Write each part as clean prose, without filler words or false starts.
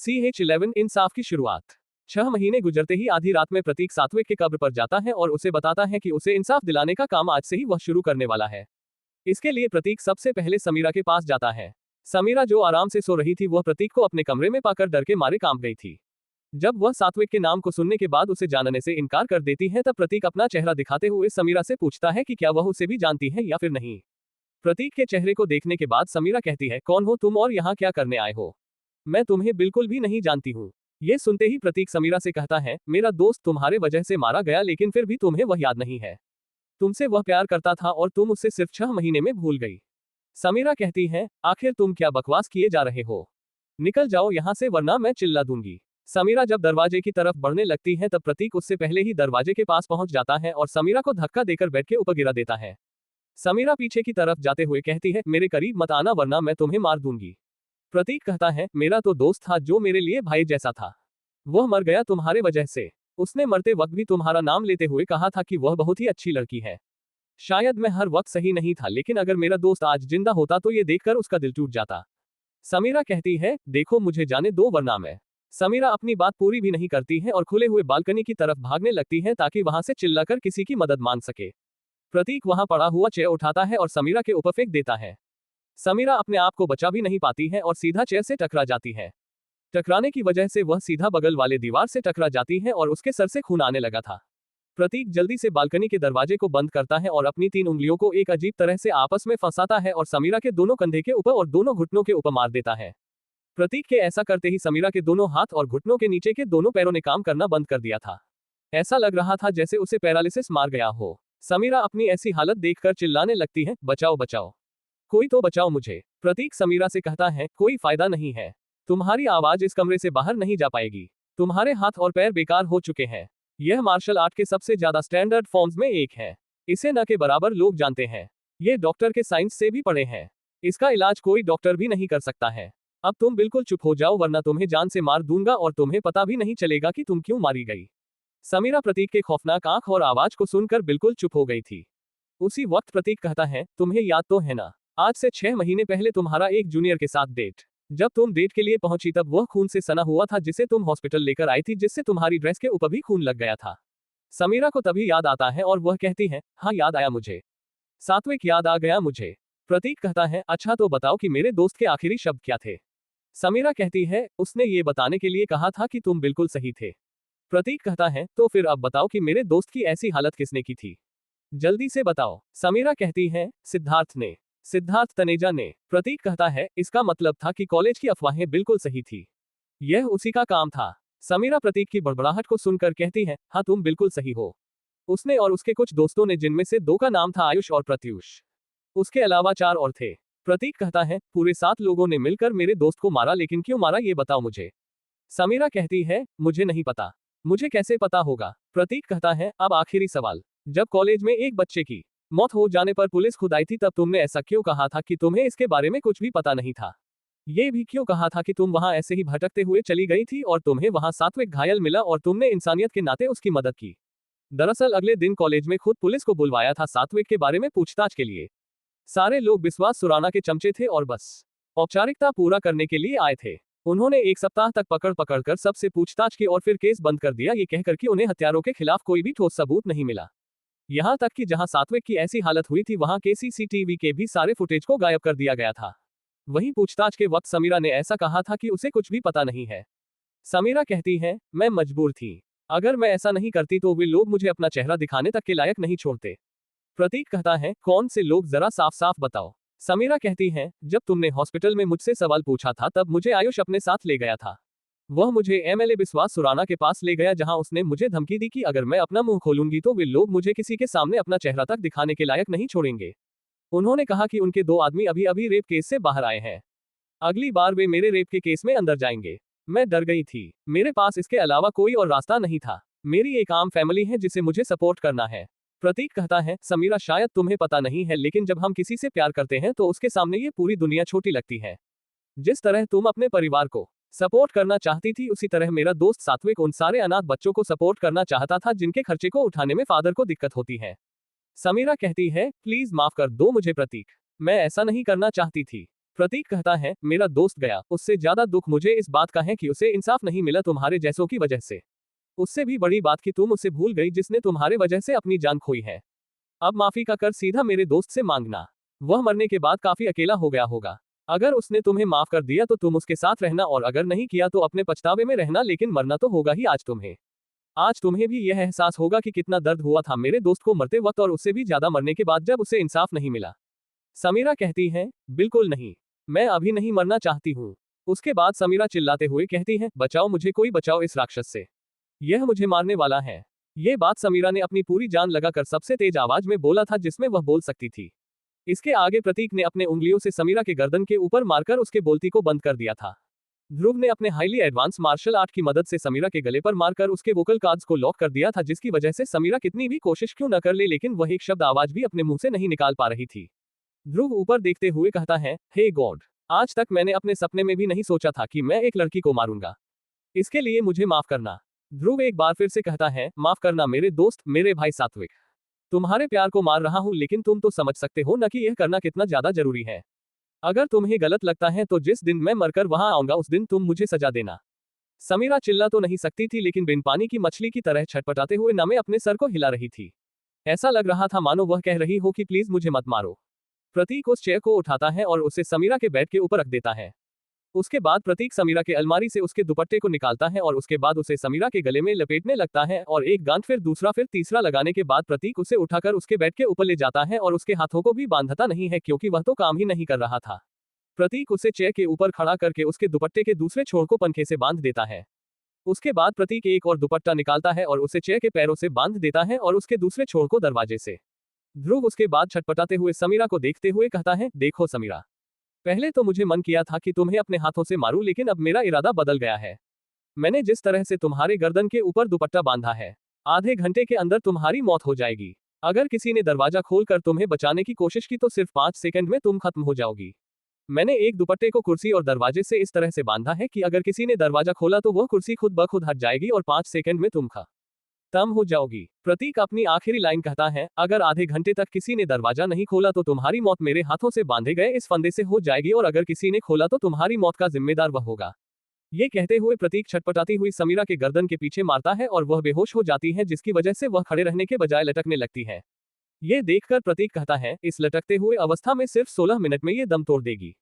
CH11 इंसाफ की शुरुआत। 6 महीने गुजरते ही आधी रात में प्रतीक सात्विक के कब्र पर जाता है और उसे बताता है कि उसे इंसाफ दिलाने का काम आज से ही वह शुरू करने वाला है। इसके लिए प्रतीक सबसे पहले समीरा के पास जाता है। समीरा जो आराम से सो रही थी वह प्रतीक को अपने कमरे में पाकर डर के मारे कांप गई थी। जब वह सात्विक के नाम को सुनने के बाद उसे जानने से इनकार कर देती है तब प्रतीक अपना चेहरा दिखाते हुए समीरा से पूछता है कि क्या वह उसे भी जानती है या फिर नहीं। प्रतीक के चेहरे को देखने के बाद समीरा कहती है, कौन हो तुम और यहाँ क्या करने आए हो? मैं तुम्हें बिल्कुल भी नहीं जानती हूँ। ये सुनते ही प्रतीक समीरा से कहता है, मेरा दोस्त तुम्हारे वजह से मारा गया लेकिन फिर भी तुम्हें वह याद नहीं है। तुमसे वह प्यार करता था और तुम उससे सिर्फ 6 महीने में भूल गई। समीरा कहती है, आखिर तुम क्या बकवास किए जा रहे हो? निकल जाओ यहाँ से वरना मैं चिल्ला दूंगी। समीरा जब दरवाजे की तरफ बढ़ने लगती है तब प्रतीक उससे पहले ही दरवाजे के पास पहुंच जाता है और समीरा को धक्का देकर बेड के ऊपर गिरा देता है। समीरा पीछे की तरफ जाते हुए कहती है, मेरे करीब मत आना वरना मैं तुम्हें मार दूंगी। प्रतीक कहता है, मेरा तो दोस्त था जो मेरे लिए भाई जैसा था। वह मर गया तुम्हारे वजह से। उसने मरते वक्त भी तुम्हारा नाम लेते हुए कहा था कि वह बहुत ही अच्छी लड़की है। शायद मैं हर वक्त सही नहीं था लेकिन अगर मेरा दोस्त आज जिंदा होता तो ये देखकर उसका दिल टूट जाता। समीरा कहती है, देखो मुझे जाने दो वरना मैं। समीरा अपनी बात पूरी भी नहीं करती है और खुले हुए बालकनी की तरफ भागने लगती है ताकि वहां से चिल्लाकर किसी की मदद मांग सके। प्रतीक वहां पड़ा हुआ चेयर उठाता है और समीरा के ऊपर फेंक देता है। समीरा अपने आप को बचा भी नहीं पाती है और सीधा चेयर से टकरा जाती है। टकराने की वजह से वह सीधा बगल वाले दीवार से टकरा जाती है और उसके सर से खून आने लगा था। प्रतीक जल्दी से बालकनी के दरवाजे को बंद करता है और अपनी 3 उंगलियों को एक अजीब तरह से आपस में फंसाता है और समीरा के दोनों कंधे के ऊपर और दोनों घुटनों के ऊपर मार देता है। प्रतीक के ऐसा करते ही समीरा के दोनों हाथ और घुटनों के नीचे के दोनों पैरों ने काम करना बंद कर दिया था। ऐसा लग रहा था जैसे उसे पैरालिसिस मार गया हो। समीरा अपनी ऐसी हालत देखकर चिल्लाने लगती है, बचाओ बचाओ, कोई तो बचाओ मुझे। प्रतीक समीरा से कहता है, कोई फायदा नहीं है। तुम्हारी आवाज इस कमरे से बाहर नहीं जा पाएगी। तुम्हारे हाथ और पैर बेकार हो चुके हैं। यह मार्शल आर्ट के सबसे ज्यादा स्टैंडर्ड फॉर्म्स में एक है। इसे न के बराबर लोग जानते हैं। ये डॉक्टर के साइंस से भी पढ़े हैं। इसका इलाज कोई डॉक्टर भी नहीं कर सकता है। अब तुम बिल्कुल चुप हो जाओ वरना तुम्हें जान से मार दूंगा और तुम्हें पता भी नहीं चलेगा कि तुम क्यों मारी गई। समीरा प्रतीक के खौफनाक आंख और आवाज को सुनकर बिल्कुल चुप हो गई थी। उसी वक्त प्रतीक कहता है, तुम्हें याद तो है ना, आज से 6 महीने पहले तुम्हारा एक जूनियर के साथ डेट। जब तुम डेट के लिए पहुंची तब वह खून से सना हुआ था जिसे तुम हॉस्पिटल लेकर आई थी, जिससे तुम्हारी ड्रेस के ऊपर भी खून लग गया था। समीरा को तभी याद आता है और वह कहती है, हाँ याद आया मुझे, सात्विक याद आ गया मुझे। प्रतीक कहता है, अच्छा तो बताओ कि मेरे दोस्त के आखिरी शब्द क्या थे? समीरा कहती है, उसने ये बताने के लिए कहा था कि तुम बिल्कुल सही थे। प्रतीक कहता है, तो फिर अब बताओ कि मेरे दोस्त की ऐसी हालत किसने की थी? जल्दी से बताओ। समीरा कहती है, सिद्धार्थ ने, सिद्धार्थ तनेजा ने। प्रतीक कहता है, इसका मतलब था कि कॉलेज की अफवाहें बिल्कुल सही थी। यह उसी का काम था। समीरा प्रतीक की बड़बड़ाहट को सुनकर कहती है, हाँ तुम बिल्कुल सही हो। उसने और उसके कुछ दोस्तों ने, जिनमें से 2 का नाम था आयुष और प्रत्युष। उसके अलावा 4 और थे। प्रतीक कहता है, पूरे 7 लोगों ने मिलकर मेरे दोस्त को मारा, लेकिन क्यों मारा ये बताओ मुझे। समीरा कहती है, मुझे नहीं पता। मुझे कैसे पता होगा? प्रतीक कहता है, अब आखिरी सवाल, जब कॉलेज में एक बच्चे की मौत हो जाने पर पुलिस खुद आई थी तब तुमने ऐसा क्यों कहा था कि तुम्हें इसके बारे में कुछ भी पता नहीं था? ये भी क्यों कहा था कि तुम वहां ऐसे ही भटकते हुए चली गई थी और तुम्हें वहां सात्विक घायल मिला और तुमने इंसानियत के नाते उसकी मदद की? दरअसल अगले दिन कॉलेज में खुद पुलिस को बुलवाया था सात्विक के बारे में पूछताछ के लिए। सारे लोग विश्वास सुराना के चमचे थे और बस औपचारिकता पूरा करने के लिए आए थे। उन्होंने 1 सप्ताह तक पकड़ कर सबसे पूछताछ की और फिर केस बंद कर दिया, ये कहकर कि उन्हें हत्यारों के खिलाफ कोई भी ठोस सबूत नहीं मिला। यहाँ तक कि जहां सात्विक की ऐसी हालत हुई थी वहां के CCTV के भी सारे फुटेज को गायब कर दिया गया था। वहीं पूछताछ के वक्त समीरा ने ऐसा कहा था कि उसे कुछ भी पता नहीं है। समीरा कहती है, मैं मजबूर थी। अगर मैं ऐसा नहीं करती तो वे लोग मुझे अपना चेहरा दिखाने तक के लायक नहीं छोड़ते। प्रतीक कहता है, कौन से लोग, जरा साफ साफ बताओ। समीरा कहती है, जब तुमने हॉस्पिटल में मुझसे सवाल पूछा था तब मुझे आयुष अपने साथ ले गया था। वह मुझे MLA विश्वास सुराना के पास ले गया जहां उसने मुझे धमकी दी कि अगर मैं अपना मुंह खोलूंगी तो वे लोग मुझे किसी के सामने अपना चेहरा तक दिखाने के लायक नहीं छोड़ेंगे। उन्होंने कहा कि उनके 2 आदमी अभी अभी रेप केस से बाहर आए हैं। अगली बार वे मेरे रेप के केस में अंदर जाएंगे। मैं डर गई थी। मेरे पास इसके अलावा कोई और रास्ता नहीं था। मेरी एक आम फैमिली है जिसे मुझे सपोर्ट करना है। प्रतीक कहता है, समीरा शायद तुम्हें पता नहीं है लेकिन जब हम किसी से प्यार करते हैं तो उसके सामने ये पूरी दुनिया छोटी लगती है। जिस तरह तुम अपने परिवार को सपोर्ट करना चाहती थी उसी तरह मेरा दोस्त सात्विक उन सारे अनाथ बच्चों को सपोर्ट करना चाहता था जिनके खर्चे को उठाने में फादर को दिक्कत होती है। समीरा कहती है, प्लीज माफ कर दो मुझे प्रतीक, मैं ऐसा नहीं करना चाहती थी। प्रतीक कहता है, मेरा दोस्त गया, उससे ज्यादा दुख मुझे इस बात का है कि उसे इंसाफ नहीं मिला तुम्हारे जैसों की वजह से। उससे भी बड़ी बात कि तुम उसे भूल गई जिसने तुम्हारे वजह से अपनी जान खोई है। अब माफी का कर सीधा मेरे दोस्त से मांगना। वह मरने के बाद काफी अकेला हो गया होगा। अगर उसने तुम्हें माफ कर दिया तो तुम उसके साथ रहना और अगर नहीं किया तो अपने पछतावे में रहना, लेकिन मरना तो होगा ही आज तुम्हें। आज तुम्हें भी यह एहसास होगा कि कितना दर्द हुआ था मेरे दोस्त को मरते वक्त और उससे भी ज्यादा मरने के बाद जब उसे इंसाफ नहीं मिला। समीरा कहती है, बिल्कुल नहीं, मैं अभी नहीं मरना चाहती हूँ। उसके बाद समीरा चिल्लाते हुए कहती है, बचाओ मुझे, कोई बचाओ इस राक्षस से, यह मुझे मारने वाला है। ये बात समीरा ने अपनी पूरी जान लगाकर सबसे तेज आवाज में बोला था जिसमें वह बोल सकती थी। इसके आगे प्रतीक ने अपने उंगलियों से समीरा के गर्दन के ऊपर मारकर उसके बोलती को बंद कर दिया था। ध्रुव ने अपने हाईली एडवांस मार्शल आर्ट की मदद से समीरा के गले पर मारकर उसके वोकल कॉर्ड्स को लॉक कर दिया था, जिसकी वजह से समीरा कितनी भी कोशिश क्यों न कर ले लेकिन वह एक शब्द आवाज भी अपने मुंह से नहीं निकाल पा रही थी। ध्रुव ऊपर देखते हुए कहता है, हे गॉड, आज तक मैंने अपने सपने में भी नहीं सोचा था कि मैं एक लड़की को मारूंगा। इसके लिए मुझे माफ करना। ध्रुव एक बार फिर से कहता है, माफ करना मेरे दोस्त, मेरे भाई सात्विक। तुम्हारे प्यार को मार रहा हूं लेकिन तुम तो समझ सकते हो न कि यह करना कितना ज्यादा जरूरी है। अगर तुम्हें गलत लगता है तो जिस दिन मैं मरकर वहां आऊंगा उस दिन तुम मुझे सजा देना। समीरा चिल्ला तो नहीं सकती थी लेकिन बिन पानी की मछली की तरह छटपटाते हुए नामे अपने सर को हिला रही थी। ऐसा लग रहा था मानो वह कह रही हो कि प्लीज मुझे मत मारो। प्रतीक उस चेयर को उठाता है और उसे समीरा के बेड के ऊपर रख देता है। उसके बाद प्रतीक समीरा के अलमारी से उसके दुपट्टे को निकालता है और उसके बाद उसे समीरा के गले में लपेटने लगता है और एक गांठ फिर दूसरा फिर तीसरा लगाने के बाद प्रतीक उसे उठाकर उसके बेड के ऊपर ले जाता है और उसके हाथों को भी बांधता नहीं है क्योंकि वह तो काम ही नहीं कर रहा था। प्रतीक उसे चेयर के ऊपर खड़ा करके उसके दुपट्टे के दूसरे छोर को पंखे से बांध देता है। उसके बाद प्रतीक एक और दुपट्टा निकालता है और उसे चेयर के पैरों से बांध देता है और उसके दूसरे छोर को दरवाजे से। ध्रुव उसके बाद छटपटाते हुए समीरा को देखते हुए कहता है, देखो समीरा, पहले तो मुझे मन किया था कि तुम्हें अपने हाथों से मारूं लेकिन अब मेरा इरादा बदल गया है। मैंने जिस तरह से तुम्हारे गर्दन के ऊपर दुपट्टा बांधा है, आधे घंटे के अंदर तुम्हारी मौत हो जाएगी। अगर किसी ने दरवाजा खोलकर तुम्हें बचाने की कोशिश की तो सिर्फ 5 सेकंड में तुम खत्म हो जाओगी। मैंने एक दुपट्टे को कुर्सी और दरवाजे से इस तरह से बांधा है कि अगर किसी ने दरवाजा खोला तो वह कुर्सी खुद ब खुद हट जाएगी और 5 सेकंड में तुम खत्म हो जाओगी। प्रतीक अपनी आखिरी लाइन कहता है, अगर आधे घंटे तक किसी ने दरवाजा नहीं खोला तो तुम्हारी मौत मेरे हाथों से बांधे गए इस फंदे से हो जाएगी और अगर किसी ने खोला तो तुम्हारी मौत का जिम्मेदार वह होगा। ये कहते हुए प्रतीक छटपटाती हुई समीरा के गर्दन के पीछे मारता है और वह बेहोश हो जाती है जिसकी वजह से वह खड़े रहने के बजाय लटकने लगती है। ये देखकर प्रतीक कहता है, इस लटकते हुए अवस्था में सिर्फ 16 मिनट में ये दम तोड़ देगी।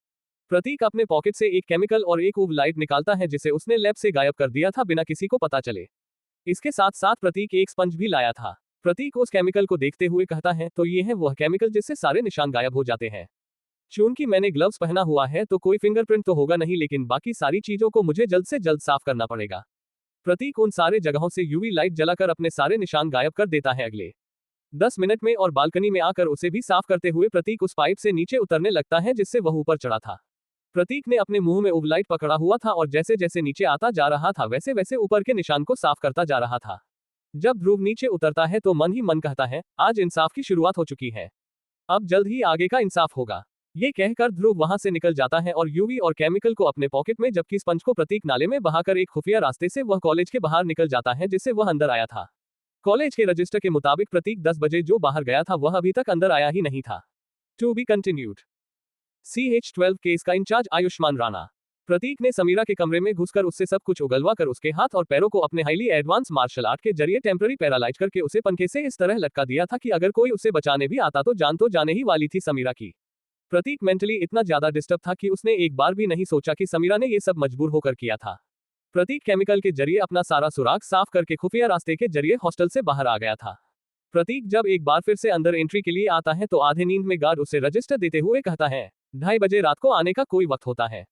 प्रतीक अपने पॉकेट से एक केमिकल और एक उव लाइट निकालता है जिसे उसने लैब से गायब कर दिया था बिना किसी को पता चले। इसके साथ साथ प्रतीक एक स्पंज भी लाया था। प्रतीक उस केमिकल को देखते हुए कहता है, तो ये है वह केमिकल जिससे सारे निशान गायब हो जाते हैं। चूंकि मैंने ग्लव्स पहना हुआ है तो कोई फिंगरप्रिंट तो होगा नहीं लेकिन बाकी सारी चीजों को मुझे जल्द से जल्द साफ करना पड़ेगा। प्रतीक उन सारे जगहों से यूवी लाइट जलाकर अपने सारे निशान गायब कर देता है अगले 10 मिनट में और बालकनी में आकर उसे भी साफ करते हुए प्रतीक उस पाइप से नीचे उतरने लगता है जिससे वह ऊपर चढ़ा था। प्रतीक ने अपने मुंह में उबलाइट पकड़ा हुआ था और जैसे जैसे नीचे आता जा रहा था वैसे वैसे ऊपर के निशान को साफ करता जा रहा था। जब ध्रुव नीचे उतरता है तो मन ही मन कहता है, आज इंसाफ की शुरुआत हो चुकी है, अब जल्द ही आगे का इंसाफ होगा। ये कहकर ध्रुव वहां से निकल जाता है और यूवी और केमिकल को अपने पॉकेट में जबकि स्पंज को प्रतीक नाले में बहाकर एक खुफिया रास्ते से वह कॉलेज के बाहर निकल जाता है जिससे वह अंदर आया था। कॉलेज के रजिस्टर के मुताबिक प्रतीक 10 बजे जो बाहर गया था वह अभी तक अंदर आया ही नहीं था। To be continued. CH12 case का इंचार्ज आयुष्मान राणा। प्रतीक ने समीरा के कमरे में घुसकर उससे सब कुछ उगलवा कर उसके हाथ और पैरों को अपने हाईली एडवांस मार्शल आर्ट के जरिए टेम्पररी पैरालाइज करके उसे पंखे से इस तरह लटका दिया था कि अगर कोई उसे बचाने भी आता तो जाने ही वाली थी समीरा की। प्रतीक मेंटली इतना ज्यादा डिस्टर्ब था कि उसने एक बार भी नहीं सोचा कि समीरा ने ये सब मजबूर होकर किया था। प्रतीक केमिकल के जरिए अपना सारा सुराग साफ करके खुफिया रास्ते के जरिए हॉस्टल से बाहर आ गया था। प्रतीक जब एक बार फिर से अंदर एंट्री के लिए आता है तो आधे नींद में गार्ड उसे रजिस्टर देते हुए कहता है, 2:30 बजे रात को आने का कोई वक्त होता है,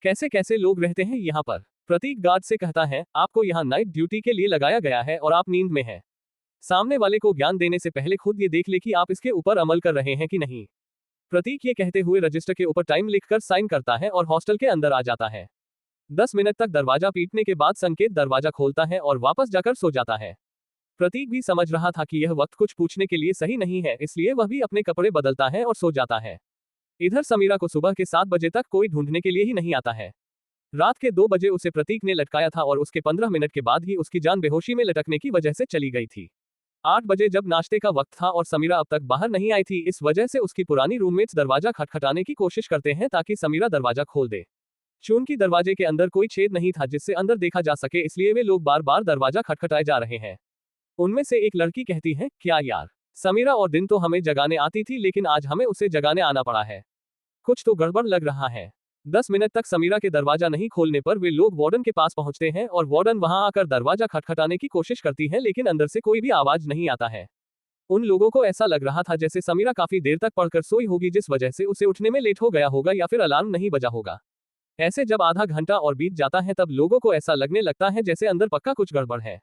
कैसे कैसे लोग रहते हैं यहाँ पर। प्रतीक गार्ड से कहता है, आपको यहाँ नाइट ड्यूटी के लिए लगाया गया है और आप नींद में हैं। सामने वाले को ज्ञान देने से पहले खुद ये देख ले कि आप इसके ऊपर अमल कर रहे हैं कि नहीं। प्रतीक ये कहते हुए रजिस्टर के ऊपर टाइम लिखकर साइन करता है और हॉस्टल के अंदर आ जाता है। 10 मिनट तक दरवाजा पीटने के बाद संकेत दरवाजा खोलता है और वापस जाकर सो जाता है। प्रतीक भी समझ रहा था कि यह वक्त कुछ पूछने के लिए सही नहीं है, इसलिए वह भी अपने कपड़े बदलता है और सो जाता है। इधर समीरा को सुबह के 7 बजे तक कोई ढूंढने के लिए ही नहीं आता है। रात के 2 बजे उसे प्रतीक ने लटकाया था और उसके 15 मिनट के बाद ही उसकी जान बेहोशी में लटकने की वजह से चली गई थी। 8 बजे जब नाश्ते का वक्त था और समीरा अब तक बाहर नहीं आई थी, इस वजह से उसकी पुरानी रूममेट्स दरवाजा खटखटाने की कोशिश करते हैं ताकि समीरा दरवाजा खोल दे। चूंकि दरवाजे के अंदर कोई छेद नहीं था जिससे अंदर देखा जा सके, इसलिए वे लोग बार बार दरवाजा खटखटाए जा रहे हैं। उनमें से एक लड़की कहती है, क्या यार, समीरा और दिन तो हमें जगाने आती थी लेकिन आज हमें उसे जगाने आना पड़ा है। कुछ तो गड़बड़ लग रहा है। 10 मिनट तक समीरा के दरवाजा नहीं खोलने पर वे लोग वार्डन के पास पहुंचते हैं और वार्डन वहां आकर दरवाजा खटखटाने की कोशिश करती है लेकिन अंदर से कोई भी आवाज नहीं आता है। उन लोगों को ऐसा लग रहा था जैसे समीरा काफी देर तक पढ़कर सोई होगी जिस वजह से उसे उठने में लेट हो गया होगा या फिर अलार्म नहीं बजा होगा। ऐसे जब आधा घंटा और बीत जाता है तब लोगों को ऐसा लगने लगता है जैसे अंदर पक्का कुछ गड़बड़ है।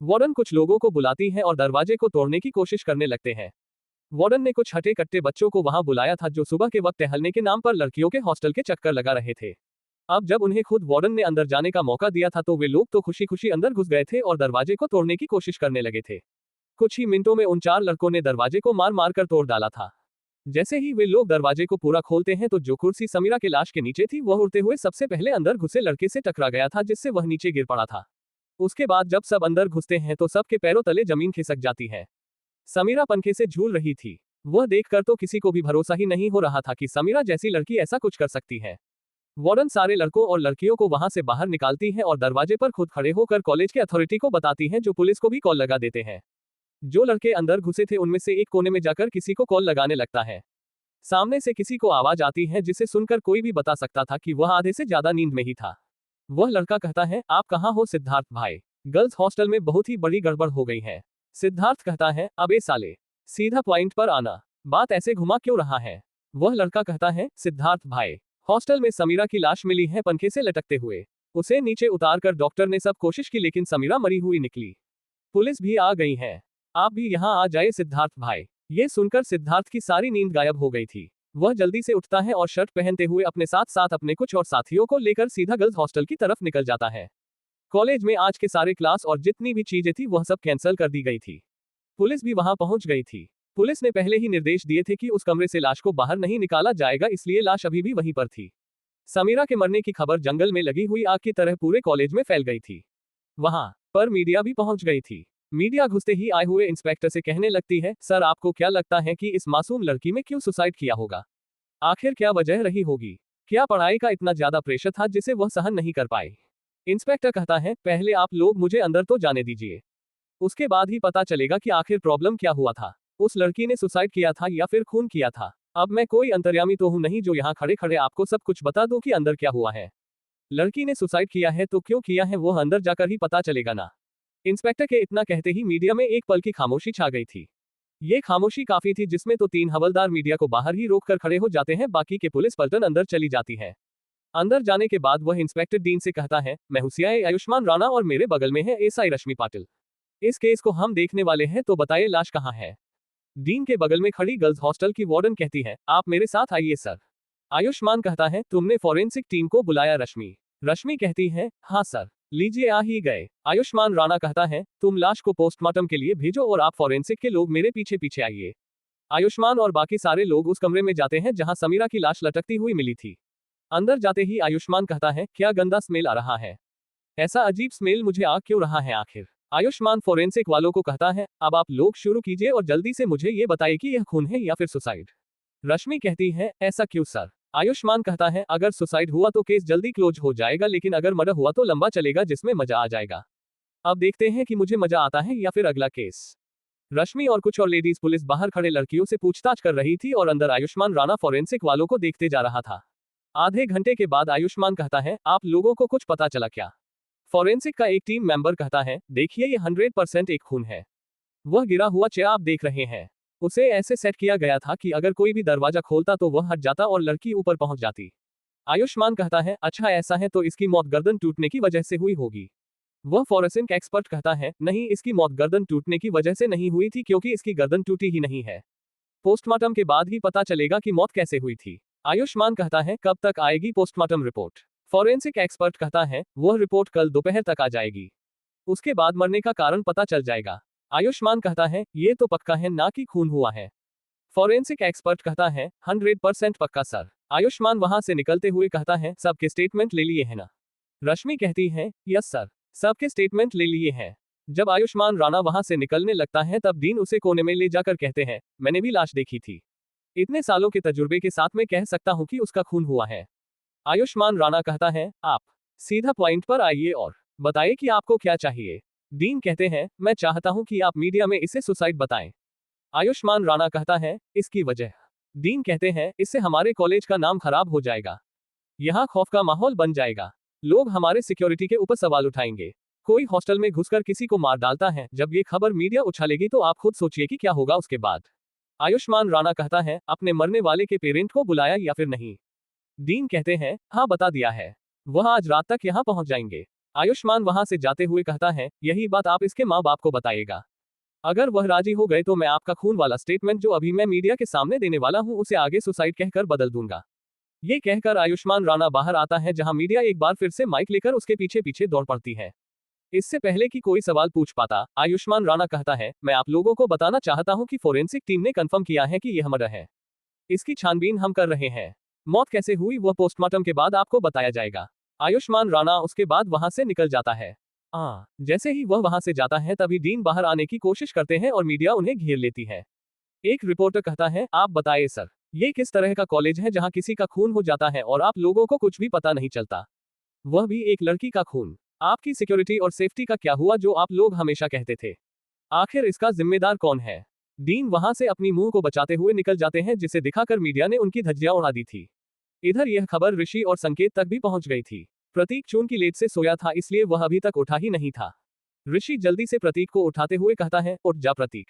वार्डन कुछ लोगों को बुलाती है और दरवाजे को तोड़ने की कोशिश करने लगते हैं। वार्डन ने कुछ हटे कट्टे बच्चों को वहां बुलाया था जो सुबह के वक्त टहलने के नाम पर लड़कियों के हॉस्टल के चक्कर लगा रहे थे। अब जब उन्हें खुद वार्डन ने अंदर जाने का मौका दिया था तो वे लोग तो खुशी खुशी अंदर घुस गए थे और दरवाजे को तोड़ने की कोशिश करने लगे थे। कुछ ही मिनटों में उन 4 लड़कों ने दरवाजे को मार मार कर तोड़ डाला था। जैसे ही वे लोग दरवाजे को पूरा खोलते हैं तो जो कुर्सी समीरा के लाश के नीचे थी वह उड़ते हुए सबसे पहले अंदर घुसे लड़के से टकरा गया था जिससे वह नीचे गिर पड़ा था। उसके बाद जब सब अंदर घुसते हैं तो सबके पैरों तले जमीन खिसक जाती है। समीरा पंखे से झूल रही थी। वह देखकर तो किसी को भी भरोसा ही नहीं हो रहा था कि समीरा जैसी लड़की ऐसा कुछ कर सकती है। वार्डन सारे लड़कों और लड़कियों को वहां से बाहर निकालती है और दरवाजे पर खुद खड़े होकर कॉलेज के अथॉरिटी को बताती है जो पुलिस को भी कॉल लगा देते हैं। जो लड़के अंदर घुसे थे उनमें से एक कोने में जाकर किसी को कॉल लगाने लगता है। सामने से किसी को आवाज आती है जिसे सुनकर कोई भी बता सकता था कि वह आधे से ज्यादा नींद में ही था। वह लड़का कहता है, आप कहाँ हो सिद्धार्थ भाई, गर्ल्स हॉस्टल में बहुत ही बड़ी गड़बड़ हो गई है। सिद्धार्थ कहता है, अबे साले, सीधा पॉइंट पर आना, बात ऐसे घुमा क्यों रहा है। वह लड़का कहता है, सिद्धार्थ भाई, हॉस्टल में समीरा की लाश मिली है पंखे से लटकते हुए। उसे नीचे उतार कर डॉक्टर ने सब कोशिश की लेकिन समीरा मरी हुई निकली। पुलिस भी आ गई है, आप भी यहाँ आ जाए सिद्धार्थ भाई। ये सुनकर सिद्धार्थ की सारी नींद गायब हो गई थी। वह जल्दी से उठता है और शर्ट पहनते हुए अपने साथ साथ अपने कुछ और साथियों को लेकर सीधा गर्ल्स हॉस्टल की तरफ निकल जाता है। कॉलेज में आज के सारे क्लास और जितनी भी चीजें थी वह सब कैंसिल कर दी गई थी। पुलिस भी वहां पहुंच गई थी। पुलिस ने पहले ही निर्देश दिए थे कि उस कमरे से लाश को बाहर नहीं निकाला जाएगा, इसलिए लाश अभी भी वहीं पर थी। समीरा के मरने की खबर जंगल में लगी हुई आग की तरह पूरे कॉलेज में फैल गई थी। वहां पर मीडिया भी पहुंच गई थी। मीडिया घुसते ही आए हुए इंस्पेक्टर से कहने लगती है, सर आपको क्या लगता है कि इस मासूम लड़की में क्यों सुसाइड किया होगा? आखिर क्या वजह रही होगी? क्या पढ़ाई का इतना ज्यादा प्रेशर था जिसे वह सहन नहीं कर पाई? इंस्पेक्टर कहता है, पहले आप लोग मुझे अंदर तो जाने दीजिए, उसके बाद ही पता चलेगा कि आखिर प्रॉब्लम क्या हुआ था। उस लड़की ने सुसाइड किया था या फिर खून किया था? अब मैं कोई अंतर्यामी तो हूं नहीं जो यहाँ खड़े खड़े आपको सब कुछ बता दूं कि अंदर क्या हुआ है। लड़की ने सुसाइड किया है तो क्यों किया है वह अंदर जाकर ही पता चलेगा ना। इंस्पेक्टर के इतना कहते ही मीडिया में एक पल की खामोशी छा गई थी। ये खामोशी काफी थी जिसमें तो 3 हवलदार मीडिया को बाहर ही रोक कर खड़े हो जाते हैं, बाकी के पुलिस पलटन अंदर चली जाती है। अंदर जाने के बाद वह इंस्पेक्टर डीन से कहता है, मैं हूं सीआईए आयुष्मान राणा और मेरे बगल में है एसआई रश्मि पाटिल। इस केस को हम देखने वाले हैं तो बताइए लाश कहाँ है। डीन के बगल में खड़ी गर्ल्स हॉस्टल की वार्डन कहती है, आप मेरे साथ आइए सर। आयुष्मान कहता है, तुमने फॉरेंसिक टीम को बुलाया रश्मि? रश्मि कहती है, हाँ सर, लीजिए आ ही गए। आयुष्मान राणा कहता है, तुम लाश को पोस्टमार्टम के लिए भेजो और आप फॉरेंसिक के लोग मेरे पीछे पीछे आइए। आयुष्मान और बाकी सारे लोग उस कमरे में जाते हैं जहां समीरा की लाश लटकती हुई मिली थी। अंदर जाते ही आयुष्मान कहता है, क्या गंदा स्मेल आ रहा है, ऐसा अजीब स्मेल मुझे आ क्यों रहा है आखिर? आयुष्मान फोरेंसिक वालों को कहता है, अब आप लोग शुरू कीजिए और जल्दी से मुझे ये बताइए कि यह खून है या फिर सुसाइड। रश्मि कहती है, ऐसा क्यों सर? आयुष्मान कहता है, अगर सुसाइड हुआ तो केस जल्दी क्लोज हो जाएगा लेकिन अगर मर्डर हुआ तो लंबा चलेगा जिसमें मजा आ जाएगा। अब देखते हैं कि मुझे मजा आता है या फिर अगला केस। रश्मि और कुछ और लेडीज पुलिस बाहर खड़े लड़कियों से पूछताछ कर रही थी और अंदर आयुष्मान राणा फोरेंसिक वालों को देखते जा रहा था। आधे घंटे के बाद आयुष्मान कहता है, आप लोगों को कुछ पता चला क्या? फोरेंसिक का एक टीम मेंबर कहता है, देखिए ये 100% एक खून है। वह गिरा हुआ चेयर आप देख रहे हैं, उसे ऐसे सेट किया गया था कि अगर कोई भी दरवाजा खोलता तो वह हट जाता और लड़की ऊपर पहुंच जाती। आयुष्मान कहता है, अच्छा ऐसा है तो इसकी मौत गर्दन टूटने की वजह से हुई होगी। वह फोरेंसिक एक्सपर्ट कहता है, नहीं इसकी मौत गर्दन टूटने की वजह से नहीं हुई थी क्योंकि इसकी गर्दन टूटी ही नहीं है। पोस्टमार्टम के बाद ही पता चलेगा कि मौत कैसे हुई थी। आयुष्मान कहता है, कब तक आएगी पोस्टमार्टम रिपोर्ट? फोरेंसिक एक्सपर्ट कहता है, वह रिपोर्ट कल दोपहर तक आ जाएगी, उसके बाद मरने का कारण पता चल जाएगा। आयुष्मान कहता है, ये तो पक्का है ना कि खून हुआ है? फोरेंसिक एक्सपर्ट कहता है, 100% पक्का सर। आयुष्मान वहां से निकलते हुए कहता है, सबके स्टेटमेंट ले लिए हैं ना? रश्मि कहती है, यस सर, सबके स्टेटमेंट ले लिए हैं। जब आयुष्मान राणा वहां से निकलने लगता है तब डीन उसे कोने में ले जाकर कहते हैं, मैंने भी लाश देखी थी। इतने सालों के तजुर्बे के साथ मैं कह सकता हूं कि उसका खून हुआ है। आयुष्मान राणा कहता है, आप सीधा पॉइंट पर आइए और बताइए कि आपको क्या चाहिए। डीन कहते हैं, मैं चाहता हूं कि आप मीडिया में इसे सुसाइड बताएं। आयुष्मान राणा कहता है, इसकी वजह। डीन कहते हैं, इससे हमारे कॉलेज का नाम खराब हो जाएगा। यहाँ खौफ का माहौल बन जाएगा। लोग हमारे सिक्योरिटी के ऊपर सवाल उठाएंगे। कोई हॉस्टल में घुसकर किसी को मार डालता है, जब ये खबर मीडिया उछालेगी तो आप खुद सोचिए कि क्या होगा उसके बाद। आयुष्मान राणा कहता है, अपने मरने वाले के पेरेंट को बुलाया या फिर नहीं। डीन कहते हैं, हाँ बता दिया है। वह आज रात तक यहाँ पहुंच जाएंगे। आयुष्मान वहां से जाते हुए कहता है, यही बात आप इसके माँ बाप को बताइएगा। अगर वह राजी हो गए तो मैं आपका खून वाला स्टेटमेंट जो अभी मैं मीडिया के सामने देने वाला हूं उसे आगे सुसाइड कहकर बदल दूंगा। ये कहकर आयुष्मान राणा बाहर आता है जहां मीडिया एक बार फिर से माइक लेकर उसके पीछे पीछे दौड़ पड़ती है। इससे पहले कि कोई सवाल पूछ पाता, आयुष्मान राणा कहता है, मैं आप लोगों को बताना चाहता हूं कि फोरेंसिक टीम ने कंफर्म किया है कि यह मर्डर है। इसकी छानबीन हम कर रहे हैं। मौत कैसे हुई वह पोस्टमार्टम के बाद आपको बताया जाएगा। आयुष्मान राणा उसके बाद वहां से निकल जाता है। जैसे ही वह वहां से जाता है तभी डीन बाहर आने की कोशिश करते हैं और मीडिया उन्हें घेर लेती है। एक रिपोर्टर कहता है, आप बताइए सर, ये किस तरह का कॉलेज है जहां किसी का खून हो जाता है और आप लोगों को कुछ भी पता नहीं चलता, वह भी एक लड़की का खून। आपकी सिक्योरिटी और सेफ्टी का क्या हुआ जो आप लोग हमेशा कहते थे? आखिर इसका जिम्मेदार कौन है? डीन वहां से अपनी मुंह को बचाते हुए निकल जाते हैं जिसे दिखाकर मीडिया ने उनकी धज्जियां उड़ा दी थी। इधर यह खबर ऋषि और संकेत तक भी पहुंच गई थी। प्रतीक चून की लेट से सोया था इसलिए वह अभी तक उठा ही नहीं था। ऋषि जल्दी से प्रतीक को उठाते हुए कहता है, उठ जा प्रतीक,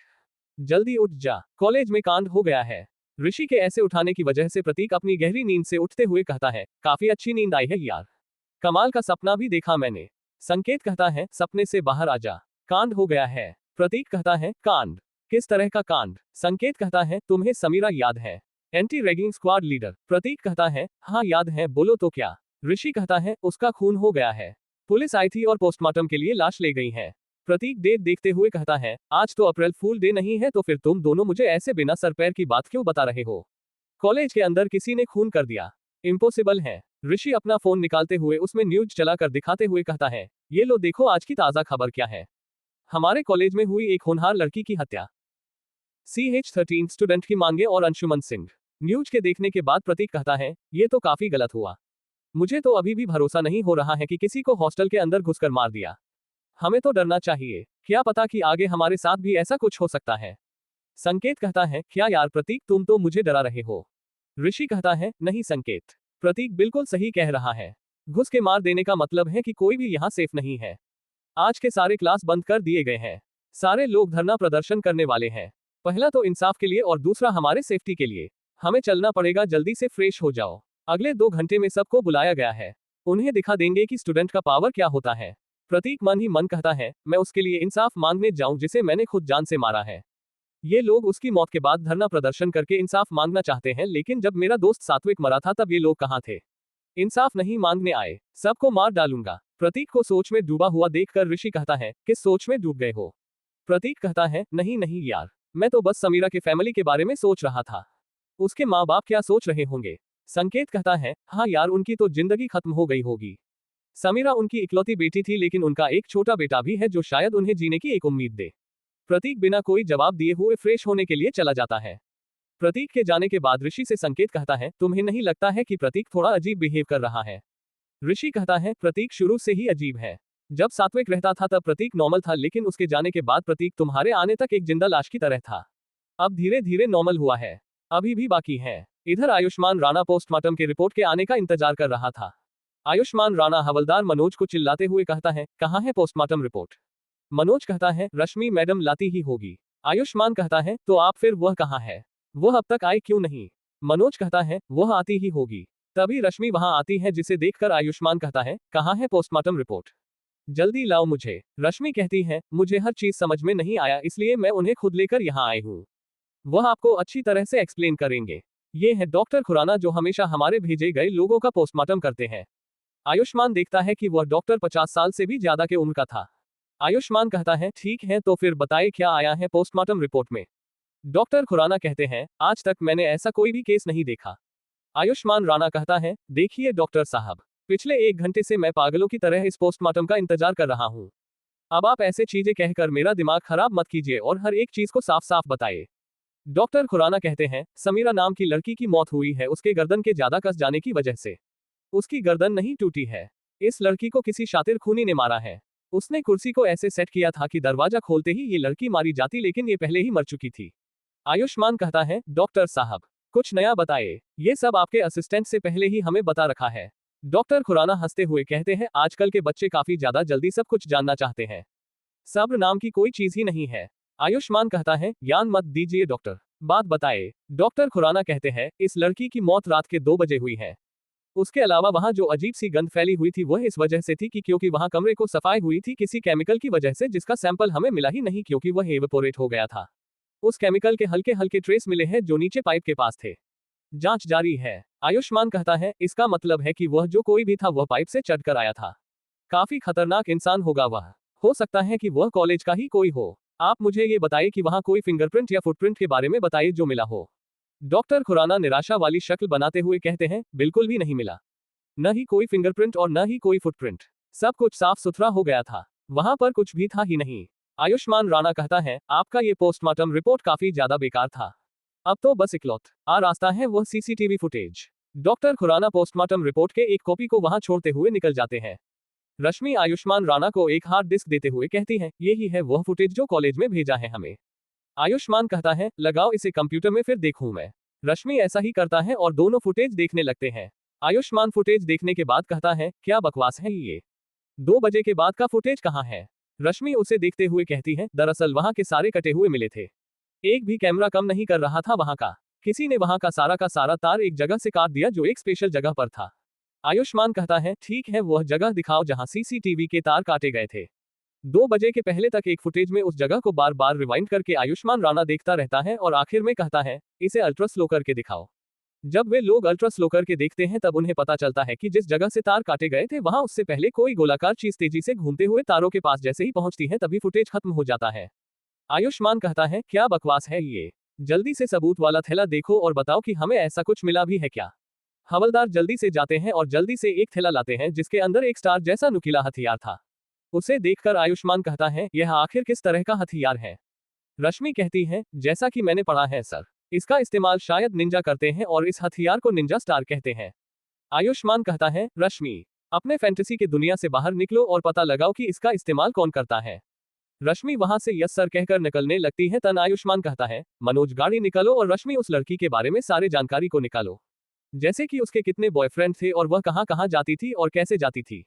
जल्दी उठ जा, कॉलेज में कांड हो गया है। ऋषि के ऐसे उठाने की वजह से प्रतीक अपनी गहरी नींद से उठते हुए कहता है, काफी अच्छी नींद आई है यार, कमाल का सपना भी देखा मैंने। संकेत कहता है, सपने से बाहर आ जा, कांड हो गया है। प्रतीक कहता है, कांड? किस तरह का कांड? संकेत कहता है, तुम्हें समीरा याद है, एंटी रैगिंग स्क्वाड लीडर? प्रतीक कहता है, हाँ याद है, बोलो तो क्या? ऋषि कहता है, उसका खून हो गया है, पुलिस आई थी और पोस्टमार्टम के लिए लाश ले गई है। प्रतीक डेट देखते हुए कहता है, आज तो अप्रैल फूल डे नहीं है तो फिर तुम दोनों मुझे ऐसे बिना सर पैर की बात क्यों बता रहे हो? कॉलेज के अंदर किसी ने खून कर दिया, इम्पॉसिबल है। ऋषि अपना फोन निकालते हुए उसमें न्यूज चलाकर दिखाते हुए कहता है, ये लो देखो आज की ताजा खबर क्या है, हमारे कॉलेज में हुई एक होनहार लड़की की हत्या। CH13 स्टूडेंट की मांगे और अंशुमन सिंह। न्यूज के देखने के बाद प्रतीक कहता है, ये तो काफी गलत हुआ, मुझे तो अभी भी भरोसा नहीं हो रहा है कि किसी को हॉस्टल के अंदर घुसकर मार दिया। हमें तो डरना चाहिए, क्या पता कि आगे हमारे साथ भी ऐसा कुछ हो सकता है। संकेत कहता है, क्या यार प्रतीक तुम तो मुझे डरा रहे हो। ऋषि कहता है, नहीं संकेत, प्रतीक बिल्कुल सही कह रहा है, घुस के मार देने का मतलब है कि कोई भी यहाँ सेफ नहीं है। आज के सारे क्लास बंद कर दिए गए हैं, सारे लोग धरना प्रदर्शन करने वाले हैं। पहला तो इंसाफ के लिए और दूसरा हमारे सेफ्टी के लिए। हमें चलना पड़ेगा, जल्दी से फ्रेश हो जाओ। अगले 2 घंटे में सबको बुलाया गया है, उन्हें दिखा देंगे कि स्टूडेंट का पावर क्या होता है। प्रतीक मन ही मन कहता है, मैं उसके लिए इंसाफ मांगने जाऊं जिसे मैंने खुद जान से मारा है। ये लोग उसकी मौत के बाद धरना प्रदर्शन करके इंसाफ मांगना चाहते हैं, लेकिन जब मेरा दोस्त सात्विक मरा था तब ये लोग कहाँ थे? इंसाफ नहीं मांगने आए, सबको मार डालूंगा। प्रतीक को सोच में डूबा हुआ देखकर ऋषि कहता है, किस सोच में डूब गए हो? प्रतीक कहता है, नहीं नहीं यार, मैं तो बस समीरा के फैमिली के बारे में सोच रहा था, उसके माँ बाप क्या सोच रहे होंगे। संकेत कहता है, हाँ यार उनकी तो जिंदगी खत्म हो गई होगी। समीरा उनकी इकलौती बेटी थी लेकिन उनका एक छोटा बेटा भी है जो शायद उन्हें जीने की एक उम्मीद दे। प्रतीक बिना कोई जवाब दिए हुए फ्रेश होने के लिए चला जाता है। प्रतीक के जाने के बाद ऋषि से संकेत कहता है, तुम्हें नहीं लगता है कि प्रतीक थोड़ा अजीब बिहेव कर रहा है? ऋषि कहता है, प्रतीक शुरू से ही अजीब है, जब सात्विक रहता था तब प्रतीक नॉर्मल था लेकिन उसके जाने के बाद प्रतीक तुम्हारे आने तक एक जिंदा लाश की तरह था। अब धीरे धीरे नॉर्मल हुआ है, अभी भी बाकी है। इधर आयुष्मान राणा पोस्टमार्टम के रिपोर्ट के आने का इंतजार कर रहा था। आयुष्मान राणा हवलदार मनोज को चिल्लाते हुए कहता है, कहाँ है पोस्टमार्टम रिपोर्ट? मनोज कहता है, रश्मि मैडम लाती ही होगी। आयुष्मान कहता है, तो आप फिर वह कहाँ है? वह अब तक आई क्यों नहीं? मनोज कहता है, वह आती ही होगी। तभी रश्मि वहां आती है जिसे देखकर आयुष्मान कहता है, कहाँ है पोस्टमार्टम रिपोर्ट? जल्दी लाओ मुझे। रश्मि कहती है, मुझे हर चीज समझ में नहीं आया इसलिए मैं उन्हें खुद लेकर यहाँ आई हूँ, वह आपको अच्छी तरह से एक्सप्लेन करेंगे। ये है डॉक्टर खुराना जो हमेशा हमारे भेजे गए लोगों का पोस्टमार्टम करते हैं। आयुष्मान देखता है कि वह डॉक्टर 50 साल से भी ज्यादा के उम्र का था। आयुष्मान कहता है, ठीक है तो फिर बताइए क्या आया है पोस्टमार्टम रिपोर्ट में? डॉक्टर खुराना कहते हैं, आज तक मैंने ऐसा कोई भी केस नहीं देखा। आयुष्मान राणा कहता है, देखिए डॉक्टर साहब, पिछले 1 घंटे से मैं पागलों की तरह इस पोस्टमार्टम का इंतजार कर रहा हूँ। अब आप ऐसे चीजें कहकर मेरा दिमाग खराब मत कीजिए और हर एक चीज को साफ साफ बताइए। डॉक्टर खुराना कहते हैं, समीरा नाम की लड़की की मौत हुई है उसके गर्दन के ज्यादा कस जाने की वजह से। उसकी गर्दन नहीं टूटी है। इस लड़की को किसी शातिर खूनी ने मारा है। उसने कुर्सी को ऐसे सेट किया था कि दरवाजा खोलते ही ये लड़की मारी जाती, लेकिन ये पहले ही मर चुकी थी। आयुष्मान कहता है, डॉक्टर साहब कुछ नया बताइए, ये सब आपके असिस्टेंट से पहले ही हमें बता रखा है। डॉक्टर खुराना हंसते हुए कहते हैं, आजकल के बच्चे काफी ज्यादा जल्दी सब कुछ जानना चाहते हैं। सब्र नाम की कोई चीज ही नहीं है। आयुष्मान कहता है, ज्ञान मत दीजिए डॉक्टर, बात बताए। डॉक्टर खुराना कहते हैं, इस लड़की की मौत रात के 2 बजे हुई है। उसके अलावा वहां जो अजीब सी गंध फैली हुई थी वह इस वजह से थी कि क्योंकि वहां कमरे को सफाई हुई थी किसी केमिकल की वजह से, जिसका सैंपल हमें मिला ही नहीं क्योंकि वह एवेपोरेट हो गया था। उस केमिकल के हल्के हल्के ट्रेस मिले हैं जो नीचे पाइप के पास थे। जांच जारी है। आयुष्मान कहता है, इसका मतलब है कि वह जो कोई भी था वह पाइप से चढ़कर आया था। काफी खतरनाक इंसान होगा वह। हो सकता है कि वह कॉलेज का ही कोई हो। आप मुझे ये बताइए कि वहां कोई फिंगरप्रिंट या फुटप्रिंट के बारे में बताइए जो मिला हो। डॉक्टर खुराना निराशा वाली शक्ल बनाते हुए कहते हैं, बिल्कुल भी नहीं मिला। न ही कोई फिंगरप्रिंट और न ही कोई फुटप्रिंट। सब कुछ साफ सुथरा हो गया था। वहां पर कुछ भी था ही नहीं। आयुष्मान राणा कहता है, आपका ये पोस्टमार्टम रिपोर्ट काफी ज्यादा बेकार था। अब तो बस इकलौत रास्ता है वह CCTV footage. Doctor Khurana postmortem report के एक कॉपी को वहां छोड़ते हुए निकल जाते हैं। रश्मि आयुष्मान राणा को एक हार्ड डिस्क देते हुए कहती है, यही है वह फुटेज जो कॉलेज में भेजा है हमें। आयुष्मान कहता है, लगाओ इसे कंप्यूटर में फिर देखूं मैं। रश्मि ऐसा ही करता है और दोनों फुटेज देखने लगते हैं। आयुष्मान फुटेज देखने के बाद कहता है, क्या बकवास है ये, 2 बजे के बाद का फुटेज कहाँ है। रश्मि उसे देखते हुए कहती है, दरअसल वहां के सारे कटे हुए मिले थे। एक भी कैमरा कम नहीं कर रहा था वहां का। किसी ने वहां का सारा तार एक जगह से काट दिया जो एक स्पेशल जगह पर था। आयुष्मान कहता है, ठीक है वह जगह दिखाओ जहां सीसीटीवी के तार काटे गए थे। 2 बजे के पहले तक एक फुटेज में उस जगह को बार बार रिवाइंड करके आयुष्मान राणा देखता रहता है और आखिर में कहता है, इसे अल्ट्रा स्लो करके दिखाओ। जब वे लोग अल्ट्रा स्लो करके देखते हैं तब उन्हें पता चलता है कि जिस जगह से तार काटे गए थे वहां उससे पहले कोई गोलाकार चीज तेजी से घूमते हुए तारों के पास जैसे ही पहुंचती है तभी फुटेज खत्म हो जाता है। आयुष्मान कहता है, क्या बकवास है ये, जल्दी से सबूत वाला थैला देखो और बताओ कि हमें ऐसा कुछ मिला भी है क्या। हवलदार जल्दी से जाते हैं और जल्दी से एक थैला लाते हैं जिसके अंदर एक स्टार जैसा नुकीला हथियार था। उसे देखकर आयुष्मान कहता है, यह आखिर किस तरह का हथियार है। रश्मि कहती है, जैसा कि मैंने पढ़ा है सर, इसका इस्तेमाल शायद निंजा करते हैं और इस हथियार को निंजा स्टार कहते हैं। आयुष्मान कहता है, रश्मि अपने फैंटेसी के दुनिया से बाहर निकलो और पता लगाओ कि इसका इस्तेमाल कौन करता है। रश्मि वहां से यस सर कहकर निकलने लगती है तन आयुष्मान कहता है, मनोज गाड़ी निकालो और रश्मि उस लड़की के बारे में सारे जानकारी को निकालो, जैसे कि उसके कितने बॉयफ्रेंड थे और वह कहां कहां जाती थी और कैसे जाती थी,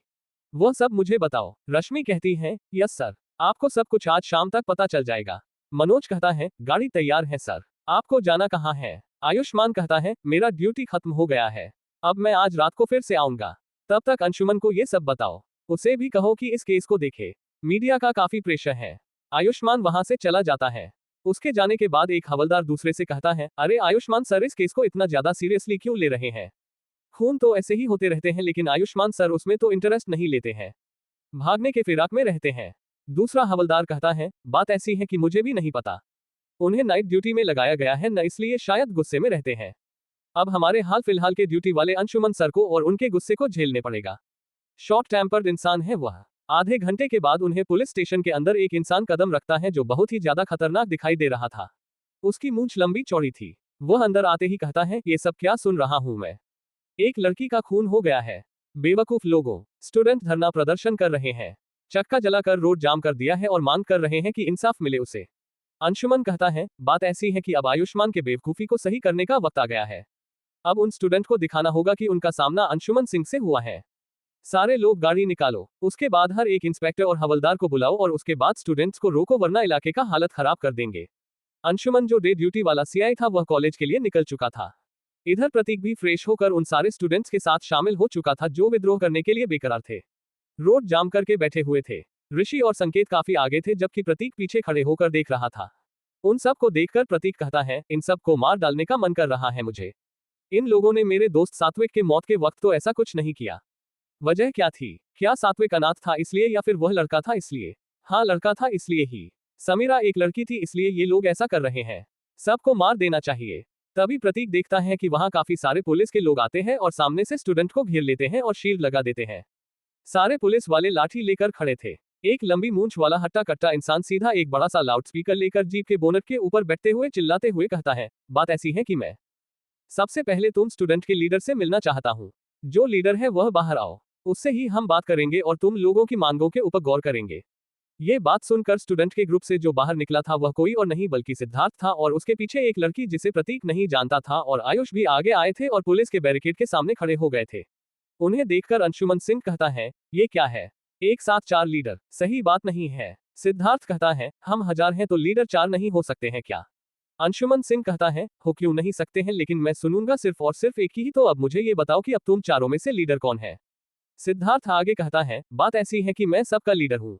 वह सब मुझे बताओ। रश्मि कहती है, यस सर, आपको सब कुछ आज शाम तक पता चल जाएगा। मनोज कहता है, गाड़ी तैयार है सर, आपको जाना कहाँ है। आयुष्मान कहता है, मेरा ड्यूटी खत्म हो गया है, अब मैं आज रात को फिर से आऊंगा। तब तक अंशुमन को ये सब बताओ, उसे भी कहो कि इस केस को देखे, मीडिया का काफी प्रेशर है। आयुष्मान वहां से चला जाता है। उसके जाने के बाद एक हवलदार दूसरे से कहता है, अरे आयुष्मान सर, इस केस को इतना ज्यादा सीरियसली क्यों ले रहे हैं। खून तो ऐसे ही होते रहते हैं लेकिन आयुष्मान सर उसमें तो इंटरेस्ट नहीं लेते हैं, भागने के फिराक में रहते हैं। दूसरा हवलदार कहता है, बात ऐसी है कि मुझे भी नहीं पता, उन्हें नाइट ड्यूटी में लगाया गया है न, इसलिए शायद गुस्से में रहते हैं। अब हमारे हाल फिलहाल के ड्यूटी वाले अंशुमन सर को और उनके गुस्से को झेलने पड़ेगा। शॉर्ट टेम्पर्ड इंसान है वह। आधे घंटे के बाद उन्हें पुलिस स्टेशन के अंदर एक इंसान कदम रखता है जो बहुत ही ज्यादा खतरनाक दिखाई दे रहा था। उसकी मूंछ लंबी चौड़ी थी। वह अंदर आते ही कहता है, ये सब क्या सुन रहा हूं मैं, एक लड़की का खून हो गया है। बेवकूफ लोगों, स्टूडेंट धरना प्रदर्शन कर रहे हैं, चक्का जलाकर रोड जाम कर दिया है और मांग कर रहे हैं कि इंसाफ मिले उसे। अंशुमन कहता है, बात ऐसी है कि अब आयुष्मान के बेवकूफी को सही करने का वक्त आ गया है। अब उन स्टूडेंट को दिखाना होगा कि उनका सामना अंशुमन सिंह से हुआ है। सारे लोग गाड़ी निकालो, उसके बाद हर एक इंस्पेक्टर और हवलदार को बुलाओ और उसके बाद स्टूडेंट्स को रोको वरना इलाके का हालत खराब कर देंगे। अंशुमन जो डे ड्यूटी वाला सीआई था वह कॉलेज के लिए निकल चुका था। इधर प्रतीक भी फ्रेश होकर उन सारे स्टूडेंट्स के साथ शामिल हो चुका था जो विद्रोह करने के लिए बेकरार थे, रोड जाम करके बैठे हुए थे। ऋषि और संकेत काफी आगे थे जबकि प्रतीक पीछे खड़े होकर देख रहा था। उन सब को देखकर प्रतीक कहता है, इन सब को मार डालने का मन कर रहा है मुझे। इन लोगों ने मेरे दोस्त सात्विक के मौत के वक्त तो ऐसा कुछ नहीं किया। वजह क्या थी? क्या सात्विक अनाथ था इसलिए या फिर वह लड़का था इसलिए? हाँ, लड़का था इसलिए ही। समीरा एक लड़की थी इसलिए ये लोग ऐसा कर रहे हैं। सबको मार देना चाहिए। तभी प्रतीक देखता है कि वहां काफी सारे पुलिस के लोग आते हैं और सामने से स्टूडेंट को घेर लेते हैं और शील्ड लगा देते हैं। सारे पुलिस वाले लाठी लेकर खड़े थे। एक लंबी मूंछ वाला हट्टा कट्टा इंसान सीधा एक बड़ा सा लाउडस्पीकर लेकर जीप के बोनट के ऊपर बैठते हुए चिल्लाते हुए कहता है, बात ऐसी है कि मैं सबसे पहले तुम स्टूडेंट के लीडर से मिलना चाहता हूँ। जो लीडर है वह बाहर आओ, उससे ही हम बात करेंगे और तुम लोगों की मांगों के ऊपर गौर करेंगे। ये बात सुनकर स्टूडेंट के ग्रुप से जो बाहर निकला था वह कोई और नहीं बल्कि सिद्धार्थ था और उसके पीछे एक लड़की जिसे प्रतीक नहीं जानता था और आयुष भी आगे आए थे और पुलिस के बैरिकेड के सामने खड़े हो गए थे। उन्हें देखकर अंशुमन सिंह कहता है, ये क्या है, एक साथ 4 लीडर, सही बात नहीं है। सिद्धार्थ कहता है, हम 1000 हैं तो लीडर 4 नहीं हो सकते हैं क्या? अंशुमन सिंह कहता है, हो क्यों नहीं सकते हैं, लेकिन मैं सुनूंगा सिर्फ और सिर्फ एक ही, तो अब मुझे ये बताओ कि अब तुम चारों में से लीडर कौन है? सिद्धार्थ आगे कहता है, बात ऐसी है कि मैं सबका लीडर हूँ।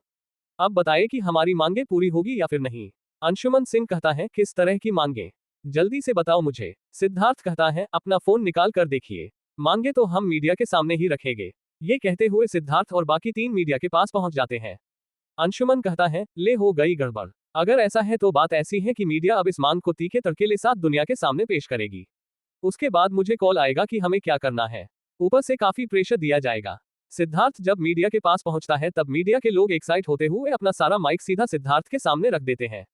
अब बताइए कि हमारी मांगे पूरी होगी या फिर नहीं। अंशुमन सिंह कहता है, किस तरह की मांगे, जल्दी से बताओ मुझे। सिद्धार्थ कहता है, अपना फोन निकाल कर देखिए, मांगे तो हम मीडिया के सामने ही रखेंगे। ये कहते हुए सिद्धार्थ और बाकी 3 मीडिया के पास पहुंच जाते हैं। अंशुमन कहता है, ले हो गई गड़बड़। अगर ऐसा है तो बात ऐसी है कि मीडिया अब इस मांग को तीखे तड़केले साथ दुनिया के सामने पेश करेगी। उसके बाद मुझे कॉल आएगा कि हमें क्या करना है, ऊपर से काफी प्रेशर दिया जाएगा। सिद्धार्थ जब मीडिया के पास पहुंचता है तब मीडिया के लोग एक्साइट होते हुए अपना सारा माइक सीधा सिद्धार्थ के सामने रख देते हैं।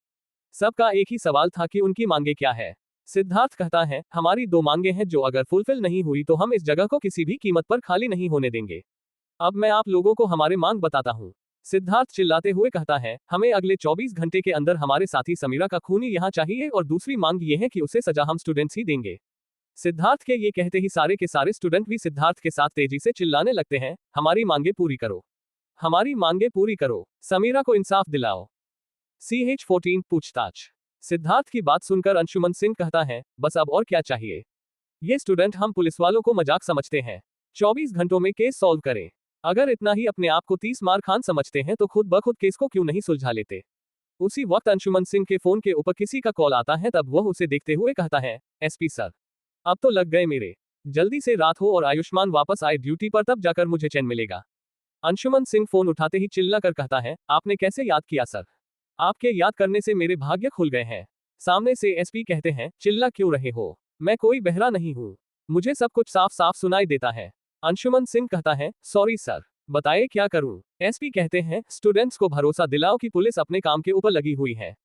सबका एक ही सवाल था कि उनकी मांगे क्या है। सिद्धार्थ कहता है, हमारी 2 मांगे हैं जो अगर फुलफिल नहीं हुई तो हम इस जगह को किसी भी कीमत पर खाली नहीं होने देंगे। अब मैं आप लोगों को हमारे मांग बताता हूँ। सिद्धार्थ चिल्लाते हुए कहता है, हमें अगले 24 घंटे के अंदर हमारे साथी समीरा का खूनी यहाँ चाहिए और दूसरी मांग ये है कि उसे सजा हम स्टूडेंट्स ही देंगे। सिद्धार्थ के ये कहते ही सारे के सारे स्टूडेंट भी सिद्धार्थ के साथ तेजी से चिल्लाने लगते हैं, हमारी मांगे पूरी करो, हमारी मांगे पूरी करो, समीरा को इंसाफ दिलाओ। CH14 पूछताछ। सिद्धार्थ की बात सुनकर अंशुमन सिंह कहता है, बस अब और क्या चाहिए? ये स्टूडेंट हम पुलिस वालों को मजाक समझते हैं, 24 घंटों में केस सॉल्व करें। अगर इतना ही अपने आप को 30 मार खान समझते हैं तो खुद ब खुद केस को क्यों नहीं सुलझा लेते। उसी वक्त अंशुमन सिंह के फोन के ऊपर किसी का कॉल आता है, तब वह उसे देखते हुए कहता है, SP सर, अब तो लग गए मेरे, जल्दी से रात हो और आयुष्मान वापस आए ड्यूटी पर, तब जाकर मुझे चैन मिलेगा। अंशुमन सिंह फोन उठाते ही चिल्ला कर कहता है, आपने कैसे याद किया सर, आपके याद करने से मेरे भाग्य खुल गए हैं। सामने से SP कहते हैं, चिल्ला क्यों रहे हो, मैं कोई बहरा नहीं हूँ, मुझे सब कुछ साफ साफ सुनाई देता है। अंशुमन सिंह कहता है, सॉरी सर, बताइए क्या करूं। SP कहते हैं, स्टूडेंट्स को भरोसा दिलाओ कि पुलिस अपने काम के ऊपर लगी हुई है,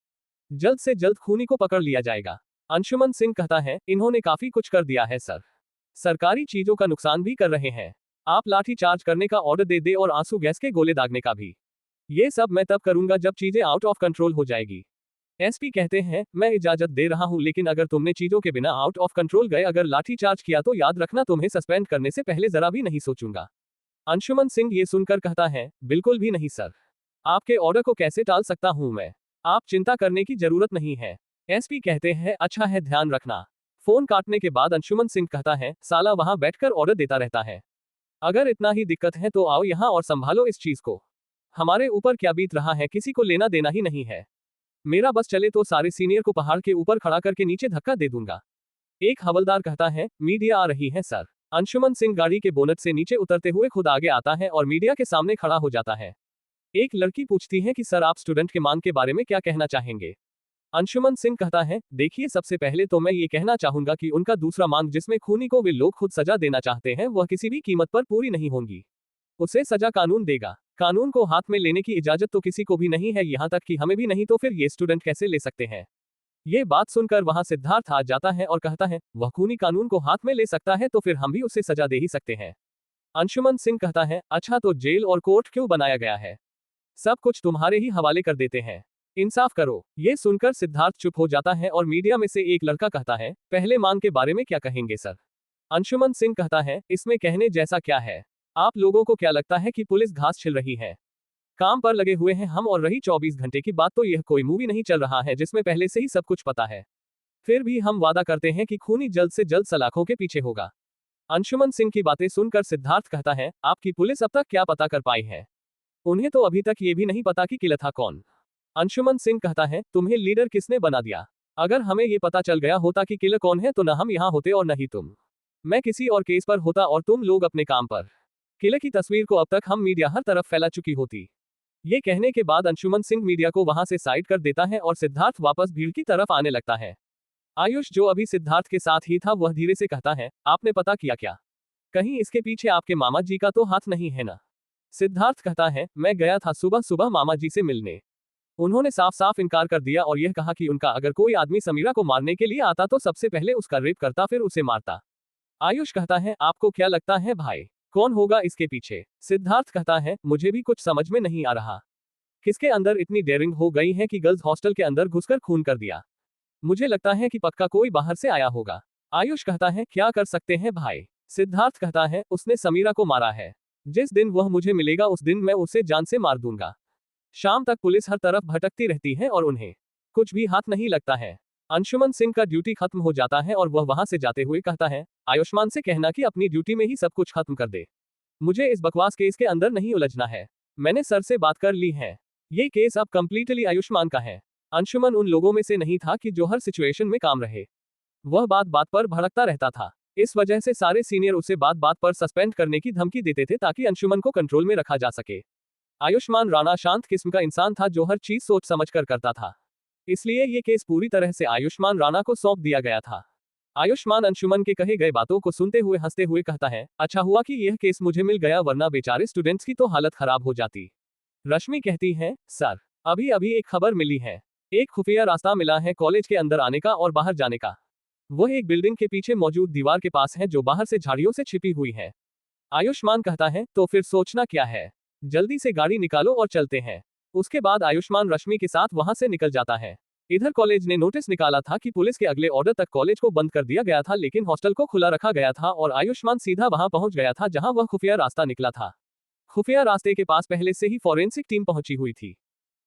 जल्द से जल्द खूनी को पकड़ लिया जाएगा। अंशुमन सिंह कहता है, इन्होंने काफी कुछ कर दिया है सर, सरकारी चीजों का नुकसान भी कर रहे हैं, आप लाठी चार्ज करने का ऑर्डर दे दे और आंसू गैस के गोले दागने का भी। ये सब मैं तब करूंगा जब चीजें आउट ऑफ कंट्रोल हो जाएगी। SP कहते हैं, मैं इजाजत दे रहा हूं, लेकिन अगर तुमने चीजों के बिना आउट ऑफ कंट्रोल गए अगर लाठी चार्ज किया तो याद रखना तुम्हें सस्पेंड करने से पहले जरा भी नहीं सोचूंगा। अंशुमन सिंह ये सुनकर कहता है, बिल्कुल भी नहीं सर, आपके ऑर्डर को कैसे टाल सकता हूं मैं, आप चिंता करने की जरूरत नहीं है। SP कहते हैं, अच्छा है, ध्यान रखना। फोन काटने के बाद अंशुमन सिंह कहता है, साला वहां बैठकर ऑर्डर देता रहता है, अगर इतना ही दिक्कत है तो आओ यहां और संभालो इस चीज को, हमारे ऊपर क्या बीत रहा है किसी को लेना देना ही नहीं है, मेरा बस चले तो सारे सीनियर को पहाड़ के ऊपर खड़ा करके नीचे धक्का दे दूंगा। एक हवलदार कहता है, मीडिया आ रही है सर। अंशुमन सिंह गाड़ी के बोनट से नीचे उतरते हुए खुद आगे आता है और मीडिया के सामने खड़ा हो जाता है। एक लड़की पूछती है कि सर आप स्टूडेंट के मांग के बारे में क्या कहना चाहेंगे। अंशुमन सिंह कहता है, देखिए सबसे पहले तो मैं ये कहना चाहूंगा कि उनका दूसरा मांग जिसमें खूनी को वे लोग खुद सजा देना चाहते हैं वह किसी भी कीमत पर पूरी नहीं होंगी, उसे सजा कानून देगा, कानून को हाथ में लेने की इजाजत तो किसी को भी नहीं है, यहाँ तक कि हमें भी नहीं, तो फिर ये स्टूडेंट कैसे ले सकते हैं। ये बात सुनकर वहां सिद्धार्थ आ जाता है और कहता है, वह खूनी कानून को हाथ में ले सकता है तो फिर हम भी उसे सजा दे ही सकते हैं। अंशुमन सिंह कहता है, अच्छा तो जेल और कोर्ट क्यों बनाया गया है, सब कुछ तुम्हारे ही हवाले कर देते हैं, इंसाफ करो। ये सुनकर सिद्धार्थ चुप हो जाता है और मीडिया में से एक लड़का कहता है, पहले मांग के बारे में क्या कहेंगे सर। अंशुमन सिंह कहता है, इसमें कहने जैसा क्या है, आप लोगों को क्या लगता है कि पुलिस घास छिल रही है, काम पर लगे हुए हैं हम, और रही 24 घंटे की बात तो यह कोई मूवी नहीं चल रहा है जिसमें पहले से ही सब कुछ पता है, फिर भी हम वादा करते हैं कि खूनी जल्द से जल्द सलाखों के पीछे होगा। अंशुमन सिंह की बातें सुनकर सिद्धार्थ कहता है, आपकी पुलिस अब तक क्या पता कर पाई है, उन्हें तो अभी तक ये भी नहीं पता कि किलर था कौन। अंशुमन सिंह कहता है, तुम्हें लीडर किसने बना दिया, अगर हमें ये पता चल गया होता कि किलर कौन है तो न हम यहाँ होते और न ही तुम, मैं किसी और केस पर होता और तुम लोग अपने काम पर। किलर की तस्वीर को अब तक हम मीडिया हर तरफ फैला चुकी होती। ये कहने के बाद अंशुमन सिंह मीडिया को वहां से साइड कर देता है और सिद्धार्थ वापस भीड़ की तरफ आने लगता है। आयुष जो अभी सिद्धार्थ के साथ ही था वह धीरे से कहता है, आपने पता किया क्या, कहीं इसके पीछे आपके मामा जी का तो हाथ नहीं है ना। सिद्धार्थ कहता है, मैं गया था सुबह सुबह मामा जी से मिलने। उन्होंने साफ साफ इनकार कर दिया और यह कहा कि उनका अगर कोई आदमी समीरा को मारने के लिए आता तो सबसे पहले उसका रेप करता फिर उसे मारता। आयुष कहता है, आपको क्या लगता है भाई, कौन होगा इसके पीछे? सिद्धार्थ कहता है, मुझे भी कुछ समझ में नहीं आ रहा। किसके अंदर इतनी डेयरिंग हो गई है कि गर्ल्स हॉस्टल के अंदर घुसकर खून कर दिया? मुझे लगता है कि पक्का कोई बाहर से आया होगा। आयुष कहता है, क्या कर सकते हैं भाई? सिद्धार्थ कहता है, उसने समीरा को मारा है। जिस दिन वह मुझे मिलेगा उस दिन मैं उसे जान से मार दूंगा। शाम तक पुलिस हर तरफ भटकती रहती है और उन्हें कुछ भी हाथ नहीं लगता है। अंशुमन सिंह का ड्यूटी खत्म हो जाता है और वह वहां से जाते हुए कहता है, आयुष्मान से कहना कि अपनी ड्यूटी में ही सब कुछ खत्म कर दे। मुझे इस बकवास केस के अंदर नहीं उलझना है। मैंने सर से बात कर ली है। ये केस अब कंप्लीटली आयुष्मान का है। अंशुमन उन लोगों में से नहीं था कि जो हर सिचुएशन में काम रहे। वह बात बात पर भड़कता रहता था। इस वजह से सारे सीनियर उसे बात बात पर सस्पेंड करने की धमकी देते थे ताकि अंशुमन को कंट्रोल में रखा जा सके। आयुष्मान राणा शांत किस्म का इंसान था जो हर चीज सोच समझ कर करता था। इसलिए ये केस पूरी तरह से आयुष्मान राणा को सौंप दिया गया था। आयुष्मान अंशुमन के कहे गए बातों को सुनते हुए हंसते हुए कहता है, अच्छा हुआ कि यह केस मुझे मिल गया वरना बेचारे स्टूडेंट्स की तो हालत खराब हो जाती। रश्मि कहती है, सर अभी अभी एक खबर मिली है। एक खुफिया रास्ता मिला है कॉलेज के अंदर आने का और बाहर जाने का। वह एक बिल्डिंग के पीछे मौजूद दीवार के पास है जो बाहर से झाड़ियों से छिपी हुई है। आयुष्मान कहता है, तो फिर सोचना क्या है, जल्दी से गाड़ी निकालो और चलते हैं। उसके बाद आयुष्मान रश्मि के साथ वहां से निकल जाता है। इधर कॉलेज ने नोटिस निकाला था कि पुलिस के अगले ऑर्डर तक कॉलेज को बंद कर दिया गया था लेकिन हॉस्टल को खुला रखा गया था और आयुष्मान सीधा वहां पहुंच गया था जहां वह खुफिया रास्ता निकला था। खुफिया रास्ते के पास पहले से ही फॉरेंसिक टीम पहुंची हुई थी।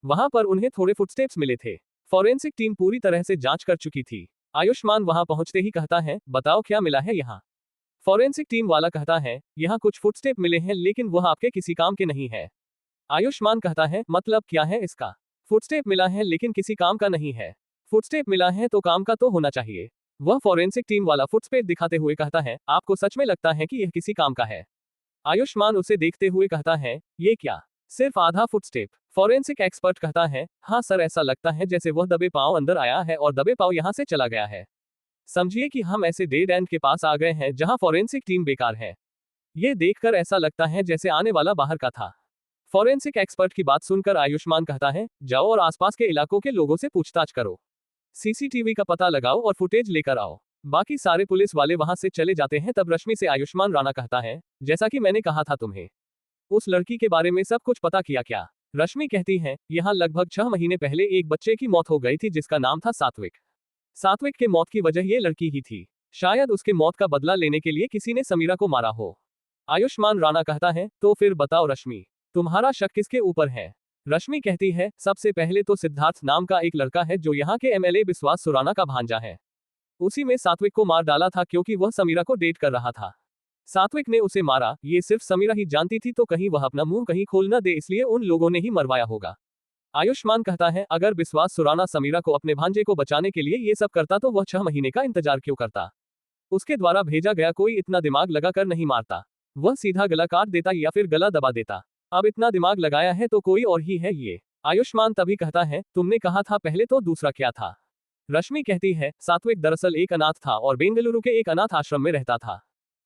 वहां पर उन्हें थोड़े फुटस्टेप्स मिले थे। फॉरेंसिक टीम पूरी तरह से जांच कर चुकी थी। आयुष्मान वहां पहुंचते ही कहता है, बताओ क्या मिला है यहाँ? फॉरेंसिक टीम वाला कहता है, यहाँ कुछ फुटस्टेप मिले हैं लेकिन वह आपके किसी काम के नहीं है। आयुष्मान कहता है, मतलब क्या है इसका? फुटस्टेप मिला है लेकिन किसी काम का नहीं है। फुटस्टेप मिला है तो काम का तो होना चाहिए। वह फॉरेंसिक टीम वाला फुटस्टेप दिखाते हुए कहता है, आपको सच में लगता है कि यह किसी काम का है? आयुष्मान उसे देखते हुए कहता है, ये क्या, सिर्फ आधा फुटस्टेप? फॉरेंसिक एक्सपर्ट कहता है, हाँ सर, ऐसा लगता है जैसे वह दबे पांव अंदर आया है और दबे पांव यहाँ से चला गया है। समझिए कि हम ऐसे डेड एंड के पास आ गए हैं जहां फॉरेंसिक टीम बेकार है। ये देखकर ऐसा लगता है जैसे आने वाला बाहर का था। फॉरेंसिक एक्सपर्ट की बात सुनकर आयुष्मान कहता है, जाओ और आसपास के इलाकों के लोगों से पूछताछ करो। सीसीटीवी का पता लगाओ और फुटेज लेकर आओ। बाकी सारे पुलिस वाले वहां से चले जाते हैं। तब रश्मि से आयुष्मान राणा कहता है, जैसा कि मैंने कहा था तुम्हें, उस लड़की के बारे में सब कुछ पता किया क्या? रश्मि कहती है, यहाँ लगभग 6 महीने पहले एक बच्चे की मौत हो गई थी जिसका नाम था सात्विक। सात्विक के मौत की वजह ये लड़की ही थी। शायद उसके मौत का बदला लेने के लिए किसी ने समीरा को मारा हो। आयुष्मान राणा कहता है, तो फिर बताओ रश्मि, तुम्हारा शक किसके ऊपर है? रश्मि कहती है, सबसे पहले तो सिद्धार्थ नाम का एक लड़का है जो यहाँ के एमएलए विश्वास सुराना का भांजा है। उसी में सात्विक को मार डाला था क्योंकि वह समीरा को डेट कर रहा था। सात्विक ने उसे मारा, ये सिर्फ समीरा ही जानती थी तो कहीं वह अपना मुंह कहीं खोल न दे इसलिए उन लोगों ने ही मरवाया होगा। आयुष्मान कहता है, अगर विश्वास सुराना समीरा को अपने भांजे को बचाने के लिए ये सब करता तो वह 6 महीने का इंतजार क्यों करता? उसके द्वारा भेजा गया कोई इतना दिमाग लगाकर नहीं मारता। वह सीधा गला काट देता या फिर गला दबा देता। अब इतना दिमाग लगाया है तो कोई और ही है ये। आयुष्मान तभी कहता है, तुमने कहा था पहले तो दूसरा क्या था? रश्मि कहती है, सात्विक दरअसल एक अनाथ था और बेंगलुरु के एक अनाथ आश्रम में रहता था।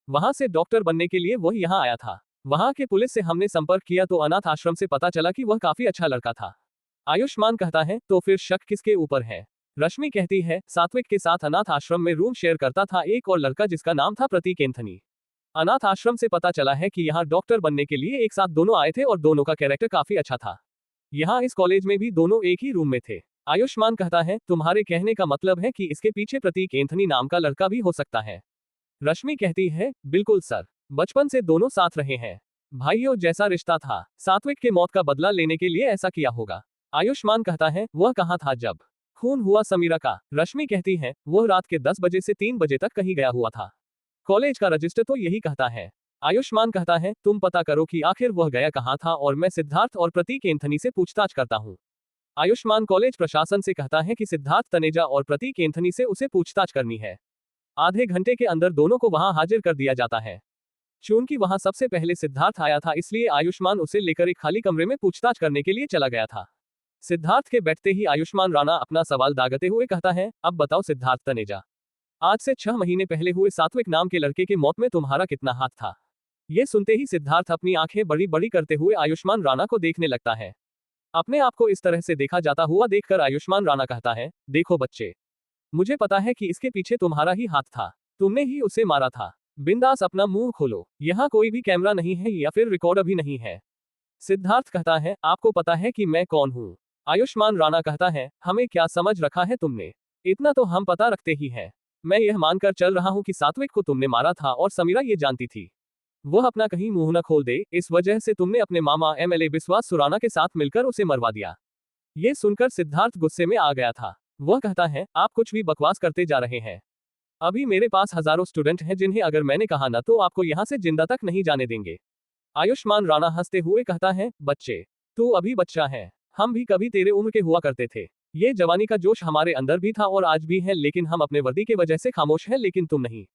वहां से डॉक्टर बनने के लिए वह यहाँ आया था। वहां के पुलिस से हमने संपर्क किया तो अनाथ आश्रम से पता चला कि वह काफी अच्छा लड़का था। आयुष्मान कहता है, तो फिर शक किसके ऊपर है? रश्मि कहती है, सात्विक के साथ अनाथ आश्रम में रूम शेयर करता था एक और लड़का जिसका नाम था प्रतीक एंथनी। अनाथ आश्रम से पता चला है कि यहाँ डॉक्टर बनने के लिए एक साथ दोनों आए थे और दोनों का कैरेक्टर काफी अच्छा था। यहाँ इस कॉलेज में भी दोनों एक ही रूम में थे। आयुष्मान कहता है, तुम्हारे कहने का मतलब है कि इसके पीछे प्रतीक एंथनी नाम का लड़का भी हो सकता है? रश्मि कहती है, बिल्कुल सर, बचपन से दोनों साथ रहे हैं, भाइयों जैसा रिश्ता था। सात्विक के मौत का बदला लेने के लिए ऐसा किया होगा। आयुष्मान कहता है, वह कहाँ था जब खून हुआ समीरा का? रश्मि कहती है, वह रात के 10 बजे से 3 बजे तक कहीं गया हुआ था। कॉलेज का रजिस्टर तो यही कहता है। आयुष्मान कहता है, तुम पता करो कि आखिर वह गया कहाँ था और मैं सिद्धार्थ और प्रतीक एंथनी से पूछताछ करता हूँ। आयुष्मान कॉलेज प्रशासन से कहता है कि सिद्धार्थ तनेजा और प्रतीक एंथनी से उसे पूछताछ करनी है। आधे घंटे के अंदर दोनों को वहां हाजिर कर दिया जाता है। चूंकि वहां सबसे पहले सिद्धार्थ आया था इसलिए आयुष्मान उसे लेकर एक खाली कमरे में पूछताछ करने के लिए चला गया था। सिद्धार्थ के बैठते ही आयुष्मान राणा अपना सवाल दागते हुए कहता है, अब बताओ सिद्धार्थ तनेजा, आज से 6 महीने पहले हुए सात्विक नाम के लड़के के मौत में तुम्हारा कितना हाथ था? ये सुनते ही सिद्धार्थ अपनी आंखें बड़ी बड़ी करते हुए आयुष्मान राणा को देखने लगता है। अपने आप को इस तरह से देखा जाता हुआ देखकर आयुष्मान राणा कहता है, देखो बच्चे, मुझे पता है कि इसके पीछे तुम्हारा ही हाथ था, तुमने ही उसे मारा था। बिंदास अपना मुंह खोलो, यहाँ कोई भी कैमरा नहीं है या फिर रिकॉर्डर भी नहीं है। सिद्धार्थ कहता है, आपको पता है कि मैं कौन हूँ? आयुष्मान राणा कहता है, हमें क्या समझ रखा है तुमने? इतना तो हम पता रखते ही हैं। मैं यह मानकर चल रहा हूँ कि सात्विक को तुमने मारा था और समीरा ये जानती थी। वह अपना कहीं मुंह न खोल दे, इस वजह से तुमने अपने मामा एमएलए बिस्वास सुराना के साथ मिलकर उसे मरवा दिया। ये सुनकर सिद्धार्थ गुस्से में आ गया था। वह कहता है, आप कुछ भी बकवास करते जा रहे हैं। अभी मेरे पास हजारों स्टूडेंट हैं जिन्हें अगर मैंने कहा न तो आपको यहाँ से जिंदा तक नहीं जाने देंगे। आयुष्मान राणा हंसते हुए कहता है, बच्चे, तू अभी बच्चा है, हम भी कभी तेरे उम्र के हुआ करते थे। ये जवानी का जोश हमारे अंदर भी था और आज भी है, लेकिन हम अपने वर्दी के वजह से खामोश हैं, लेकिन तुम नहीं।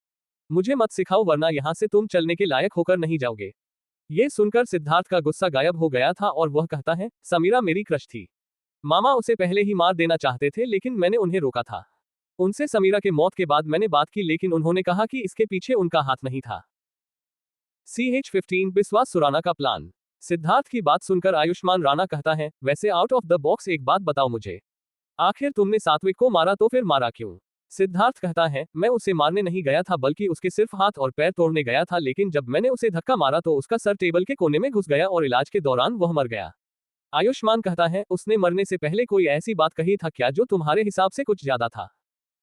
मुझे मत सिखाओ वरना यहाँ से तुम चलने के लायक होकर नहीं जाओगे। ये सुनकर सिद्धार्थ का गुस्सा गायब हो गया था और वह कहता है, समीरा मेरी क्रश थी। मामा उसे पहले ही मार देना चाहते थे लेकिन मैंने उन्हें रोका था। उनसे समीरा के मौत के बाद मैंने बात की लेकिन उन्होंने कहा कि इसके पीछे उनका हाथ नहीं था। CH-15 बिस्वास सुराना का प्लान। सिद्धार्थ की बात सुनकर आयुष्मान राणा कहता है, वैसे आउट ऑफ द बॉक्स एक बात बताओ मुझे, आखिर तुमने सात्विक को मारा तो फिर मारा क्यों? सिद्धार्थ कहता है, मैं उसे मारने नहीं गया था बल्कि उसके सिर्फ हाथ और पैर तोड़ने गया था, लेकिन जब मैंने उसे धक्का मारा तो उसका सर टेबल के कोने में घुस गया और इलाज के दौरान वह मर गया। आयुष्मान कहता है, उसने मरने से पहले कोई ऐसी बात कही था क्या जो तुम्हारे हिसाब से कुछ ज्यादा था?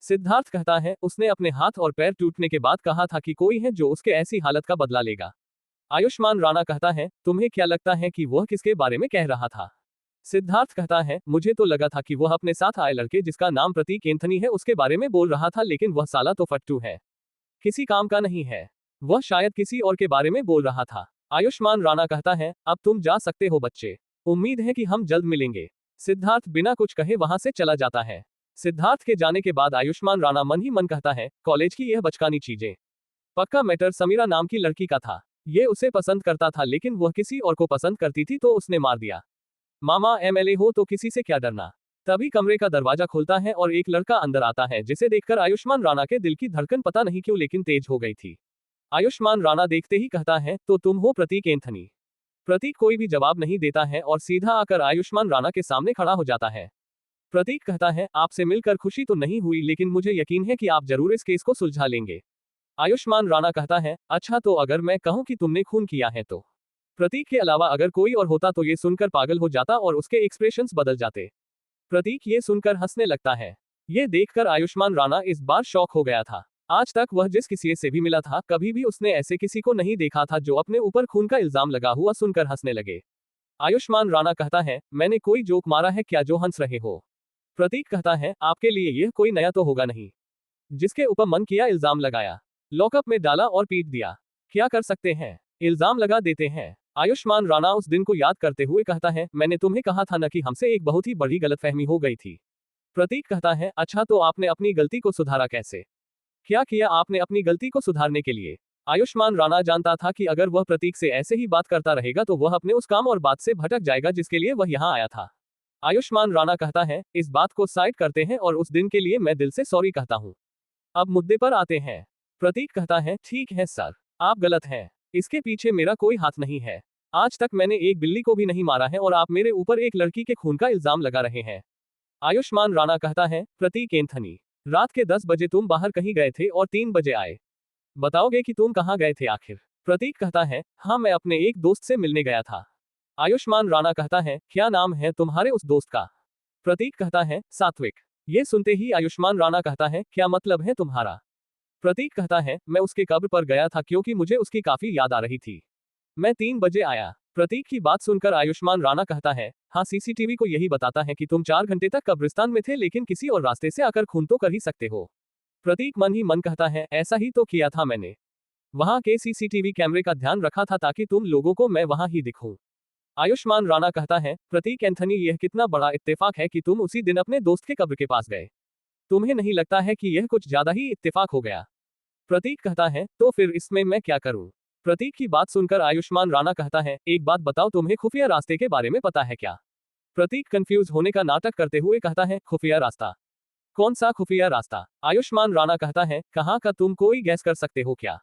सिद्धार्थ कहता है, उसने अपने हाथ और पैर टूटने के बाद कहा था कि कोई है जो उसके ऐसी हालत का बदला लेगा। आयुष्मान राणा कहता है, तुम्हें क्या लगता है कि वह किसके बारे में कह रहा था? सिद्धार्थ कहता है, मुझे तो लगा था कि वह अपने साथ आए लड़के जिसका नाम प्रतीक एंथनी है उसके बारे में बोल रहा था, लेकिन वह साला तो फट्टू है, किसी काम का नहीं है। वह शायद किसी और के बारे में बोल रहा था। आयुष्मान राणा कहता है, अब तुम जा सकते हो बच्चे, उम्मीद है कि हम जल्द मिलेंगे। सिद्धार्थ बिना कुछ कहे वहां से चला जाता है। सिद्धार्थ के जाने के बाद आयुष्मान राणा मन ही मन कहता है, कॉलेज की यह बचकानी चीजें। पक्का मैटर समीरा नाम की लड़की का था। ये उसे पसंद करता था लेकिन वह किसी और को पसंद करती थी तो उसने मार दिया। मामा एमएलए हो तो किसी से क्या डरना। तभी कमरे का दरवाजा खुलता है और एक लड़का अंदर आता है जिसे देखकर आयुष्मान राणा के दिल की धड़कन पता नहीं क्यों लेकिन तेज हो गई थी। आयुष्मान राणा देखते ही कहता है, तो तुम हो प्रतीक एंथनी? प्रतीक कोई भी जवाब नहीं देता है और सीधा आकर आयुष्मान राणा के सामने खड़ा हो जाता है। प्रतीक कहता है, आपसे मिलकर खुशी तो नहीं हुई लेकिन मुझे यकीन है कि आप जरूर इस केस को सुलझा लेंगे। आयुष्मान राणा कहता है, अच्छा तो अगर मैं कहूं कि तुमने खून किया है तो? प्रतीक के अलावा अगर कोई और होता तो ये सुनकर पागल हो जाता और उसके एक्सप्रेशंस बदल जाते। प्रतीक ये सुनकर हंसने लगता है। ये देखकर आयुष्मान राणा इस बार शॉक हो गया था। आज तक वह जिस किसी से भी मिला था कभी भी उसने ऐसे किसी को नहीं देखा था जो अपने ऊपर खून का इल्जाम लगा हुआ सुनकर हंसने लगे। आयुष्मान राणा कहता है, मैंने कोई जोक मारा है क्या जो हंस रहे हो? प्रतीक कहता है, आपके लिए यह कोई नया तो होगा नहीं, जिसके ऊपर मन किया इल्जाम लगाया, लॉकअप में डाला और पीट दिया। क्या कर सकते हैं, इल्जाम लगा देते हैं। आयुष्मान राणा उस दिन को याद करते हुए कहता है, मैंने तुम्हें कहा था न कि हमसे एक बहुत ही बड़ी गलतफहमी हो गई थी। प्रतीक कहता है, अच्छा तो आपने अपनी गलती को सुधारा कैसे? क्या किया आपने अपनी गलती को सुधारने के लिए? आयुष्मान राणा जानता था कि अगर वह प्रतीक से ऐसे ही बात करता रहेगा तो वह अपने उस काम और बात से भटक जाएगा जिसके लिए वह यहाँ आया था। आयुष्मान राणा कहता है, इस बात को साइड करते हैं और उस दिन के लिए मैं दिल से सॉरी कहता हूँ। अब मुद्दे पर आते हैं। प्रतीक कहता है, ठीक है सर, आप गलत हैं, इसके पीछे मेरा कोई हाथ नहीं है। आज तक मैंने एक बिल्ली को भी नहीं मारा है और आप मेरे ऊपर एक लड़की के खून का इल्जाम लगा रहे हैं। आयुष्मान राणा कहता है, प्रतीक एंथनी, रात के 10 बजे तुम बाहर कहीं गए थे और 3 बजे आए, बताओगे कि तुम कहाँ गए थे आखिर? प्रतीक कहता है, हाँ मैं अपने एक दोस्त से मिलने गया था। आयुष्मान राणा कहता है, क्या नाम है तुम्हारे उस दोस्त का? प्रतीक कहता है, सात्विक। ये सुनते ही आयुष्मान राणा कहता है, क्या मतलब है तुम्हारा? प्रतीक कहता है, मैं उसके कब्र पर गया था क्योंकि मुझे उसकी काफी याद आ रही थी। मैं 3 बजे आया। प्रतीक की बात सुनकर आयुष्मान राणा कहता है, हाँ सीसीटीवी को यही बताता है कि तुम 4 घंटे तक कब्रिस्तान में थे लेकिन किसी और रास्ते से आकर खून तो कर ही सकते हो। प्रतीक मन ही मन कहता है, ऐसा ही तो किया था मैंने। वहां के सीसीटीवी कैमरे का ध्यान रखा था ताकि तुम लोगों को मैं वहां ही दिखूं। आयुष्मान राणा कहता है, प्रतीक एंथनी यह कितना बड़ा इत्तेफाक है कि तुम उसी दिन अपने दोस्त के कब्र के पास गए। तुम्हें नहीं लगता है कि यह कुछ ज्यादा ही इत्तेफाक हो गया? प्रतीक कहता है, तो फिर इसमें मैं क्या करूं? प्रतीक की बात सुनकर आयुष्मान राणा कहता है, एक बात बताओ, तुम्हें खुफिया रास्ते के बारे में पता है क्या? प्रतीक कंफ्यूज होने का नाटक करते हुए कहता है, खुफिया रास्ता? कौन सा खुफिया रास्ता? आयुष्मान राणा कहता है, कहाँ का, तुम कोई गैस कर सकते हो क्या?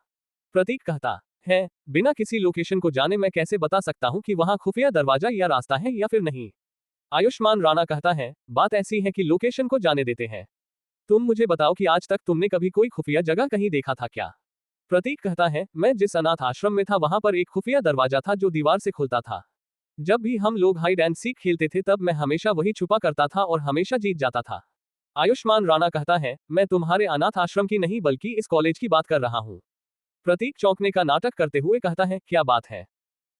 प्रतीक कहता है। बिना किसी लोकेशन को जाने मैं कैसे बता सकता हूँ कि वहाँ खुफिया दरवाजा या रास्ता है या फिर नहीं। आयुष्मान राणा कहता है, बात ऐसी है कि लोकेशन को जाने देते हैं। तुम मुझे बताओ कि आज तक तुमने कभी कोई खुफिया जगह कहीं देखा था क्या? प्रतीक कहता है, मैं जिस अनाथ आश्रम में था वहां पर एक खुफिया दरवाजा था जो दीवार से खुलता था। जब भी हम लोग हाइड एंड सीक खेलते थे तब मैं हमेशा वही छुपा करता था और हमेशा जीत जाता था। आयुष्मान राणा कहता है, मैं तुम्हारे अनाथ आश्रम की नहीं बल्कि इस कॉलेज की बात कर रहा हूँ। प्रतीक चौंकने का नाटक करते हुए कहता है, क्या बात है?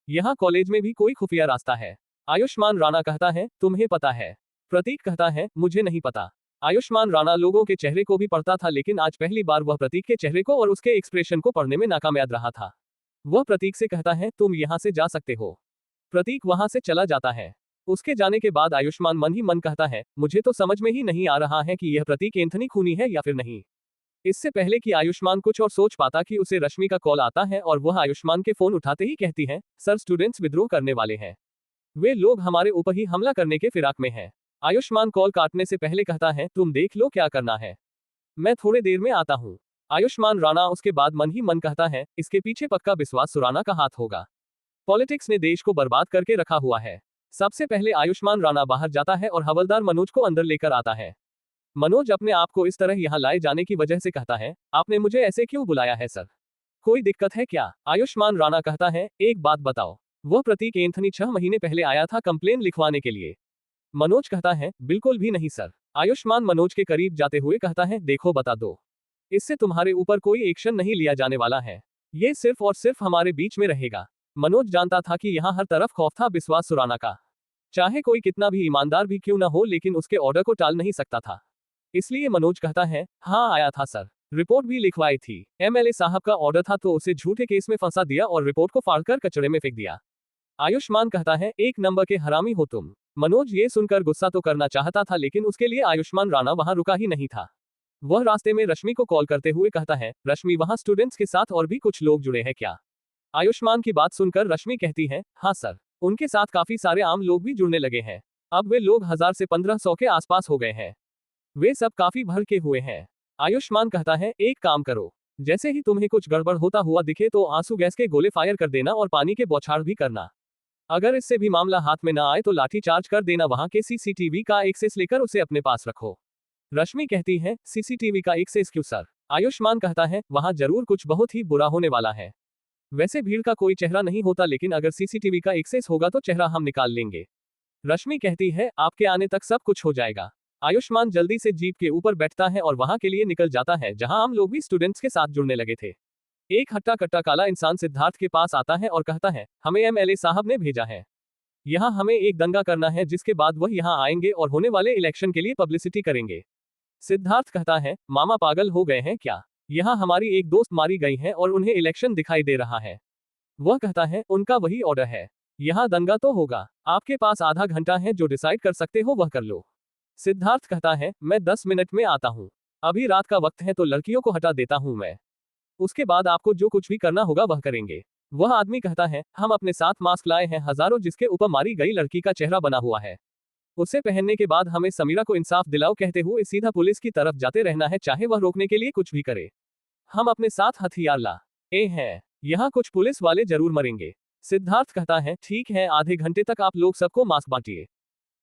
यहाँ कॉलेज में भी कोई खुफिया रास्ता है? आयुष्मान राणा कहता है, तुम्हें पता है? प्रतीक कहता है, मुझे नहीं पता। आयुष्मान राणा लोगों के चेहरे को भी पढ़ता था लेकिन आज पहली बार वह प्रतीक के चेहरे को और उसके एक्सप्रेशन को पढ़ने में नाकामयाब रहा था। वह प्रतीक से कहता है, तुम यहाँ से जा सकते हो। प्रतीक वहां से चला जाता है। उसके जाने के बाद आयुष्मान मन ही मन कहता है, मुझे तो समझ में ही नहीं आ रहा है कि यह प्रतीक एंथनी खूनी है या फिर नहीं। इससे पहले कि आयुष्मान कुछ और सोच पाता कि उसे रश्मि का कॉल आता है और वह आयुष्मान के फोन उठाते ही कहती है, सर स्टूडेंट्स विद्रोह करने वाले हैं। वे लोग हमारे ऊपर ही हमला करने के फिराक में हैं। आयुष्मान कॉल काटने से पहले कहता है, तुम देख लो क्या करना है, मैं थोड़े देर में आता हूँ। आयुष्मान राणा उसके बाद मन ही मन कहता है, इसके पीछे पक्का विश्वास सुराना का हाथ होगा। पॉलिटिक्स ने देश को बर्बाद करके रखा हुआ है। सबसे पहले आयुष्मान राणा बाहर जाता है और हवलदार मनोज को अंदर लेकर आता है। मनोज अपने आप को इस तरह यहाँ लाए जाने की वजह से कहता है, आपने मुझे ऐसे क्यों बुलाया है सर? कोई दिक्कत है क्या? आयुष्मान राणा कहता है, एक बात बताओ, वह प्रतीक एंथनी 6 महीने पहले आया था कंप्लेन लिखवाने के लिए। मनोज कहता है, बिल्कुल भी नहीं सर। आयुष्मान मनोज के करीब जाते हुए कहता है, देखो बता दो, इससे तुम्हारे ऊपर कोई एक्शन नहीं लिया जाने वाला है। ये सिर्फ और सिर्फ हमारे बीच में रहेगा। मनोज जानता था कि यहाँ हर तरफ खौफ था विश्वास सुराना का। चाहे कोई कितना भी ईमानदार भी क्यों ना हो लेकिन उसके ऑर्डर को टाल नहीं सकता था। इसलिए मनोज कहता है, हाँ आया था सर, रिपोर्ट भी लिखवाई थी। एमएलए साहब का ऑर्डर था तो उसे झूठे केस में फंसा दिया और रिपोर्ट को फाड़कर कचड़े में फेंक दिया। आयुष्मान कहता है, एक नंबर के हरामी हो तुम। मनोज ये सुनकर गुस्सा तो करना चाहता था लेकिन उसके लिए आयुष्मान राणा वहां रुका ही नहीं था। वह रास्ते में रश्मि को कॉल करते हुए कहता है, रश्मि वहां स्टूडेंट्स के साथ और भी कुछ लोग जुड़े हैं क्या? आयुष्मान की बात सुनकर रश्मि कहती है, हाँ सर, उनके साथ काफी सारे आम लोग भी जुड़ने लगे हैं। अब वे लोग 1000 से 1500 के आसपास हो गए हैं। वे सब काफी भर के हुए हैं। आयुष्मान कहता है, एक काम करो, जैसे ही तुम्हें कुछ गड़बड़ होता हुआ दिखे तो आंसू गैस के गोले फायर कर देना और पानी के बौछार भी करना। अगर इससे भी मामला हाथ में ना आए तो लाठी चार्ज कर देना। वहां के सीसीटीवी का एक्सेस लेकर उसे अपने पास रखो। रश्मि कहती है, सीसीटीवी का एक्सेस क्यों सर? आयुष्मान कहता है, वहां जरूर कुछ बहुत ही बुरा होने वाला है। वैसे भीड़ का कोई चेहरा नहीं होता लेकिन अगर सीसीटीवी का एक्सेस होगा तो चेहरा हम निकाल लेंगे। रश्मि कहती है, आपके आने तक सब कुछ हो जाएगा। आयुष्मान जल्दी से जीप के ऊपर बैठता है और वहां के लिए निकल जाता है जहां आम लोग भी स्टूडेंट्स के साथ जुड़ने लगे थे। एक हट्टा कट्टा काला इंसान सिद्धार्थ के पास आता है और कहता है, हमें एमएलए साहब ने भेजा है। यहाँ हमें एक दंगा करना है जिसके बाद वह यहाँ आएंगे और होने वाले इलेक्शन के लिए पब्लिसिटी करेंगे। सिद्धार्थ कहता है, मामा पागल हो गए हैं क्या? यहाँ हमारी एक दोस्त मारी गई है और उन्हें इलेक्शन दिखाई दे रहा है। वह कहता है, उनका वही ऑर्डर है, यहाँ दंगा तो होगा। आपके पास आधा घंटा है, जो डिसाइड कर सकते हो वह कर लो। सिद्धार्थ कहता है, मैं 10 मिनट में आता हूँ। अभी रात का वक्त है तो लड़कियों को हटा देता हूँ मैं। उसके बाद आपको जो कुछ भी करना होगा वह करेंगे। वह आदमी कहता है, हम अपने साथ मास्क लाए हैं हजारों जिसके ऊपर मारी गई लड़की का चेहरा बना हुआ है। उसे पहनने के बाद हमें समीरा को इंसाफ दिलाओ कहते हुए सीधा पुलिस की तरफ जाते रहना है, चाहे वह रोकने के लिए कुछ भी करे। हम अपने साथ हथियार लाए हैं, यहाँ कुछ पुलिस वाले जरूर मरेंगे। सिद्धार्थ कहता है, ठीक है, आधे घंटे तक आप लोग सबको मास्क बांटिए,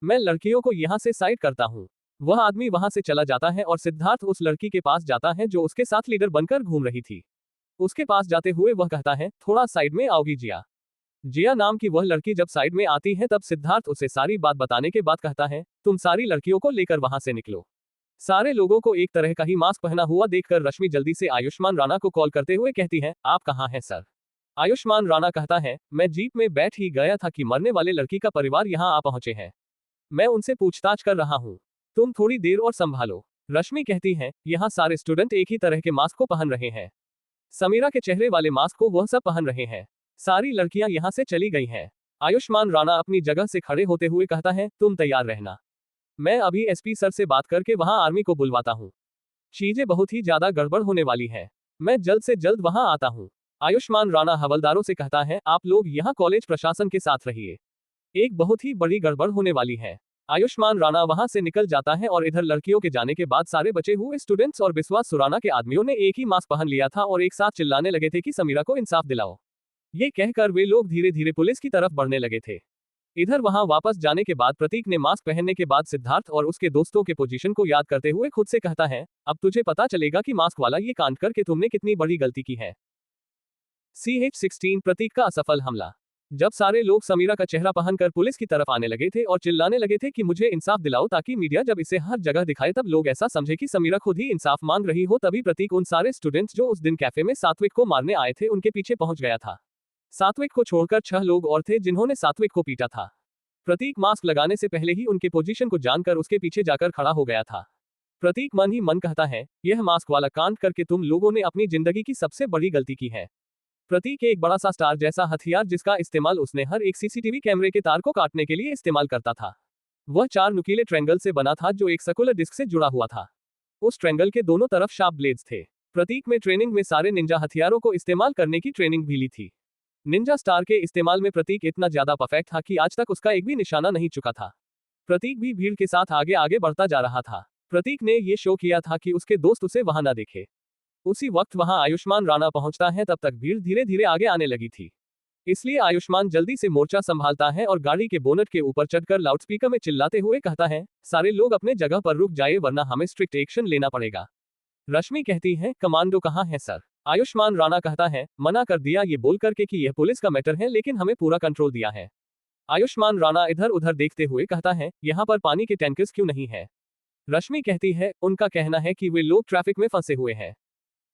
मैं लड़कियों को यहाँ से साइड करता हूँ। वह आदमी वहां से चला जाता है और सिद्धार्थ उस लड़की के पास जाता है जो उसके साथ लीडर बनकर घूम रही थी। उसके पास जाते हुए वह कहता है, थोड़ा साइड में आओगी जिया? जिया नाम की वह लड़की जब साइड में आती है तब सिद्धार्थ उसे सारी बात बताने के बाद कहता है, तुम सारी लड़कियों को लेकर वहां से निकलो। सारे लोगों को एक तरह का ही मास्क पहना हुआ देखकर रश्मि जल्दी से आयुष्मान राणा को कॉल करते हुए कहती है, आप कहाँ हैं सर? आयुष्मान राणा कहता है, मैं जीप में बैठ ही गया था कि मरने वाले लड़की का परिवार यहाँ आ पहुंचे हैं। मैं उनसे पूछताछ कर रहा हूँ, तुम थोड़ी देर और संभालो। रश्मि कहती है, यहाँ सारे स्टूडेंट एक ही तरह के मास्क को पहन रहे हैं। समीरा के चेहरे वाले मास्क को वह सब पहन रहे हैं। सारी लड़कियां यहाँ से चली गई हैं। आयुष्मान राणा अपनी जगह से खड़े होते हुए कहता है, तुम तैयार रहना, मैं अभी एसपी सर से बात करके वहां आर्मी को बुलवाता हूँ। चीजें बहुत ही ज्यादा गड़बड़ होने वाली है, मैं जल्द से जल्द वहां आता हूँ। आयुष्मान राणा हवलदारों से कहता है, आप लोग यहाँ कॉलेज प्रशासन के साथ रहिए, एक बहुत ही बड़ी गड़बड़ होने वाली है। आयुष्मान राणा वहां से निकल जाता है और इधर लड़कियों के जाने के बाद सारे बचे हुए स्टूडेंट्स और विश्वास सुराना के आदमियों ने एक ही मास्क पहन लिया था और एक साथ चिल्लाने लगे थे कि समीरा को इंसाफ दिलाओ। ये कहकर वे लोग धीरे धीरे पुलिस की तरफ बढ़ने लगे थे। इधर वहां वापस जाने के बाद प्रतीक ने मास्क पहनने के बाद सिद्धार्थ और उसके दोस्तों के पोजीशन को याद करते हुए खुद से कहता है, अब तुझे पता चलेगा कि मास्क वाला ये कांड करके तुमने कितनी बड़ी गलती की है। CH-16 प्रतीक का असफल हमला। जब सारे लोग समीरा का चेहरा पहनकर पुलिस की तरफ आने लगे थे और चिल्लाने लगे थे कि मुझे इंसाफ दिलाओ, ताकि मीडिया जब इसे हर जगह दिखाए तब लोग ऐसा समझे कि समीरा खुद ही इंसाफ मांग रही हो, तभी प्रतीक उन सारे स्टूडेंट्स जो उस दिन कैफे में सात्विक को मारने आए थे उनके पीछे पहुंच गया था। सात्विक को छोड़कर 6 लोग और थे जिन्होंने सात्विक को पीटा था। प्रतीक मास्क लगाने से पहले ही उनके पोजीशन को जानकर उसके पीछे जाकर खड़ा हो गया था। प्रतीक मन ही मन कहता है, यह मास्क वाला कांड करके तुम लोगों ने अपनी जिंदगी की सबसे बड़ी गलती की है। प्रतीक एक बड़ा सा स्टार जैसा हथियार जिसका इस्तेमाल उसने हर एक सीसीटीवी कैमरे के तार को काटने के लिए इस्तेमाल करता था। वह 4 नुकीले ट्रायंगल से बना था जो एक सर्कुलर डिस्क से जुड़ा हुआ था। उस ट्रायंगल के दोनों तरफ शार्प ब्लेड्स थे। प्रतीक में ट्रेनिंग में सारे निंजा हथियारों को इस्तेमाल करने की ट्रेनिंग भी ली थी। निंजा स्टार के इस्तेमाल में प्रतीक इतना ज्यादा परफेक्ट था कि आज तक उसका एक भी निशाना नहीं चुका था। प्रतीक भी भीड़ के साथ आगे आगे बढ़ता जा रहा था। प्रतीक ने ये शो किया था कि उसके दोस्त उसे वहां न देखे। उसी वक्त वहां आयुष्मान राणा पहुंचता है, तब तक भीड़ धीरे धीरे आगे आने लगी थी। इसलिए आयुष्मान जल्दी से मोर्चा संभालता है और गाड़ी के बोनट के ऊपर चढ़कर लाउडस्पीकर में चिल्लाते हुए कहता है, सारे लोग अपने जगह पर रुक जाए वरना हमें स्ट्रिक्ट एक्शन लेना पड़ेगा। रश्मि कहती है, कमांडो कहाँ है सर? आयुष्मान राणा कहता है, मना कर दिया ये बोल करके कि यह पुलिस का मैटर है, लेकिन हमें पूरा कंट्रोल दिया है। आयुष्मान राणा इधर उधर देखते हुए कहता है, यहाँ पर पानी के टैंकर्स क्यों नहीं है? रश्मि कहती है, उनका कहना है कि वे लोग ट्रैफिक में फंसे हुए हैं,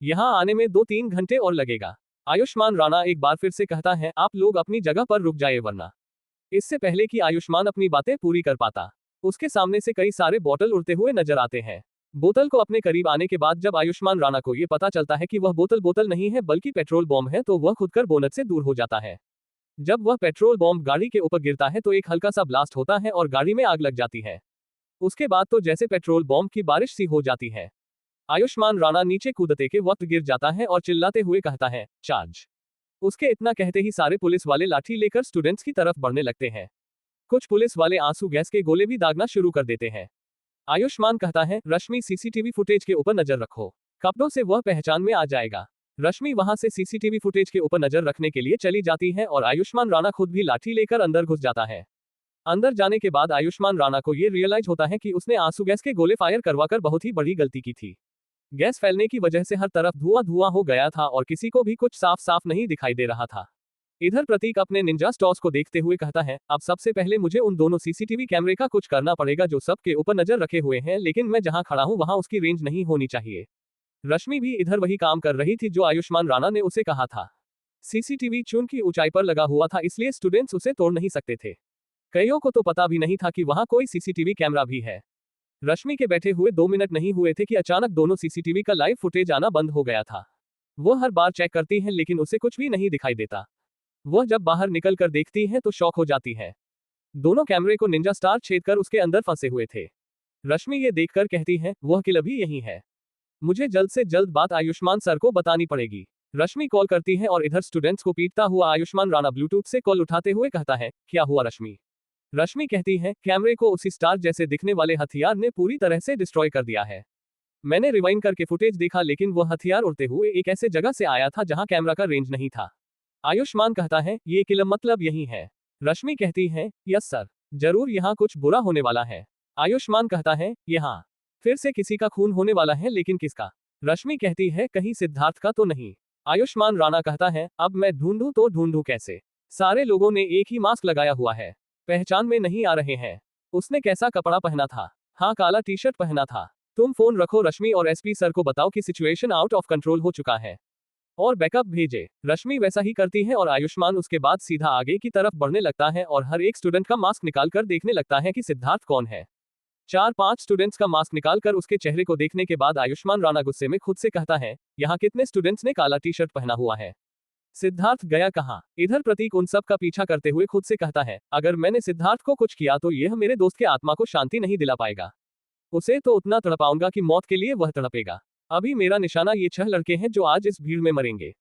यहाँ आने में 2-3 घंटे और लगेगा। आयुष्मान राणा एक बार फिर से कहता है, आप लोग अपनी जगह पर रुक जाए वरना। इससे पहले कि आयुष्मान अपनी बातें पूरी कर पाता, उसके सामने से कई सारे बोतल उड़ते हुए नजर आते हैं। बोतल को अपने करीब आने के बाद जब आयुष्मान राणा को यह पता चलता है कि वह बोतल नहीं है बल्कि पेट्रोल बॉम्ब है, तो वह खुदकर बोनट से दूर हो जाता है। जब वह पेट्रोल बॉम्ब गाड़ी के ऊपर गिरता है तो एक हल्का सा ब्लास्ट होता है और गाड़ी में आग लग जाती है। उसके बाद तो जैसे पेट्रोल बॉम्ब की बारिश सी हो जाती है। आयुष्मान राणा नीचे कूदते के वक्त गिर जाता है और चिल्लाते हुए कहता है, चार्ज। उसके इतना कहते ही सारे पुलिस वाले लाठी लेकर स्टूडेंट्स की तरफ बढ़ने लगते हैं। कुछ पुलिस वाले आंसू गैस के गोले भी दागना शुरू कर देते हैं। आयुष्मान कहता है, रश्मि सीसीटीवी फुटेज के ऊपर नजर रखो, कपड़ों से वह पहचान में आ जाएगा। रश्मि वहां से सीसीटीवी फुटेज के ऊपर नजर रखने के लिए चली जाती है और आयुष्मान राणा खुद भी लाठी लेकर अंदर घुस जाता है। अंदर जाने के बाद आयुष्मान राणा को यह रियलाइज होता है कि उसने आंसू गैस के गोले फायर करवाकर बहुत ही बड़ी गलती की थी। गैस फैलने की वजह से हर तरफ धुआं हो गया था और किसी को भी कुछ साफ साफ नहीं दिखाई दे रहा था। इधर प्रतीक अपने निंजा स्टॉर्स को देखते हुए कहता है, अब सबसे पहले मुझे उन दोनों सीसीटीवी कैमरे का कुछ करना पड़ेगा जो सबके ऊपर नजर रखे हुए हैं, लेकिन मैं जहां खड़ा हूं वहां उसकी रेंज नहीं होनी चाहिए। रश्मि भी इधर वही काम कर रही थी जो आयुष्मान राणा ने उसे कहा था। सीसीटीवी चून की ऊंचाई पर लगा हुआ था, इसलिए स्टूडेंट्स उसे तोड़ नहीं सकते थे। कईयों को तो पता भी नहीं था कि वहां कोई सीसीटीवी कैमरा भी है। रश्मि के बैठे हुए 2 मिनट नहीं हुए थे कि अचानक दोनों सीसीटीवी का लाइव फुटेज आना बंद हो गया था। वो हर बार चेक करती है लेकिन उसे कुछ भी नहीं दिखाई देता। वह जब बाहर निकल कर देखती है तो शॉक हो जाती है। दोनों कैमरे को निंजा स्टार छेद कर उसके अंदर फंसे हुए थे। रश्मि ये देखकर कहती है, वह किल अभी यही है। मुझे जल्द से जल्द बात आयुष्मान सर को बतानी पड़ेगी। रश्मि कॉल करती है और इधर स्टूडेंट्स को पीटता हुआ आयुष्मान राणा ब्लूटूथ से कॉल उठाते हुए कहता है, क्या हुआ रश्मि? रश्मि कहती है, कैमरे को उसी स्टार जैसे दिखने वाले हथियार ने पूरी तरह से डिस्ट्रॉय कर दिया है। मैंने रिवाइंड करके फुटेज देखा लेकिन वह हथियार उड़ते हुए एक ऐसे जगह से आया था जहां कैमरा का रेंज नहीं था। आयुष्मान कहता है, ये किल मतलब यही है। रश्मि कहती है, यस सर, जरूर यहाँ कुछ बुरा होने वाला है। आयुष्मान कहता है, यहाँ फिर से किसी का खून होने वाला है, लेकिन किसका? रश्मि कहती है, कहीं सिद्धार्थ का तो नहीं। आयुष्मान राणा कहता है, अब मैं ढूंढूं तो ढूंढूं कैसे? सारे लोगों ने एक ही मास्क लगाया हुआ है, पहचान में नहीं आ रहे हैं। उसने कैसा कपड़ा पहना था? हाँ, काला टी शर्ट पहना था। तुम फोन रखो रश्मि और एसपी सर को बताओ कि सिचुएशन आउट ऑफ कंट्रोल हो चुका है और बैकअप भेजे। रश्मि वैसा ही करती है और आयुष्मान उसके बाद सीधा आगे की तरफ बढ़ने लगता है और हर एक स्टूडेंट का मास्क निकालकर देखने लगता है कि सिद्धार्थ कौन है। 4-5 स्टूडेंट्स का मास्क निकालकर उसके चेहरे को देखने के बाद आयुष्मान राणा गुस्से में खुद से कहता है, यहाँ कितने स्टूडेंट्स ने काला टी शर्ट पहना हुआ है? सिद्धार्थ गया कहाँ? इधर प्रतीक उन सब का पीछा करते हुए खुद से कहता है, अगर मैंने सिद्धार्थ को कुछ किया तो यह मेरे दोस्त के आत्मा को शांति नहीं दिला पाएगा। उसे तो उतना तड़पाऊंगा कि मौत के लिए वह तड़पेगा। अभी मेरा निशाना ये 6 लड़के हैं जो आज इस भीड़ में मरेंगे।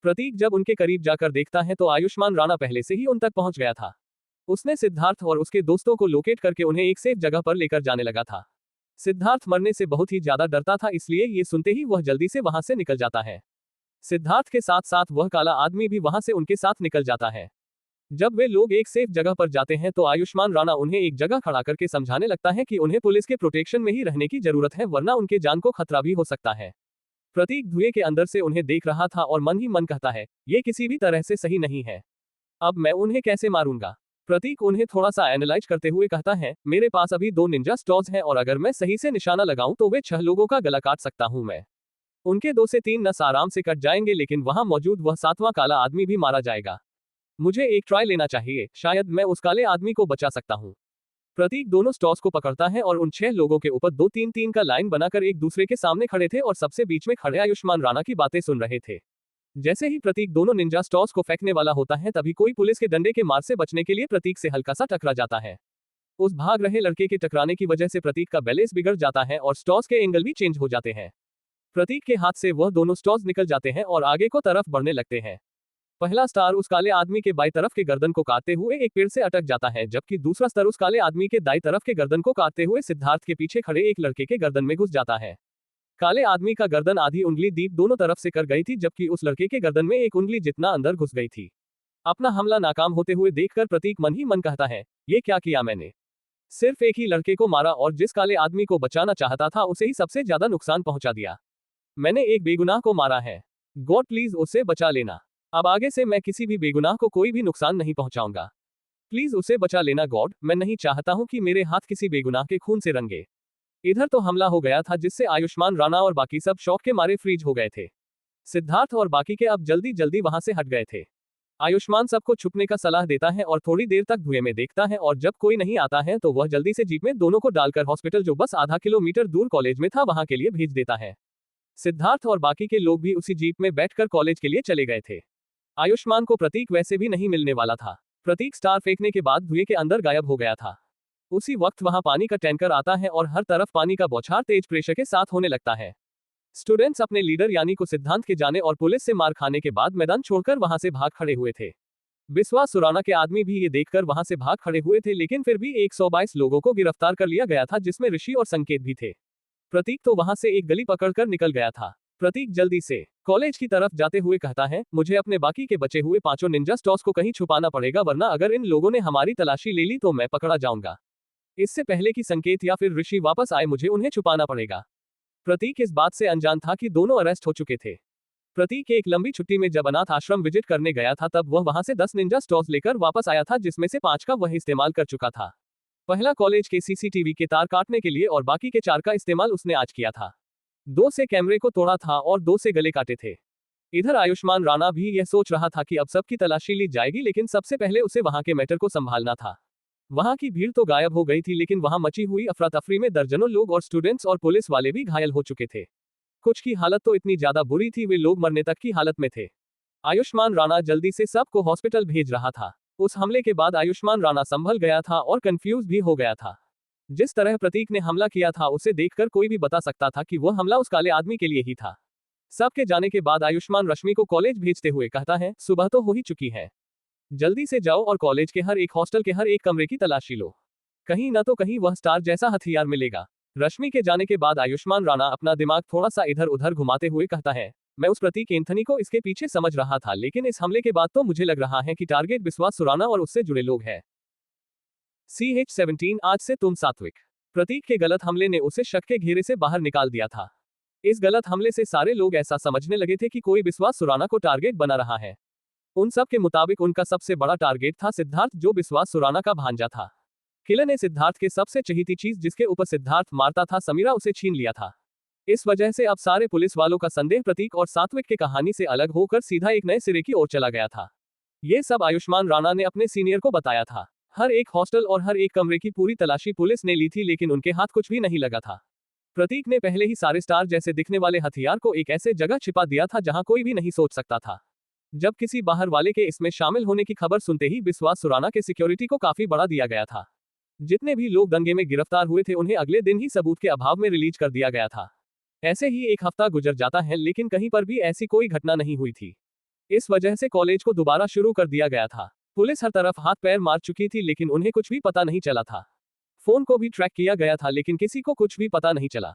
प्रतीक जब उनके करीब जाकर देखता है तो आयुष्मान राणा पहले से ही उन तक पहुंच गया था। उसने सिद्धार्थ और उसके दोस्तों को लोकेट करके उन्हें एक सेफ जगह पर लेकर जाने लगा था। सिद्धार्थ मरने से बहुत ही ज्यादा डरता था, इसलिए ये सुनते ही वह जल्दी से वहां से निकल जाता है। सिद्धार्थ के साथ साथ वह काला आदमी भी वहां से उनके साथ निकल जाता है। जब वे लोग एक सेफ जगह पर जाते हैं तो आयुष्मान राणा उन्हें एक जगह खड़ा करके समझाने लगता है कि उन्हें पुलिस के प्रोटेक्शन में ही रहने की जरूरत है, वरना उनके जान को खतरा भी हो सकता है। प्रतीक धुएं के अंदर से उन्हें देख रहा था और मन ही मन कहता है, ये किसी भी तरह से सही नहीं है। अब मैं उन्हें कैसे मारूंगा? प्रतीक उन्हें थोड़ा सा एनालाइज करते हुए कहता है, मेरे पास अभी 2 निंजा स्टॉर्स हैं और अगर मैं सही से निशाना लगाऊं तो वे 6 लोगों का गला काट सकता हूं मैं। उनके 2 से 3 नस आराम से कट जाएंगे, लेकिन वहां मौजूद वह 7वां काला आदमी भी मारा जाएगा। मुझे एक ट्राई लेना चाहिए, शायद मैं उस काले आदमी को बचा सकता हूं। प्रतीक दोनों स्टॉर्स को पकड़ता है और उन 6 लोगों के ऊपर 2-3-3 का लाइन बनाकर एक दूसरे के सामने खड़े थे और सबसे बीच में खड़े आयुष्मान राणा की बातें सुन रहे थे। जैसे ही प्रतीक दोनों निंजा स्टॉर्स को फेंकने वाला होता है, तभी कोई पुलिस के डंडे के मार से बचने के लिए प्रतीक से हल्का सा टकरा जाता है। उस भाग रहे लड़के के टकराने की वजह से प्रतीक का बैलेंस बिगड़ जाता है और स्टॉर्स के एंगल भी चेंज हो जाते हैं। प्रतीक के हाथ से वह दोनों स्टॉर्स निकल जाते हैं और आगे को तरफ बढ़ने लगते हैं। पहला स्टार उस काले आदमी के बाई तरफ के गर्दन को काटते हुए एक पेड़ से अटक जाता है, जबकि दूसरा स्टार उस काले आदमी के दाई तरफ के गर्दन को काटते हुए सिद्धार्थ के पीछे खड़े एक लड़के के गर्दन में घुस जाता है। काले आदमी का गर्दन आधी उंगली दीप दोनों तरफ से कर गई थी, जबकि उस लड़के के गर्दन में एक उंगली जितना अंदर घुस गई थी। अपना हमला नाकाम होते हुए देखकर प्रतीक मन ही मन कहता है, ये क्या किया मैंने? सिर्फ एक ही लड़के को मारा और जिस काले आदमी को बचाना चाहता था उसे ही सबसे ज्यादा नुकसान पहुंचा दिया। मैंने एक बेगुनाह को मारा है। गॉड प्लीज उसे बचा लेना। अब आगे से मैं किसी भी बेगुनाह को कोई भी नुकसान नहीं पहुंचाऊंगा। प्लीज उसे बचा लेना गॉड, मैं नहीं चाहता हूं कि मेरे हाथ किसी बेगुनाह के खून से रंगे। इधर तो हमला हो गया था जिससे आयुष्मान राणा और बाकी सब शौक के मारे फ्रीज हो गए थे। सिद्धार्थ और बाकी के अब जल्दी जल्दी वहां से हट गए थे। आयुष्मान सबको छुपने का सलाह देता है और थोड़ी देर तक धुएं में देखता है और जब कोई नहीं आता है तो वह जल्दी से जीप में दोनों को डालकर हॉस्पिटल, जो बस आधा किलोमीटर दूर कॉलेज में था, वहां के लिए भेज देता है। सिद्धार्थ और बाकी के लोग भी उसी जीप में बैठकर कॉलेज के लिए चले गए थे। आयुष्मान को प्रतीक वैसे भी नहीं मिलने वाला था। प्रतीक स्टार फेंकने के बाद धुएं के अंदर गायब हो गया था। उसी वक्त वहां पानी का टैंकर आता है और हर तरफ पानी का बौछार तेज प्रेशर के साथ होने लगता है। स्टूडेंट्स अपने लीडर यानी को सिद्धांत के जाने और पुलिस से मार खाने के बाद मैदान छोड़कर वहां से भाग खड़े हुए थे। बिस्वा सुराना के आदमी भी ये देखकर वहां से भाग खड़े हुए थे, लेकिन फिर भी 122 लोगों को गिरफ्तार कर लिया गया था, जिसमें ऋषि और संकेत भी थे। प्रतीक तो वहां से एक गली पकड़कर निकल गया था। प्रतीक जल्दी से कॉलेज की तरफ जाते हुए कहता है, मुझे अपने बाकी के बचे हुए 5 निंजा स्टॉर्स को कहीं छुपाना पड़ेगा, वरना अगर इन लोगों ने हमारी तलाशी ले ली तो मैं पकड़ा जाऊंगा। इससे पहले कि संकेत या फिर ऋषि वापस आए मुझे उन्हें छुपाना पड़ेगा। प्रतीक इस बात से अनजान था कि दोनों अरेस्ट हो चुके थे। प्रतीक एक लंबी छुट्टी में जब अनाथ आश्रम विजिट करने गया था तब वह वहां से 10 निंजा स्टॉर्स लेकर वापस आया था, जिसमें से 5 का वह इस्तेमाल कर चुका था। पहला कॉलेज के सीसीटीवी के तार काटने के लिए और बाकी के 4 का इस्तेमाल उसने आज किया था। 2 से कैमरे को तोड़ा था और 2 से गले काटे थे। इधर आयुष्मान राणा भी यह सोच रहा था कि अब सबकी तलाशी ली जाएगी, लेकिन सबसे पहले उसे वहां के मैटर को संभालना था। वहां की भीड़ तो गायब हो गई थी, लेकिन वहां मची हुई अफरा तफरी में दर्जनों लोग और स्टूडेंट्स और पुलिस वाले भी घायल हो चुके थे। कुछ की हालत तो इतनी ज्यादा बुरी थी, वे लोग मरने तक की हालत में थे। आयुष्मान राणा जल्दी से सबको हॉस्पिटल भेज रहा था। उस हमले के बाद आयुष्मान राणा संभल गया था और कंफ्यूज भी हो गया था। जिस तरह प्रतीक ने हमला किया था उसे देखकर कोई भी बता सकता था कि वह हमला उस काले आदमी के लिए ही था। सबके जाने के बाद आयुष्मान रश्मि को कॉलेज भेजते हुए कहता है, सुबह तो हो ही चुकी है, जल्दी से जाओ और कॉलेज के हर एक हॉस्टल के हर एक कमरे की तलाशी लो, कहीं न तो कहीं वह स्टार जैसा हथियार मिलेगा। रश्मि के जाने के बाद आयुष्मान राणा अपना दिमाग थोड़ा सा इधर उधर घुमाते हुए कहता है, मैं उस प्रतीक एंथनी को इसके पीछे समझ रहा था, लेकिन इस हमले के बाद तो मुझे लग रहा है कि टारगेट विश्वास सुराना और उससे जुड़े लोग हैं। CH-17 आज से तुम सात्विक। प्रतीक के गलत हमले ने उसे शक के घेरे से बाहर निकाल दिया था। इस गलत हमले से सारे लोग ऐसा समझने लगे थे कि कोई विश्वास सुराना को टारगेट बना रहा है। उन सब के मुताबिक उनका सबसे बड़ा टारगेट था सिद्धार्थ, जो विश्वास सुराना का भांजा था। किलर ने सिद्धार्थ के सबसे चहीती चीज जिसके ऊपर सिद्धार्थ मारता था समीरा, उसे छीन लिया था। इस वजह से अब सारे पुलिस वालों का संदेह प्रतीक और सात्विक की कहानी से अलग होकर सीधा एक नए सिरे की ओर चला गया था। ये सब आयुष्मान राणा ने अपने सीनियर को बताया था। हर एक हॉस्टल और हर एक कमरे की पूरी तलाशी पुलिस ने ली थी, लेकिन उनके हाथ कुछ भी नहीं लगा था। प्रतीक ने पहले ही सारे स्टार जैसे दिखने वाले हथियार को एक ऐसे जगह छिपा दिया था जहां कोई भी नहीं सोच सकता था। जब किसी बाहर वाले के इसमें शामिल होने की खबर सुनते ही विश्वास सुराना के सिक्योरिटी को काफी बढ़ा दिया गया था। जितने भी लोग दंगे में गिरफ्तार हुए थे उन्हें अगले दिन ही सबूत के अभाव में रिलीज कर दिया गया था। ऐसे ही एक हफ्ता गुजर जाता है, लेकिन कहीं पर भी ऐसी कोई घटना नहीं हुई थी। इस वजह से कॉलेज को दोबारा शुरू कर दिया गया था। पुलिस हर तरफ हाथ पैर मार चुकी थी, लेकिन उन्हें कुछ भी पता नहीं चला था। फोन को भी ट्रैक किया गया था, लेकिन किसी को कुछ भी पता नहीं चला।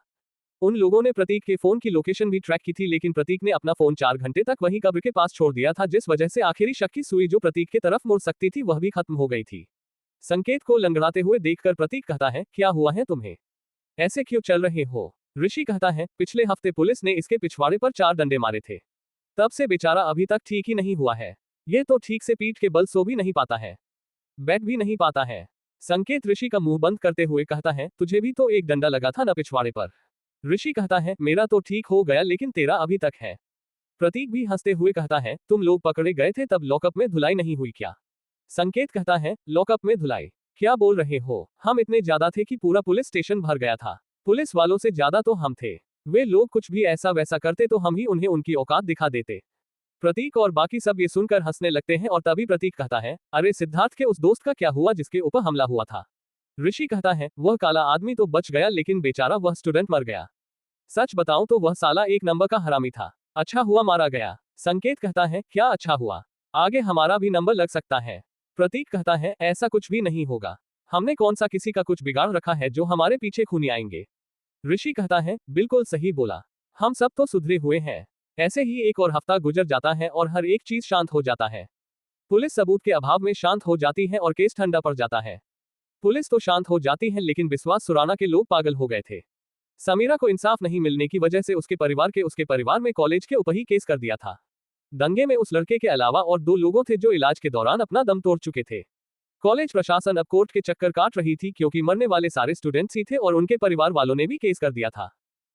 उन लोगों ने प्रतीक के फोन की लोकेशन भी ट्रैक की थी, लेकिन प्रतीक ने अपना फोन 4 घंटे तक वहीं कब्र के पास छोड़ दिया था, जिस वजह से आखिरी शक की सुई जो प्रतीक की तरफ मुड़ सकती थी वह भी खत्म हो गई थी। संकेत को लंगड़ाते हुए देखकर प्रतीक कहता है, क्या हुआ है तुम्हें? ऐसे क्यों चल रहे हो? ऋषि कहता है, पिछले हफ्ते पुलिस ने इसके पिछवाड़े पर 4 डंडे मारे थे। तब से बेचारा अभी तक ठीक ही नहीं हुआ है। ये तो ठीक से पीठ के बल सो भी नहीं पाता है, बैठ भी नहीं पाता है। संकेत ऋषि का मुंह बंद करते हुए कहता है, तुझे भी तो एक डंडा लगा था न पिछवाड़े पर। ऋषि कहता है, मेरा तो ठीक हो गया लेकिन तेरा अभी तक है। प्रतीक भी हंसते हुए कहता है, तुम लोग पकड़े गए थे तब लॉकअप में धुलाई नहीं हुई क्या? संकेत कहता है, लॉकअप में धुलाई? क्या बोल रहे हो? हम इतने ज्यादा थे कि पूरा पुलिस स्टेशन भर गया था। पुलिस वालों से ज्यादा तो हम थे। वे लोग कुछ भी ऐसा वैसा करते तो हम ही उन्हें उनकी औकात दिखा देते। प्रतीक और बाकी सब ये सुनकर हंसने लगते हैं और तभी प्रतीक कहता है, अरे सिद्धार्थ के उस दोस्त का क्या हुआ जिसके ऊपर हमला हुआ था? ऋषि कहता है, वह काला आदमी तो बच गया लेकिन बेचारा वह स्टूडेंट मर गया। सच बताऊं तो वह साला एक नंबर का हरामी था। अच्छा हुआ मारा गया। संकेत कहता है, क्या अच्छा हुआ? आगे हमारा भी नंबर लग सकता है। प्रतीक कहता है, ऐसा कुछ भी नहीं होगा। हमने कौन सा किसी का कुछ बिगाड़ रखा है जो हमारे पीछे खूनी आएंगे। ऋषि कहता है, बिल्कुल सही बोला। हम सब तो सुधरे हुए हैं। ऐसे ही एक और हफ्ता गुजर जाता है और हर एक चीज शांत हो जाता है। पुलिस सबूत के अभाव में शांत हो जाती है और केस ठंडा पड़ जाता है। पुलिस तो शांत हो जाती है लेकिन विश्वास सुराना के लोग पागल हो गए थे। समीरा को इंसाफ नहीं मिलने की वजह से उसके परिवार में कॉलेज के ऊपर ही केस कर दिया था। दंगे में उस लड़के के अलावा और 2 लोगों थे जो इलाज के दौरान अपना दम तोड़ चुके थे। कॉलेज प्रशासन अब कोर्ट के चक्कर काट रही थी क्योंकि मरने वाले सारे स्टूडेंट्स ही थे और उनके परिवार वालों ने भी केस कर दिया था।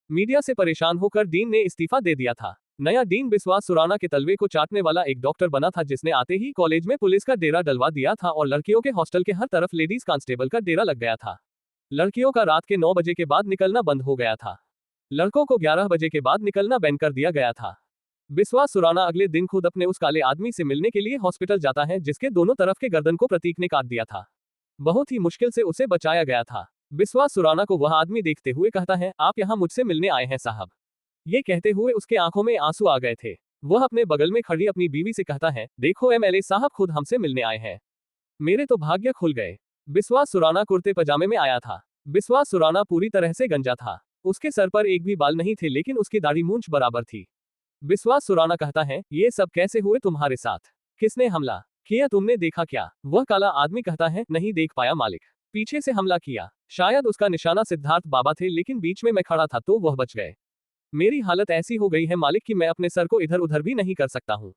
मीडिया से परेशान होकर डीन ने इस्तीफा दे दिया था। नया डीन विश्वास सुराना के तलवे को चाटने वाला एक डॉक्टर बना था जिसने आते ही कॉलेज में पुलिस का डेरा डलवा दिया था और लड़कियों के हॉस्टल के हर तरफ लेडीज कांस्टेबल का डेरा लग गया था। लड़कियों का रात के 9 बजे के बाद निकलना बंद हो गया था। लड़कों को 11 बजे के बाद निकलना बैन कर दिया गया था। विश्वास सुराना अगले दिन खुद अपने उस काले आदमी से मिलने के लिए हॉस्पिटल जाता है जिसके दोनों तरफ के गर्दन को प्रतीक ने काट दिया था। बहुत ही मुश्किल से उसे बचाया गया था। विश्वास सुराना को वह आदमी देखते हुए कहता है, आप यहाँ मुझसे मिलने आए हैं साहब। ये कहते हुए उसके आंखों में आंसू आ गए थे। वह अपने बगल में खड़ी अपनी बीवी से कहता है, देखो एमएलए साहब खुद हमसे मिलने आए हैं। मेरे तो भाग्य खुल गए। विश्वास सुराना कुर्ते पजामे में आया था। विश्वास सुराना पूरी तरह से गंजा था। उसके सर पर एक भी बाल नहीं थे लेकिन उसकी दाढ़ी मूंछ बराबर थी। विश्वास सुराना कहता है, ये सब कैसे हुए तुम्हारे साथ? किसने हमला किया, तुमने देखा क्या? वह काला आदमी कहता है, नहीं देख पाया मालिक। पीछे से हमला किया। शायद उसका निशाना सिद्धार्थ बाबा थे लेकिन बीच में मैं खड़ा था तो वह बच गए। मेरी हालत ऐसी हो गई है मालिक कि मैं अपने सर को इधर उधर भी नहीं कर सकता हूँ।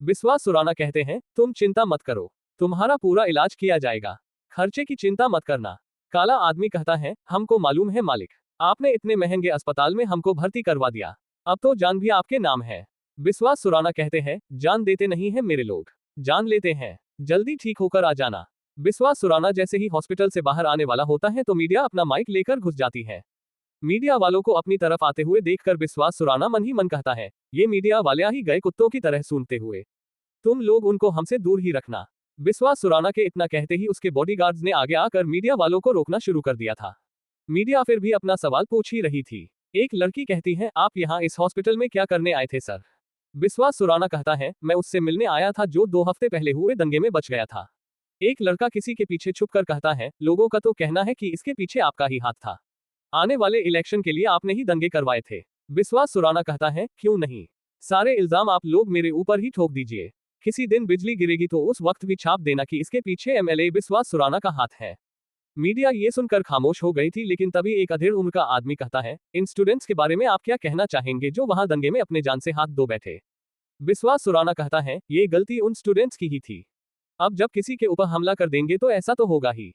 विश्वास सुराना कहते हैं, तुम चिंता मत करो, तुम्हारा पूरा इलाज किया जाएगा। खर्चे की चिंता मत करना। काला आदमी कहता है, हमको मालूम है मालिक, आपने इतने महंगे अस्पताल में हमको भर्ती करवा दिया, अब तो जान भी आपके नाम है। विश्वास सुराना कहते हैं, जान देते नहीं है मेरे लोग, जान लेते हैं। जल्दी ठीक होकर आ जाना। विश्वास सुराना जैसे ही हॉस्पिटल से बाहर आने वाला होता है तो मीडिया अपना माइक लेकर घुस जाती है। मीडिया वालों को अपनी तरफ आते हुए देखकर विश्वास सुराना मन ही मन कहता है, ये मीडिया वाले ही गए कुत्तों की तरह सूंघते हुए, तुम लोग उनको हमसे दूर ही रखना। विश्वास सुराना के इतना कहते ही उसके बॉडीगार्ड्स ने आगे आकर मीडिया वालों को रोकना शुरू कर दिया था। मीडिया फिर भी अपना सवाल पूछ ही रही थी। एक लड़की कहती है, आप यहाँ इस हॉस्पिटल में क्या करने आए थे सर? विश्वास सुराना कहता है, मैं उससे मिलने आया था जो 2 हफ्ते पहले हुए दंगे में बच गया था। एक लड़का किसी के पीछे छुपकर कहता है, लोगों का तो कहना है कि इसके पीछे आपका ही हाथ था। आने वाले इलेक्शन के लिए आपने ही दंगे करवाए थे। विश्वास सुराना कहता है, क्यों नहीं, सारे इल्जाम आप लोग मेरे ऊपर ही ठोक दीजिए। किसी दिन बिजली गिरेगी तो उस वक्त भी छाप देना कि इसके पीछे एमएलए विश्वास सुराना का हाथ है। मीडिया ये सुनकर खामोश हो गई थी लेकिन तभी एक अधेड़ उम्र का आदमी कहता है, इन स्टूडेंट्स के बारे में आप क्या कहना चाहेंगे जो वहां दंगे में अपने जान से हाथ धो बैठे? विश्वास सुराना कहता है, ये गलती उन स्टूडेंट्स की ही थी। अब जब किसी के ऊपर हमला कर देंगे तो ऐसा तो होगा ही।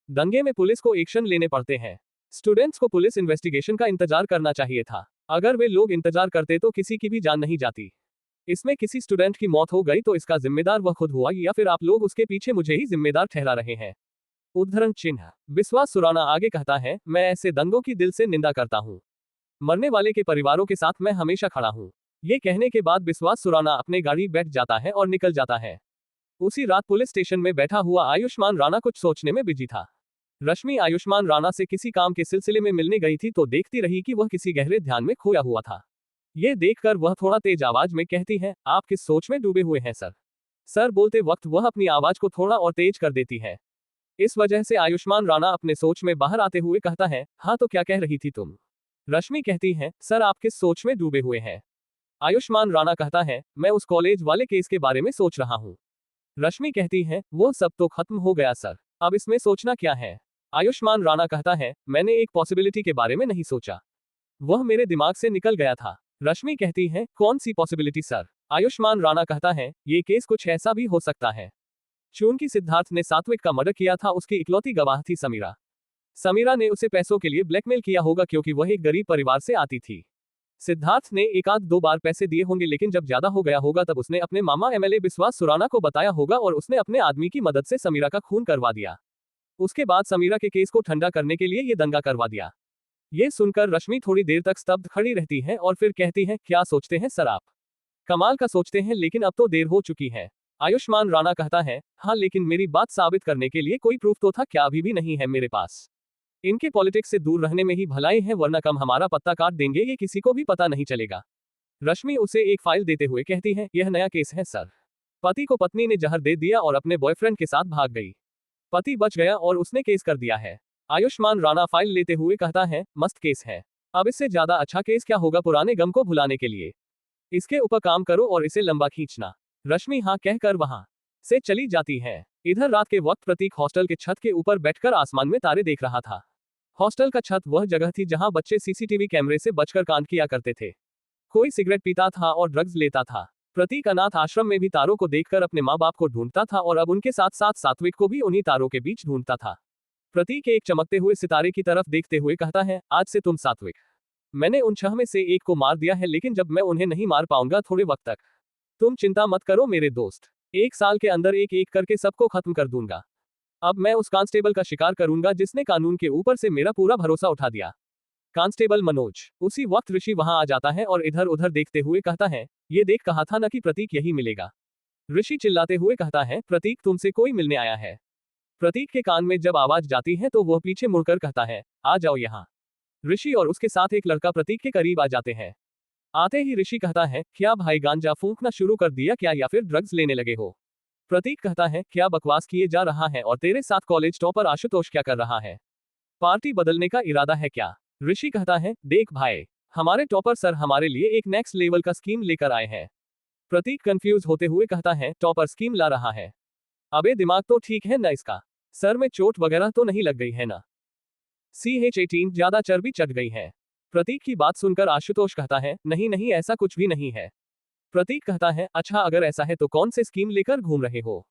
दंगे में पुलिस को एक्शन लेने पड़ते हैं। स्टूडेंट्स को पुलिस इन्वेस्टिगेशन का इंतजार करना चाहिए था। अगर वे लोग इंतजार करते तो किसी की भी जान नहीं जाती। इसमें किसी स्टूडेंट की मौत हो गई तो इसका जिम्मेदार वह खुद हुआ या फिर आप लोग उसके पीछे मुझे ही जिम्मेदार ठहरा रहे हैं। उद्धरण चिन्ह। विश्वास सुराना आगे कहता है, मैं ऐसे दंगों की दिल से निंदा करता हूँ। मरने वाले के परिवारों के साथ मैं हमेशा खड़ा हूँ। ये कहने के बाद विश्वास सुराना अपने गाड़ी बैठ जाता है और निकल जाता है। उसी रात पुलिस स्टेशन में बैठा हुआ आयुष्मान राणा कुछ सोचने में बिजी था। रश्मि आयुष्मान राणा से किसी काम के सिलसिले में मिलने गई थी तो देखती रही कि वह किसी गहरे ध्यान में खोया हुआ था। ये देखकर वह थोड़ा तेज आवाज में कहती है, आप किस सोच में डूबे हुए हैं सर? सर बोलते वक्त वह अपनी आवाज को थोड़ा और तेज कर देती है। इस वजह से आयुष्मान राणा अपने सोच में बाहर आते हुए कहता है, हाँ तो क्या कह रही थी तुम? रश्मि कहती है, सर आप किस सोच में डूबे हुए हैं? आयुष्मान राणा कहता है, मैं उस कॉलेज वाले केस के बारे में सोच रहा हूँ। रश्मि कहती है, वो सब तो खत्म हो गया सर, अब इसमें सोचना क्या है? आयुष्मान राणा कहता है, मैंने एक पॉसिबिलिटी के बारे में नहीं सोचा, वह मेरे दिमाग से निकल गया था। रश्मि कहती है, कौन सी पॉसिबिलिटी सर? आयुष्मान राणा कहता है, ये केस कुछ ऐसा भी हो सकता है। चूंकि सिद्धार्थ ने सात्विक का मर्डर किया था, उसकी इकलौती गवाह थी समीरा। समीरा ने उसे पैसों के लिए ब्लैकमेल किया होगा क्योंकि वह एक गरीब परिवार से आती थी। सिद्धार्थ ने एक आध दो बार पैसे दिए होंगे, लेकिन जब ज्यादा हो गया होगा तब उसने अपने मामा एमएलए बिस्वास सुराना को बताया होगा और उसने अपने आदमी की मदद से समीरा का खून करवा दिया। उसके बाद समीरा के केस को ठंडा करने के लिए ये दंगा करवा दिया। ये सुनकर रश्मि थोड़ी देर तक स्तब्ध खड़ी रहती है और फिर कहती है, क्या सोचते हैं सर आप? कमाल का सोचते हैं, लेकिन अब तो देर हो चुकी है। आयुष्मान राणा कहता है, हाँ लेकिन मेरी बात साबित करने के लिए कोई प्रूफ तो था, क्या अभी भी नहीं है मेरे पास? इनके पॉलिटिक्स से दूर रहने में ही भलाई है, वरना कम हमारा पत्ता काट देंगे, ये किसी को भी पता नहीं चलेगा। रश्मि उसे एक फाइल देते हुए कहती है, यह नया केस है सर। पति को पत्नी ने जहर दे दिया और अपने बॉयफ्रेंड के साथ भाग गई। पति बच गया और उसने केस कर दिया है। आयुष्मान राणा फाइल लेते हुए कहता है, मस्त केस है, अब इससे ज्यादा अच्छा केस क्या होगा पुराने गम को भुलाने के लिए? इसके ऊपर काम करो और इसे लंबा खींचना। रश्मि हाँ कहकर वहां से चली जाती है। इधर रात के वक्त प्रतीक हॉस्टल के छत के ऊपर बैठकर आसमान में तारे देख रहा था। हॉस्टल का छत वह जगह थी जहां बच्चे सीसीटीवी कैमरे से बचकर कांड किया करते थे। कोई सिगरेट पीता था और ड्रग्स लेता था। प्रतीक अनाथ आश्रम में भी तारों को देखकर अपने माँ बाप को ढूंढता था और अब उनके साथ साथ सात्विक को भी उन्हीं तारों के बीच ढूंढता था। प्रतीक एक चमकते हुए सितारे की तरफ देखते हुए कहता है, आज से तुम सात्विक। मैंने उन 6 में से एक को मार दिया है, लेकिन जब मैं उन्हें नहीं मार पाऊंगा थोड़े वक्त तक, तुम चिंता मत करो मेरे दोस्त, 1 साल के अंदर एक एक करके सबको खत्म कर दूंगा। अब मैं उस कांस्टेबल का शिकार करूंगा जिसने कानून के ऊपर से मेरा पूरा भरोसा उठा दिया। कांस्टेबल मनोज। उसी वक्त ऋषि वहां आ जाता है और इधर उधर देखते हुए कहता है, ये देख कहा था ना कि प्रतीक यही मिलेगा। ऋषि चिल्लाते हुए कहता है, प्रतीक तुमसे कोई मिलने आया है। प्रतीक के कान में जब आवाज जाती है तो वह पीछे मुड़कर कहता है, आ जाओ यहाँ। ऋषि और उसके साथ एक लड़का प्रतीक के करीब आ जाते हैं। आते ही ऋषि कहता है, क्या भाई गांजा फूंकना शुरू कर दिया क्या, या फिर ड्रग्स लेने लगे हो? प्रतीक कहता है, क्या बकवास किए जा रहा है, और तेरे साथ कॉलेज टॉपर आशुतोष क्या कर रहा है? पार्टी बदलने का इरादा है क्या? ऋषि कहता है, देख भाई, हमारे टॉपर सर हमारे लिए एक नेक्स्ट लेवल का स्कीम लेकर आए हैं। प्रतीक कंफ्यूज होते हुए कहता है, टॉपर स्कीम ला रहा है? अबे दिमाग तो ठीक है ना इसका? सर में चोट वगैरह तो नहीं लग गई है ना? CH18 ज्यादा चर्बी चढ़ गई है? प्रतीक की बात सुनकर आशुतोष कहता है, नहीं नहीं ऐसा कुछ भी नहीं है। प्रतीक कहता है, अच्छा अगर ऐसा है तो कौन से स्कीम लेकर घूम रहे हो?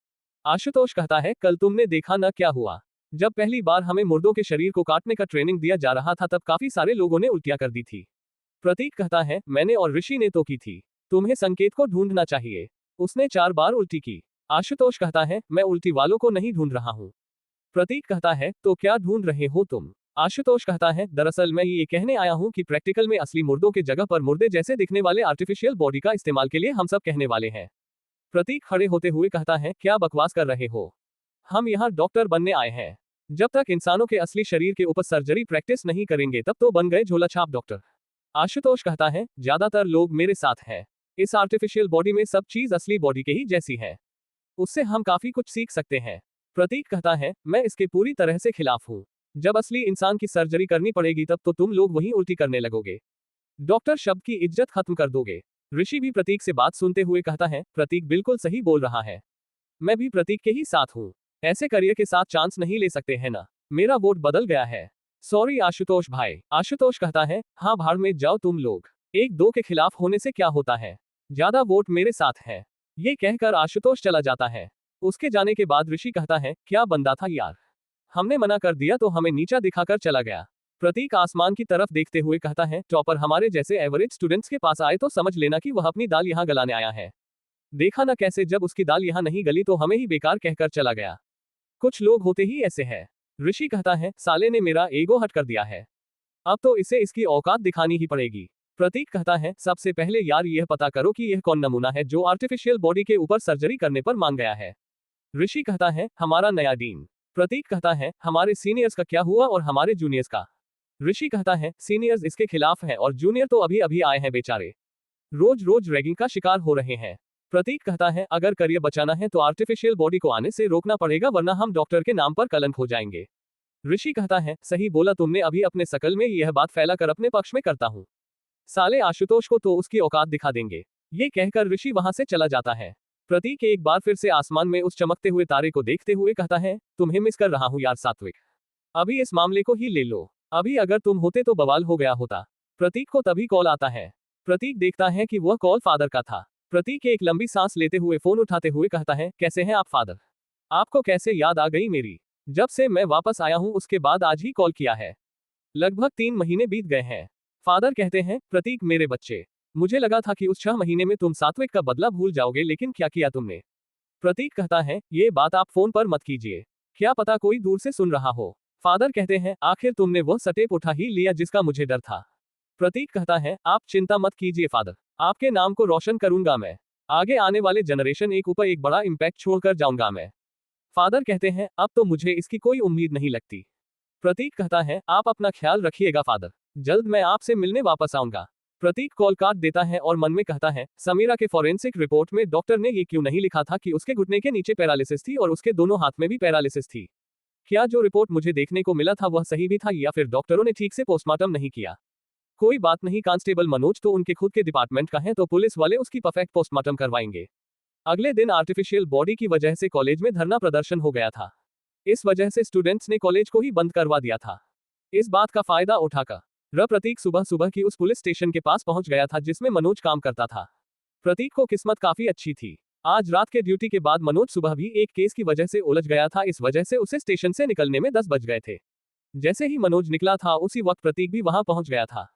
आशुतोष कहता है, कल तुमने देखा ना क्या हुआ? जब पहली बार हमें मुर्दों के शरीर को काटने का ट्रेनिंग दिया जा रहा था तब काफी सारे लोगों ने उल्टियां कर दी थी। प्रतीक कहता है, मैंने और ऋषि ने तो की थी। तुम्हें संकेत को ढूंढना चाहिए। उसने 4 बार उल्टी की। आशुतोष कहता है, मैं उल्टी वालों को नहीं ढूंढ रहा हूँ। प्रतीक कहता है, तो क्या ढूंढ रहे हो तुम? आशुतोष कहता है, दरअसल मैं ये कहने आया हूँ कि प्रैक्टिकल में असली मुर्दों के जगह पर मुर्दे जैसे दिखने वाले आर्टिफिशियल बॉडी का इस्तेमाल के लिए हम सब कहने वाले हैं। प्रतीक खड़े होते हुए कहता है, क्या बकवास कर रहे हो? हम यहाँ डॉक्टर बनने आए हैं। जब तक इंसानों के असली शरीर के ऊपर सर्जरी प्रैक्टिस नहीं करेंगे तब तो बन गए झोला छाप डॉक्टर। आशुतोष कहता है, ज्यादातर लोग मेरे साथ हैं। इस आर्टिफिशियल बॉडी में सब चीज असली बॉडी के ही जैसी है। उससे हम काफी कुछ सीख सकते हैं। प्रतीक कहता है, मैं इसके पूरी तरह से खिलाफ हूँ। जब असली इंसान की सर्जरी करनी पड़ेगी तब तो तुम लोग वहीं उल्टी करने लगोगे। डॉक्टर शब्द की इज्जत खत्म कर दोगे। ऋषि भी प्रतीक से बात सुनते हुए कहता है, प्रतीक बिल्कुल सही बोल रहा है। मैं भी प्रतीक के ही साथ हूँ। ऐसे करियर के साथ चांस नहीं ले सकते हैं ना? मेरा वोट बदल गया है। सॉरी आशुतोष भाई। आशुतोष कहता है, हाँ भाड़ में जाओ तुम लोग। 1-2 के खिलाफ होने से क्या होता है? ज्यादा वोट मेरे साथ है। ये कहकर आशुतोष चला जाता है। उसके जाने के बाद ऋषि कहता है, क्या बंदा था यार, हमने मना कर दिया तो हमें नीचा दिखाकर चला गया। प्रतीक आसमान की तरफ देखते हुए कहता है, टॉपर हमारे जैसे एवरेज स्टूडेंट्स के पास आए तो समझ लेना कि वह अपनी दाल यहाँ गलाने आया है। देखा ना कैसे जब उसकी दाल यहाँ नहीं गली तो हमें ही बेकार कहकर चला गया। कुछ लोग होते ही ऐसे हैं। ऋषि कहता है, साले ने मेरा ईगो हट कर दिया है। अब तो इसे इसकी औकात दिखानी ही पड़ेगी। प्रतीक कहता है, सबसे पहले यार यह पता करो कि यह कौन नमूना है जो आर्टिफिशियल बॉडी के ऊपर सर्जरी करने पर मान गया है। ऋषि कहता है, हमारा नया डीन। प्रतीक कहता है, हमारे सीनियर्स का क्या हुआ और हमारे जूनियर्स का? ऋषि कहता है, सीनियर्स इसके खिलाफ हैं और जूनियर तो अभी अभी आए हैं बेचारे, रोज रोज रैगिंग का शिकार हो रहे हैं। प्रतीक कहता है, अगर करियर बचाना है तो आर्टिफिशियल बॉडी को आने से रोकना पड़ेगा, वरना हम डॉक्टर के नाम पर कलंक हो जाएंगे। ऋषि कहता है, सही बोला तुमने, अभी अपने शकल में यह बात फैलाकर अपने पक्ष में करता हूँ। साले आशुतोष को तो उसकी औकात दिखा देंगे। ये कहकर ऋषि वहां से चला जाता है। प्रतीक एक बार फिर से आसमान में उस चमकते हुए तारे को देखते हुए कहता है, तुम्हें मिस कर रहा हूं यार सात्विक। अभी इस मामले को ही ले लो, अभी अगर तुम होते तो बवाल हो गया होता। प्रतीक को तभी कॉल आता है। प्रतीक देखता है कि वह कॉल फादर का था। प्रतीक एक लंबी सांस लेते हुए फोन उठाते हुए कहता है, कैसे हैं आप फादर? आपको कैसे याद आ गई मेरी? जब से मैं वापस आया हूं उसके बाद आज ही कॉल किया है। लगभग 3 महीने बीत गए हैं। फादर कहते हैं, प्रतीक मेरे बच्चे, मुझे लगा था कि उस 6 महीने में तुम सात्विक का बदला भूल जाओगे, लेकिन क्या किया तुमने? प्रतीक कहता है, ये बात आप फोन पर मत कीजिए, क्या पता कोई दूर से सुन रहा हो। फादर कहते हैं, आखिर तुमने वह स्टेप उठा ही लिया जिसका मुझे डर था। प्रतीक कहता है, आप चिंता मत कीजिए फादर, आपके नाम को रोशन करूंगा मैं। आगे आने वाले जनरेशन एक ऊपर एक बड़ा इम्पैक्ट छोड़कर जाऊंगा मैं। फादर कहते हैं, अब तो मुझे इसकी कोई उम्मीद नहीं लगती। प्रतीक कहता है, आप अपना ख्याल रखिएगा फादर, जल्द मैं आपसे मिलने वापस आऊंगा। प्रतीक कॉल काट देता है और मन में कहता है, समीरा के फॉरेंसिक रिपोर्ट में डॉक्टर ने ये क्यों नहीं लिखा था कि उसके घुटने के नीचे पैरालिसिस थी और उसके दोनों हाथ में भी पैरालिसिस थी। क्या जो रिपोर्ट मुझे देखने को मिला था वह सही भी था, या फिर डॉक्टरों ने ठीक से पोस्टमार्टम नहीं किया? कोई बात नहीं, कांस्टेबल मनोज तो उनके खुद के डिपार्टमेंट का है, तो पुलिस वाले उसकी परफेक्ट पोस्टमार्टम करवाएंगे। अगले दिन आर्टिफिशियल बॉडी की वजह से कॉलेज में धरना प्रदर्शन हो गया था। इस वजह से स्टूडेंट्स ने कॉलेज को ही बंद करवा दिया था। इस बात का फायदा उठाकर प्रतीक सुबह सुबह की उस पुलिस स्टेशन के पास पहुंच गया था जिसमें मनोज काम करता था। प्रतीक को किस्मत काफी अच्छी थी। आज रात के ड्यूटी के बाद मनोज सुबह भी एक केस की वजह से उलझ गया था, इस वजह से उसे स्टेशन से निकलने में 10 बज गए थे। जैसे ही मनोज निकला था उसी वक्त प्रतीक भी वहां पहुंच गया था।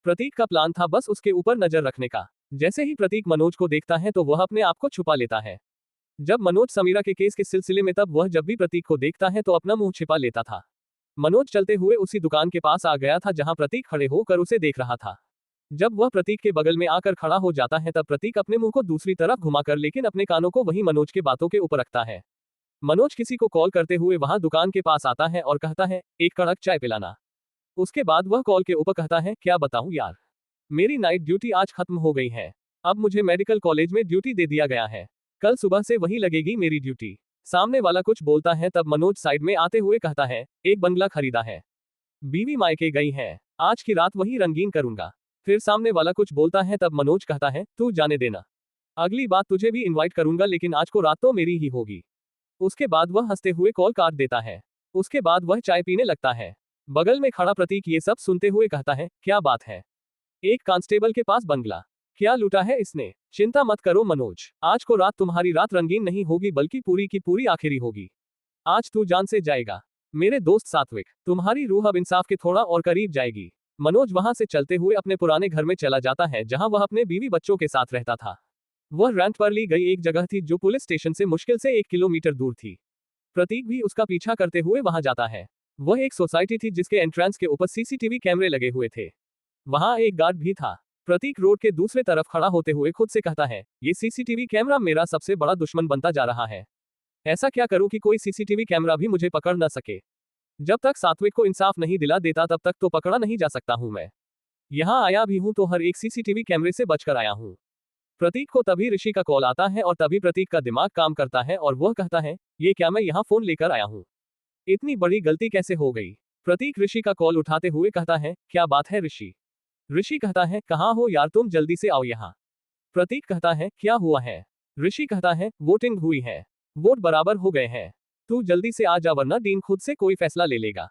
प्रतीक का प्लान था बस उसके ऊपर नजर रखने का। जैसे ही प्रतीक मनोज को देखता है तो वह अपने आप को छुपा लेता है। जब मनोज समीरा के केस के सिलसिले में, तब वह जब भी प्रतीक को देखता है तो अपना मुंह छिपा लेता था। मनोज चलते हुए उसी दुकान के पास आ गया था जहां प्रतीक खड़े होकर उसे देख रहा था। जब वह प्रतीक के बगल में आकर खड़ा हो जाता है तब प्रतीक अपने मुंह को दूसरी तरफ घुमाकर लेकिन अपने कानों को वहीं मनोज के बातों के ऊपर रखता है। मनोज किसी को कॉल करते हुए वहां दुकान के पास आता है और कहता है, एक कड़क चाय पिलाना। उसके बाद वह कॉल के ऊपर कहता है, क्या बताऊं यार, मेरी नाइट ड्यूटी आज खत्म हो गई है। अब मुझे मेडिकल कॉलेज में ड्यूटी दे दिया गया है। कल सुबह से वहीं लगेगी मेरी ड्यूटी। सामने वाला कुछ बोलता है तब मनोज साइड में आते हुए कहता है, एक बंगला खरीदा है, बीवी मायके गई है, आज की रात वहीं रंगीन करूंगा। फिर सामने वाला कुछ बोलता है तब मनोज कहता है, तू जाने देना, अगली बात तुझे भी इनवाइट करूंगा, लेकिन आज को रात तो मेरी ही होगी। उसके बाद वह हंसते हुए कॉल काट देता है। उसके बाद वह चाय पीने लगता है। बगल में खड़ा प्रतीक ये सब सुनते हुए कहता है, क्या बात है, एक कांस्टेबल के पास बंगला, क्या लूटा है इसने? चिंता मत करो मनोज, आज को रात तुम्हारी रात रंगीन नहीं होगी बल्कि पूरी की पूरी आखिरी होगी। आज तू जान से जाएगा मेरे दोस्त सात्विक, तुम्हारी रूह अब इंसाफ के थोड़ा और करीब जाएगी। मनोज वहां से चलते हुए अपने पुराने घर में चला जाता है जहां वह अपने बीवी बच्चों के साथ रहता था। वह रेंट पर ली गई एक जगह थी जो पुलिस स्टेशन से मुश्किल से 1 किलोमीटर दूर थी। प्रतीक भी उसका पीछा करते हुए वहां जाता है। वह एक सोसाइटी थी जिसके एंट्रेंस के ऊपर सीसीटीवी कैमरे लगे हुए थे। वहां एक गार्ड भी था। प्रतीक रोड के दूसरे तरफ खड़ा होते हुए खुद से कहता है, ये सीसीटीवी कैमरा मेरा सबसे बड़ा दुश्मन बनता जा रहा है। ऐसा क्या करूं कि कोई सीसीटीवी कैमरा भी मुझे पकड़ न सके। जब तक सात्विक को इंसाफ नहीं दिला देता तब तक तो पकड़ा नहीं जा सकता हूं मैं। यहां आया भी हूं तो हर एक सीसीटीवी कैमरे से बचकर आया हूं। प्रतीक को तभी ऋषि का कॉल आता है और तभी प्रतीक का दिमाग काम करता है और वह कहता है, ये क्या मैं यहाँ फोन लेकर आया हूँ, इतनी बड़ी गलती कैसे हो गई। प्रतीक ऋषि का कॉल उठाते हुए कहता है, क्या बात है ऋषि? ऋषि कहता है, कहाँ हो यार तुम, जल्दी से आओ यहाँ। प्रतीक कहता है, क्या हुआ है? ऋषि कहता है, वोटिंग हुई है, वोट बराबर हो गए हैं, तू जल्दी से आ जा वरना डीन खुद से कोई फैसला ले लेगा।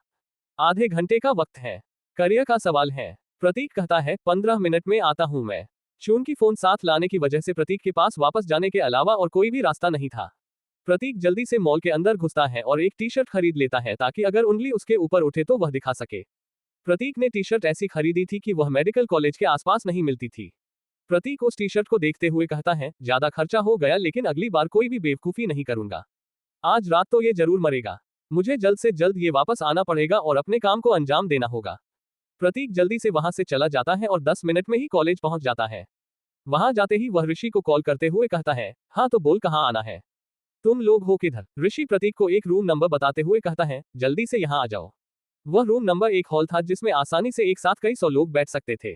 आधे घंटे का वक्त है, करियर का सवाल है। प्रतीक कहता है, 15 मिनट में आता हूं मैं। चूंकि फोन साथ लाने की वजह से प्रतीक के पास वापस जाने के अलावा और कोई भी रास्ता नहीं था। प्रतीक जल्दी से मॉल के अंदर घुसता है और एक टी शर्ट खरीद लेता है ताकि अगर उंगली उसके ऊपर उठे तो वह दिखा सके। प्रतीक ने टी शर्ट ऐसी खरीदी थी कि वह मेडिकल कॉलेज के आसपास नहीं मिलती थी। प्रतीक उस टी शर्ट को देखते हुए कहता है, ज्यादा खर्चा हो गया लेकिन अगली बार कोई भी बेवकूफी नहीं करूंगा। आज रात तो ये जरूर मरेगा, मुझे जल्द से जल्द ये वापस आना पड़ेगा और अपने काम को अंजाम देना होगा। प्रतीक जल्दी से वहां से चला जाता है और 10 मिनट में ही कॉलेज पहुंच जाता है। वहां जाते ही वह ऋषि को कॉल करते हुए कहता है, हाँ तो बोल कहाँ आना है, तुम लोग हो किधर? ऋषि प्रतीक को एक रूम नंबर बताते हुए कहता है, जल्दी से यहाँ आ जाओ। वह रूम नंबर एक हॉल था जिसमें आसानी से एक साथ कई 100 लोग बैठ सकते थे।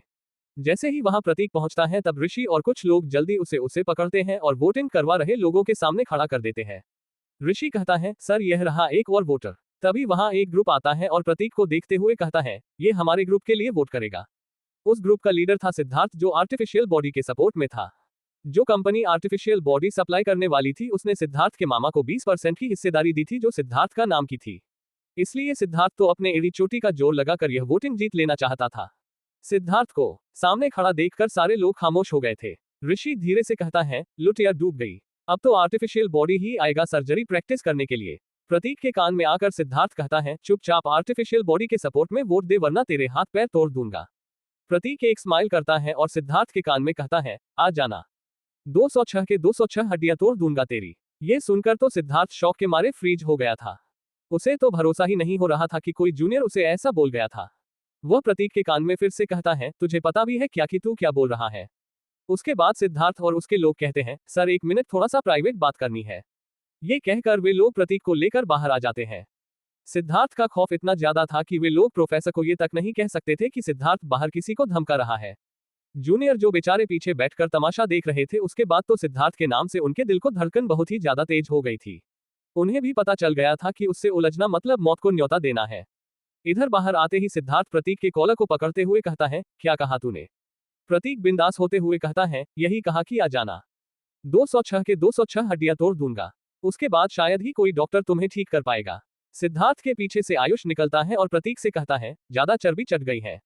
जैसे ही वहां प्रतीक पहुंचता है तब ऋषि और कुछ लोग जल्दी उसे पकड़ते हैं और वोटिंग करवा रहे लोगों के सामने खड़ा कर देते हैं। ऋषि कहता है, सर यह रहा एक और वोटर। तभी वहां एक ग्रुप आता है और प्रतीक को देखते हुए कहता है, ये हमारे ग्रुप के लिए वोट करेगा। उस ग्रुप का लीडर था सिद्धार्थ, जो आर्टिफिशियल बॉडी के सपोर्ट में था। जो कंपनी आर्टिफिशियल बॉडी सप्लाई करने वाली थी, उसने सिद्धार्थ के मामा को 20% की हिस्सेदारी दी थी, जो सिद्धार्थ का नाम की थी। इसलिए सिद्धार्थ तो अपने एड़ी चोटी का जोर लगाकर यह वोटिंग जीत लेना चाहता था। सिद्धार्थ को सामने खड़ा देखकर सारे लोग खामोश हो गए थे। ऋषि धीरे से कहता है, लुटिया डूब गई। अब तो आर्टिफिशियल बॉडी ही आएगा सर्जरी प्रैक्टिस करने के लिए। प्रतीक के कान में आकर सिद्धार्थ कहता है, चुपचाप आर्टिफिशियल बॉडी के सपोर्ट में वोट दे, वरना तेरे हाथ पैर तोड़ दूंगा। प्रतीक एक स्माइल करता है और सिद्धार्थ के कान में कहता है, आ जाना। 206 के 206 हड्डियां तोड़ दूंगा तेरी। ये सुनकर तो सिद्धार्थ शौक के मारे फ्रीज हो गया था। उसे तो भरोसा ही नहीं हो रहा था कि कोई जूनियर उसे ऐसा बोल गया था। वह प्रतीक के कान में फिर से कहता है, तुझे पता भी है क्या कि तू क्या बोल रहा है? उसके बाद सिद्धार्थ और उसके लोग कहते हैं, सर एक मिनट, थोड़ा सा प्राइवेट बात करनी है। ये कहकर वे लोग प्रतीक को लेकर बाहर आ जाते हैं। सिद्धार्थ का खौफ इतना ज्यादा था कि वे लोग प्रोफेसर को ये तक नहीं कह सकते थे कि सिद्धार्थ बाहर किसी को धमका रहा है। जूनियर जो बेचारे पीछे बैठकर तमाशा देख रहे थे, उसके बाद तो सिद्धार्थ के नाम से उनके दिल को धड़कन बहुत ही ज्यादा तेज हो गई थी। उन्हें भी पता चल गया था कि उससे उलझना मतलब मौत को न्योता देना है। इधर बाहर आते ही सिद्धार्थ प्रतीक के कॉलर को पकड़ते हुए कहता है, क्या कहा तूने? प्रतीक बिंदास होते हुए कहता है, यही कहा कि आ जाना। 206 के 206 हड्डियां तोड़ दूंगा। उसके बाद शायद ही कोई डॉक्टर तुम्हें ठीक कर पाएगा। सिद्धार्थ के पीछे से आयुष निकलता है और प्रतीक से कहता है, ज्यादा चर्बी चढ़ गई है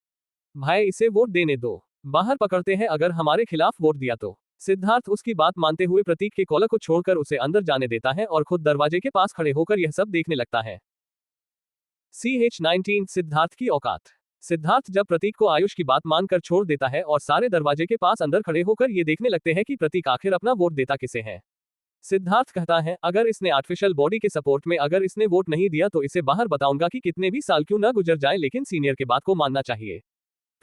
भाई, इसे वोट देने दो। बाहर पकड़ते हैं, अगर हमारे खिलाफ वोट दिया तो। सिद्धार्थ उसकी बात मानते हुए प्रतीक के कॉलर को छोड़कर उसे अंदर जाने देता है और खुद दरवाजे के पास खड़े होकर यह सब देखने लगता है। CH-19 सिद्धार्थ की औकात। सिद्धार्थ जब प्रतीक को आयुष की बात मानकर छोड़ देता है और सारे दरवाजे के पास अंदर खड़े होकर ये देखने लगते हैं कि प्रतीक आखिर अपना वोट देता किसे है। सिद्धार्थ कहता है, अगर इसने आर्टिफिशियल बॉडी के सपोर्ट में अगर इसने वोट नहीं दिया तो इसे बाहर बताऊंगा कि कितने भी साल क्यों ना गुजर जाए, लेकिन सीनियर के बात को मानना चाहिए।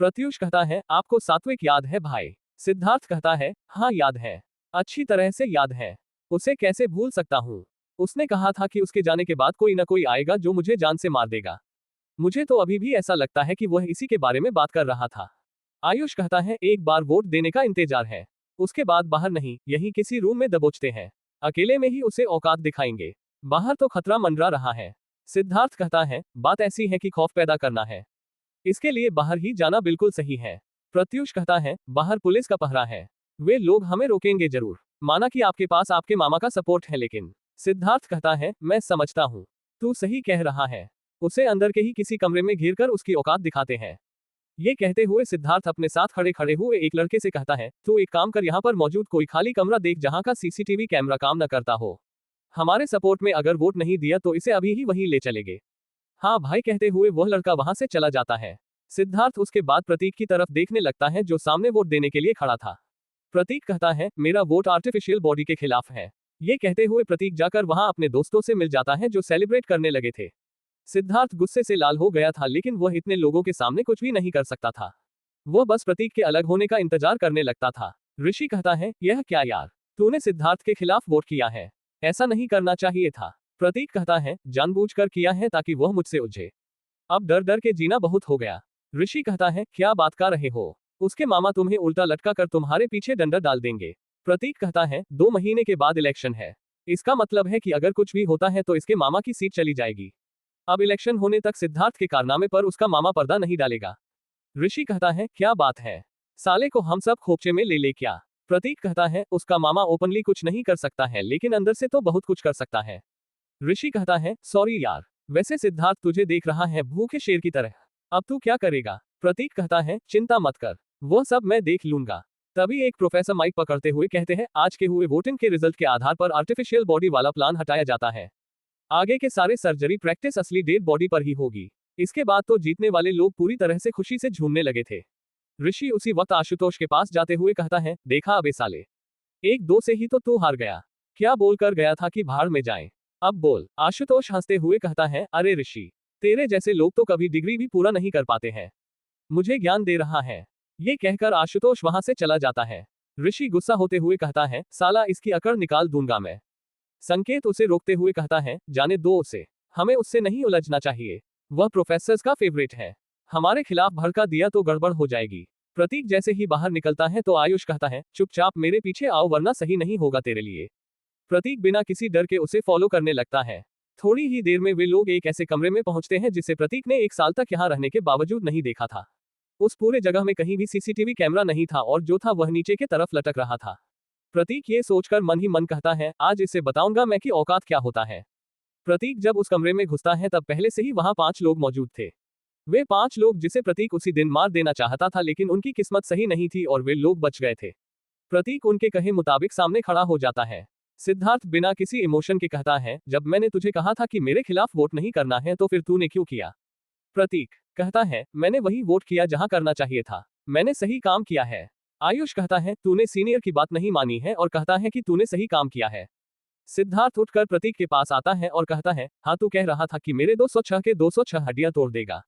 प्रत्युष कहता है, आपको सात्विक याद है भाई? सिद्धार्थ कहता है, हाँ याद है, अच्छी तरह से याद है। उसे कैसे भूल सकता हूँ? उसने कहा था कि उसके जाने के बाद कोई ना कोई आएगा जो मुझे जान से मार देगा। मुझे तो अभी भी ऐसा लगता है कि वह इसी के बारे में बात कर रहा था। आयुष कहता है, एक बार वोट देने का इंतजार है, उसके बाद बाहर नहीं, यहीं किसी रूम में दबोचते हैं। अकेले में ही उसे औकात दिखाएंगे। बाहर तो खतरा मंडरा रहा है। सिद्धार्थ कहता है, बात ऐसी है कि खौफ पैदा करना है, इसके लिए बाहर ही जाना बिल्कुल सही है। प्रत्युष कहता है, बाहर पुलिस का पहरा है, वे लोग हमें रोकेंगे जरूर। माना कि आपके पास आपके मामा का सपोर्ट है, लेकिन सिद्धार्थ कहता है, मैं समझता हूँ, तू सही कह रहा है। उसे अंदर के ही किसी कमरे में घेर कर उसकी औकात दिखाते हैं। ये कहते हुए सिद्धार्थ अपने साथ खड़े खड़े हुए एक लड़के से कहता है, तू एक काम कर, यहाँ पर मौजूद कोई खाली कमरा देख जहाँ का CCTV कैमरा काम न करता हो। हमारे सपोर्ट में अगर वोट नहीं दिया तो इसे अभी ही वहीं ले चलेंगे। हाँ भाई, कहते हुए वह लड़का वहां से चला जाता है। सिद्धार्थ उसके बाद प्रतीक की तरफ देखने लगता है, जो सामने वोट देने के लिए खड़ा था। प्रतीक कहता है, मेरा वोट आर्टिफिशियल बॉडी के खिलाफ है। ये कहते हुए प्रतीक जाकर वहां अपने दोस्तों से मिल जाता है, जो सेलिब्रेट करने लगे थे। सिद्धार्थ गुस्से से लाल हो गया था, लेकिन वह इतने लोगों के सामने कुछ भी नहीं कर सकता था। वह बस प्रतीक के अलग होने का इंतजार करने लगता था। ऋषि कहता है, यह क्या यार, तूने सिद्धार्थ के खिलाफ वोट किया है, ऐसा नहीं करना चाहिए था। प्रतीक कहता है, जानबूझकर किया है ताकि वह मुझसे उलझे। अब डर डर के जीना बहुत हो गया। ऋषि कहता है, क्या बात कर रहे हो? उसके मामा तुम्हें उल्टा लटका कर तुम्हारे पीछे डंडा डाल देंगे। प्रतीक कहता है, 2 महीने के बाद इलेक्शन है, इसका मतलब है कि अगर कुछ भी होता है तो इसके मामा की सीट चली जाएगी। अब इलेक्शन होने तक सिद्धार्थ के कारनामे पर उसका मामा पर्दा नहीं डालेगा। ऋषि कहता है, क्या बात है, साले को हम सब खोपचे में ले ले क्या? प्रतीक कहता है, उसका मामा ओपनली कुछ नहीं कर सकता है, लेकिन अंदर से तो बहुत कुछ कर सकता है। ऋषि कहता है, सॉरी यार, वैसे सिद्धार्थ तुझे देख रहा है भूखे शेर की तरह, अब तू क्या करेगा? प्रतीक कहता है, चिंता मत कर, वो सब मैं देख लूंगा। तभी एक प्रोफेसर माइक पकड़ते हुए कहते हैं, आज के हुए वोटिंग के रिजल्ट के आधार पर आर्टिफिशियल बॉडी वाला प्लान हटाया जाता है। आगे के सारे सर्जरी प्रैक्टिस असली डेड बॉडी पर ही होगी। इसके बाद तो जीतने वाले लोग पूरी तरह से खुशी से झूमने लगे थे। ऋषि उसी वक्त आशुतोष के पास जाते हुए कहता है, देखा अबे साले, 1-2 से ही तो तू हार गया, क्या बोलकर गया था कि भाड़ में जाए, अब बोल। आशुतोष हंसते हुए कहता है, अरे ऋषि, तेरे जैसे लोग तो कभी डिग्री भी पूरा नहीं कर पाते हैं, मुझे ज्ञान दे रहा है। ये कहकर आशुतोष वहां से चला जाता है। ऋषि गुस्सा होते हुए कहता है, साला इसकी अकड़ निकाल दूंगा मैं। संकेत उसे रोकते हुए कहता है, जाने दो उसे, हमें उससे नहीं उलझना चाहिए, वह प्रोफेसर्स का फेवरेट है, हमारे खिलाफ भड़का दिया तो गड़बड़ हो जाएगी। प्रतीक जैसे ही बाहर निकलता है तो आयुष कहता है, चुपचाप मेरे पीछे आओ वरना सही नहीं होगा तेरे लिए। प्रतीक बिना किसी डर के उसे फॉलो करने लगता है। थोड़ी ही देर में वे लोग एक ऐसे कमरे में पहुंचते हैं जिसे प्रतीक ने 1 साल तक यहाँ रहने के बावजूद नहीं देखा था। उस पूरे जगह में कहीं भी सीसीटीवी कैमरा नहीं था और जो था वह नीचे की तरफ लटक रहा था। प्रतीक ये सोचकर मन ही मन कहता है, आज इसे बताऊंगा मैं कि औकात क्या होता है। प्रतीक जब उस कमरे में घुसता है तब पहले से ही वहां 5 लोग मौजूद थे। वे 5 लोग जिसे प्रतीक उसी दिन मार देना चाहता था, लेकिन उनकी किस्मत सही नहीं थी और वे लोग बच गए थे। प्रतीक उनके कहे मुताबिक सामने खड़ा हो जाता है। सिद्धार्थ बिना किसी इमोशन के कहता है, जब मैंने तुझे कहा था कि मेरे खिलाफ वोट नहीं करना है तो फिर तूने क्यों किया? प्रतीक कहता है, मैंने वही वोट किया जहां करना चाहिए था। मैंने सही काम किया है। आयुष कहता है, तूने सीनियर की बात नहीं मानी है और कहता है कि तूने सही काम किया है। सिद्धार्थ उठकर प्रतीक के पास आता है और कहता है, हाँ तू कह रहा था कि मेरे 206 के 206 हड्डियां तोड़ देगा।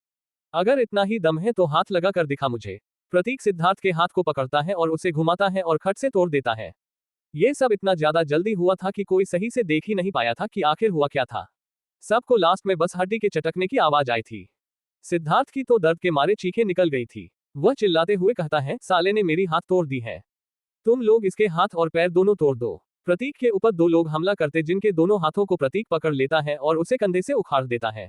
अगर इतना ही दम है तो हाथ लगा कर दिखा मुझे। प्रतीक सिद्धार्थ के हाथ को पकड़ता है और उसे घुमाता है और खट से तोड़ देता है। ये सब इतना ज्यादा जल्दी हुआ था कि कोई सही से देख ही नहीं पाया था कि आखिर हुआ क्या था। सबको लास्ट में बस हड्डी के चटकने की आवाज आई थी। सिद्धार्थ की तो दर्द के मारे चीखें निकल गई थी। वह चिल्लाते हुए कहता है, साले ने मेरी हाथ तोड़ दी है। तुम लोग इसके हाथ और पैर दोनों तोड़ दो। प्रतीक के ऊपर 2 लोग हमला करते जिनके दोनों हाथों को प्रतीक पकड़ लेता है और उसे कंधे से उखाड़ देता है।